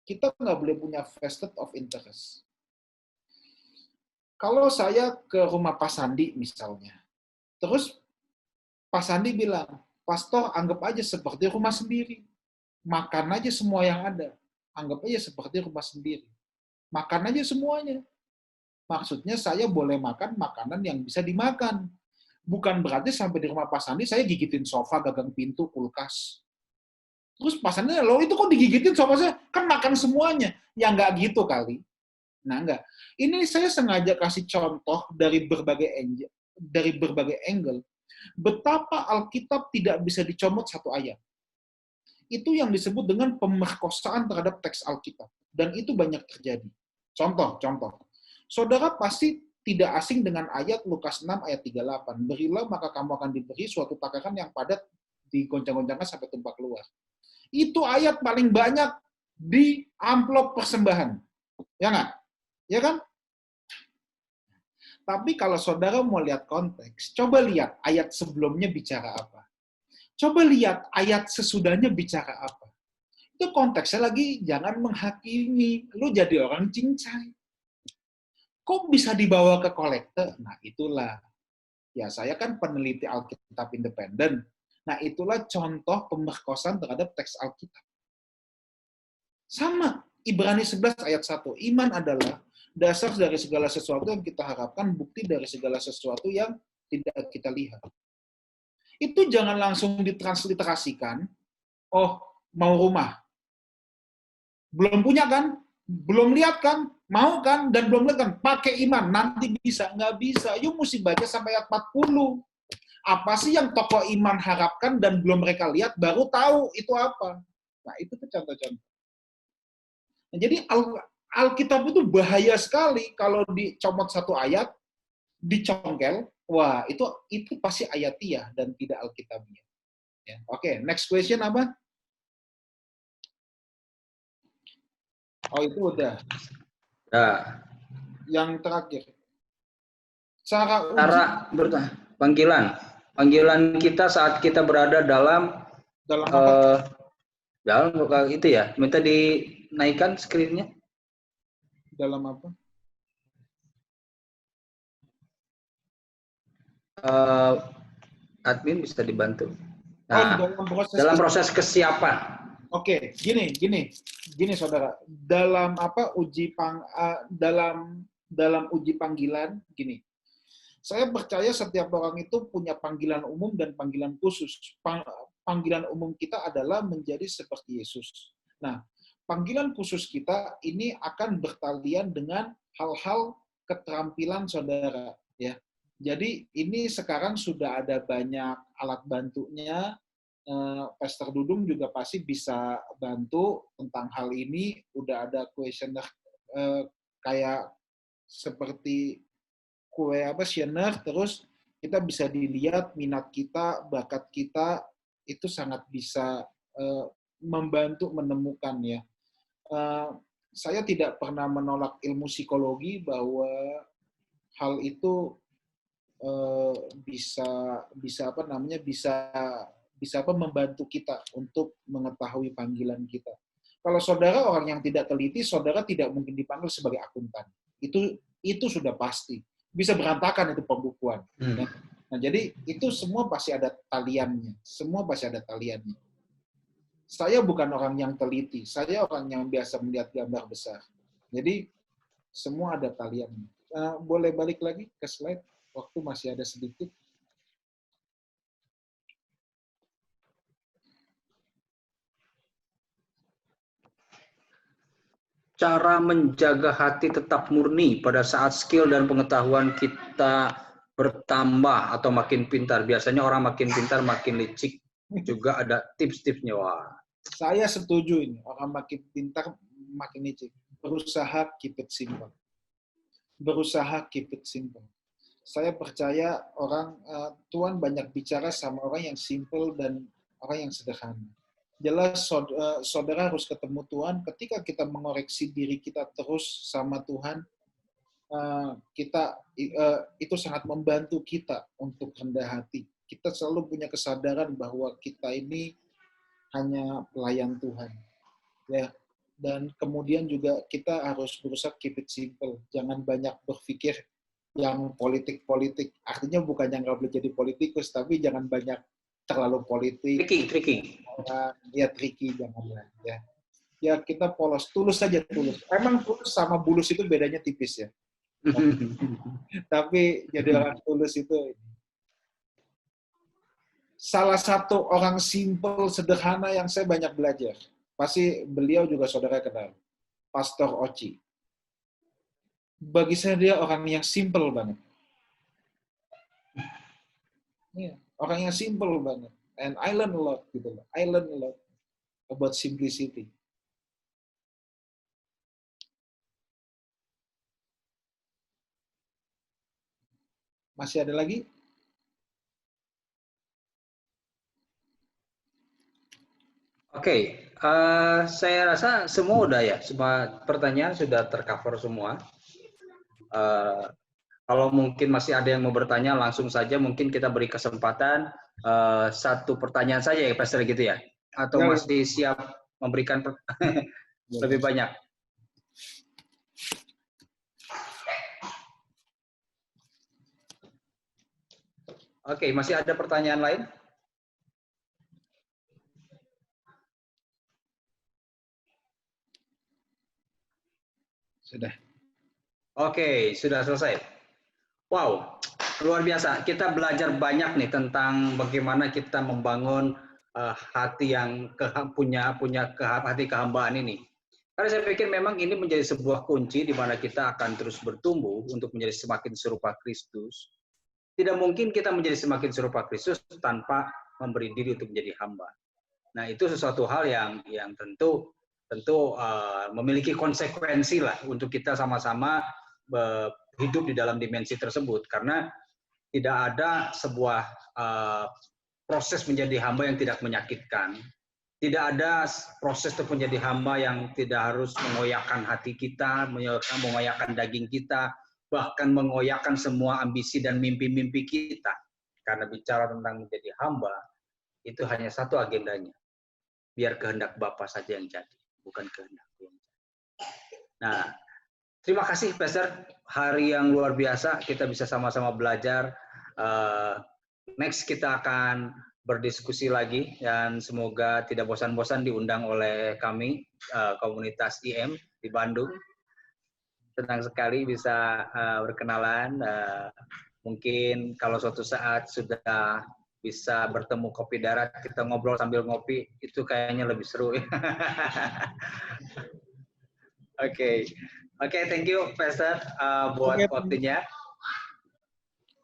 Kita nggak boleh punya vested of interest. Kalau saya ke rumah Pak Sandi misalnya, terus Pak Sandi bilang, Pastor anggap aja seperti rumah sendiri. Makan aja semua yang ada. Anggap aja seperti rumah sendiri. Makan aja semuanya. Maksudnya saya boleh makan makanan yang bisa dimakan. Bukan berarti sampai di rumah Pak Sandi saya gigitin sofa, gagang pintu, kulkas. Terus Pak Sandi, loh itu kok digigitin sofa saya? Kan makan semuanya. Ya nggak gitu kali. Nah nggak. Ini saya sengaja kasih contoh dari berbagai angle. Betapa Alkitab tidak bisa dicomot satu ayat. Itu yang disebut dengan pemerkosaan terhadap teks Alkitab. Dan itu banyak terjadi. Contoh. Saudara pasti tidak asing dengan ayat Lukas 6 ayat 38. Berilah maka kamu akan diberi suatu takaran yang padat digoncang-goncangkan sampai tumpah keluar. Itu ayat paling banyak di amplop persembahan. Ya nggak? Ya kan? Tapi kalau saudara mau lihat konteks, coba lihat ayat sebelumnya bicara apa. Coba lihat ayat sesudahnya bicara apa. Itu konteksnya lagi, jangan menghakimi. Lu jadi orang cincai. Kok bisa dibawa ke kolektor? Nah, itulah. Ya, saya kan peneliti Alkitab independen. Nah, itulah contoh pemerkosaan terhadap teks Alkitab. Sama, Ibrani 11 ayat 1. Iman adalah dasar dari segala sesuatu yang kita harapkan, bukti dari segala sesuatu yang tidak kita lihat. Itu jangan langsung ditransliterasikan, oh, mau rumah. Belum punya kan? Belum lihat kan? Mau kan? Dan belum lihat kan? Pakai iman, nanti bisa. Nggak bisa. Yuk mesti baca sampai ayat 40. Apa sih yang tokoh iman harapkan dan belum mereka lihat, baru tahu itu apa. Nah, itu tuh contoh-contoh. Nah, jadi Alkitab itu bahaya sekali kalau dicomot satu ayat, dicongkel, wah itu pasti ayatiah dan tidak Alkitabiah. Ya. Oke, next question apa? Oh, itu udah. Nah, Yang terakhir. Cara panggilan kita saat kita berada dalam apa? Dalam itu ya. Minta dinaikkan screen-nya. Dalam apa? Admin bisa dibantu. Nah, dalam proses kesiapan. Oke, gini saudara. Dalam uji panggilan, gini. Saya percaya setiap orang itu punya panggilan umum dan panggilan khusus. Panggilan umum kita adalah menjadi seperti Yesus. Nah, panggilan khusus kita ini akan bertalian dengan hal-hal keterampilan saudara, ya. Jadi ini sekarang sudah ada banyak alat bantunya. Pastor Dudung juga pasti bisa bantu tentang hal ini. Udah ada questionnaire kayak seperti questionnaire, terus kita bisa dilihat minat kita, bakat kita, itu sangat bisa membantu menemukan ya. Saya tidak pernah menolak ilmu psikologi bahwa hal itu bisa membantu kita untuk mengetahui panggilan kita. Kalau saudara orang yang tidak teliti, saudara tidak mungkin dipanggil sebagai akuntan. Itu sudah pasti. Bisa berantakan itu pembukuan. Nah, jadi itu semua pasti ada taliannya. Semua pasti ada taliannya. Saya bukan orang yang teliti. Saya orang yang biasa melihat gambar besar. Jadi semua ada taliannya. Boleh balik lagi ke slide? Waktu masih ada sedikit. Cara menjaga hati tetap murni pada saat skill dan pengetahuan kita bertambah atau makin pintar. Biasanya orang makin pintar makin licik. Juga ada tips-tipsnya. Wah. Saya setuju ini. Orang makin pintar makin licik. Berusaha keep it simple. Berusaha keep it simple. Saya percaya Tuhan banyak bicara sama orang yang simple dan orang yang sederhana. Jelas saudara harus ketemu Tuhan. Ketika kita mengoreksi diri kita terus sama Tuhan, itu sangat membantu kita untuk rendah hati. Kita selalu punya kesadaran bahwa kita ini hanya pelayan Tuhan. Ya. Dan kemudian juga kita harus berusaha keep it simple. Jangan banyak berpikir yang politik-politik. Artinya bukan yang nggak boleh jadi politikus, tapi jangan banyak terlalu politik. Tricky. Ya tricky, janganlah. Ya kita polos, tulus saja tulus. Emang tulus sama bulus itu bedanya tipis ya. Tapi jadi orang tulus itu. Salah satu orang simple, sederhana yang saya banyak belajar. Pasti beliau juga saudara kenal. Pastor Oci. Bagi saya dia orang yang simple banget. Ya, orang yang simple banget. And I learn a lot gitu loh. I learn a lot about simplicity. Masih ada lagi? Oke, saya rasa semua udah ya. Semua pertanyaan sudah tercover semua. Kalau mungkin masih ada yang mau bertanya, langsung saja mungkin kita beri kesempatan satu pertanyaan saja ya, Pastor gitu ya? Atau masih siap memberikan lebih banyak? Oke, masih ada pertanyaan lain? Sudah. Oke, sudah selesai. Wow, luar biasa. Kita belajar banyak nih tentang bagaimana kita membangun hati yang punya hati kehambaan ini. Karena saya pikir memang ini menjadi sebuah kunci di mana kita akan terus bertumbuh untuk menjadi semakin serupa Kristus. Tidak mungkin kita menjadi semakin serupa Kristus tanpa memberi diri untuk menjadi hamba. Nah, itu sesuatu hal yang tentu memiliki konsekuensi lah untuk kita sama-sama hidup di dalam dimensi tersebut, karena tidak ada sebuah proses menjadi hamba yang tidak menyakitkan. Tidak ada proses untuk menjadi hamba yang tidak harus mengoyakkan hati kita, mengoyakkan daging kita, bahkan mengoyakkan semua ambisi dan mimpi-mimpi kita. Karena bicara tentang menjadi hamba, itu hanya satu agendanya. Biar kehendak Bapa saja yang jadi, bukan kehendak yang jadi. Nah, terima kasih, Pastor. Hari yang luar biasa, kita bisa sama-sama belajar. Next, kita akan berdiskusi lagi, dan semoga tidak bosan-bosan diundang oleh kami, komunitas IM di Bandung. Senang sekali bisa berkenalan. Mungkin kalau suatu saat sudah bisa bertemu kopi darat, kita ngobrol sambil ngopi, itu kayaknya lebih seru. Oke, thank you, Pastor, buat waktunya.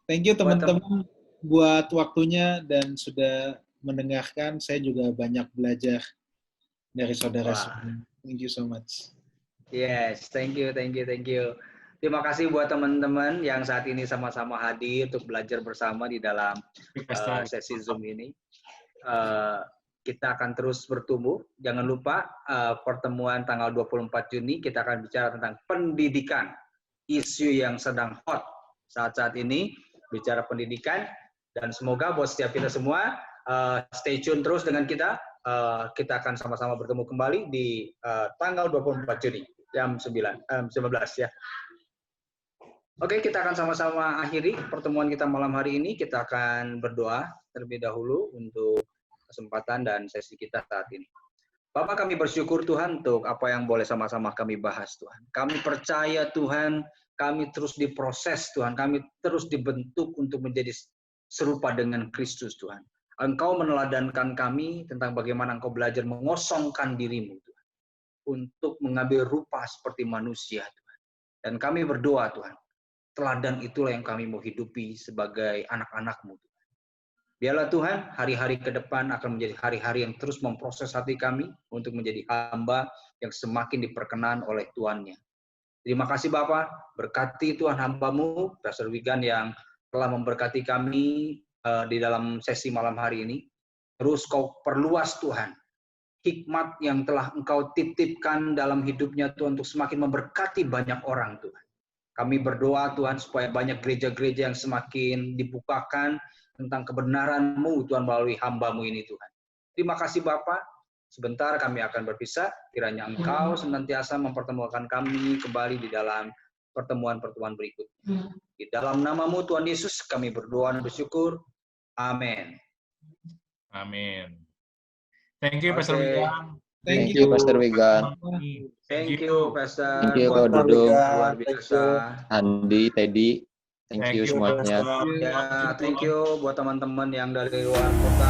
Thank you teman-teman buat waktunya dan sudah mendengarkan. Saya juga banyak belajar dari saudara semua. Thank you so much. Yes, thank you. Terima kasih buat teman-teman yang saat ini sama-sama hadir untuk belajar bersama di dalam sesi Zoom ini. Kita akan terus bertumbuh. Jangan lupa pertemuan tanggal 24 Juni kita akan bicara tentang pendidikan, isu yang sedang hot saat-saat ini, bicara pendidikan. Dan semoga buat setiap kita semua stay tune terus dengan kita. kita akan sama-sama bertemu kembali di tanggal 24 Juni jam 19 ya. Oke, kita akan sama-sama akhiri pertemuan kita malam hari ini. Kita akan berdoa terlebih dahulu untuk kesempatan dan sesi kita saat ini. Bapak, kami bersyukur Tuhan untuk apa yang boleh sama-sama kami bahas Tuhan. Kami percaya Tuhan, kami terus diproses Tuhan, kami terus dibentuk untuk menjadi serupa dengan Kristus Tuhan. Engkau meneladankan kami tentang bagaimana Engkau belajar mengosongkan dirimu Tuhan, untuk mengambil rupa seperti manusia Tuhan. Dan kami berdoa Tuhan, teladan itulah yang kami mau hidupi sebagai anak-anak-Mu. Biarlah Tuhan, hari-hari ke depan akan menjadi hari-hari yang terus memproses hati kami untuk menjadi hamba yang semakin diperkenan oleh Tuannya. Terima kasih Bapak, berkati Tuhan hamba-Mu, Pastor Wigan yang telah memberkati kami di dalam sesi malam hari ini. Terus Kau perluas Tuhan, hikmat yang telah Engkau titipkan dalam hidupnya Tuhan untuk semakin memberkati banyak orang Tuhan. Kami berdoa Tuhan supaya banyak gereja-gereja yang semakin dibukakan tentang kebenaran-Mu Tuhan melalui hamba-Mu ini Tuhan. Terima kasih Bapa. Sebentar kami akan berpisah. Kiranya Engkau senantiasa mempertemukan kami kembali di dalam pertemuan-pertemuan berikutnya. Di dalam nama-Mu Tuhan Yesus kami berdoa dan bersyukur. Amin. Amin. Thank you Pastor Wigan. Thank you, Pastor Wigan. Thank you, Pastor. Thank you, Kak Dudung. Luar biasa. Andi, Teddy. Thank you semuanya. Ya, thank you buat teman-teman yang dari luar kota.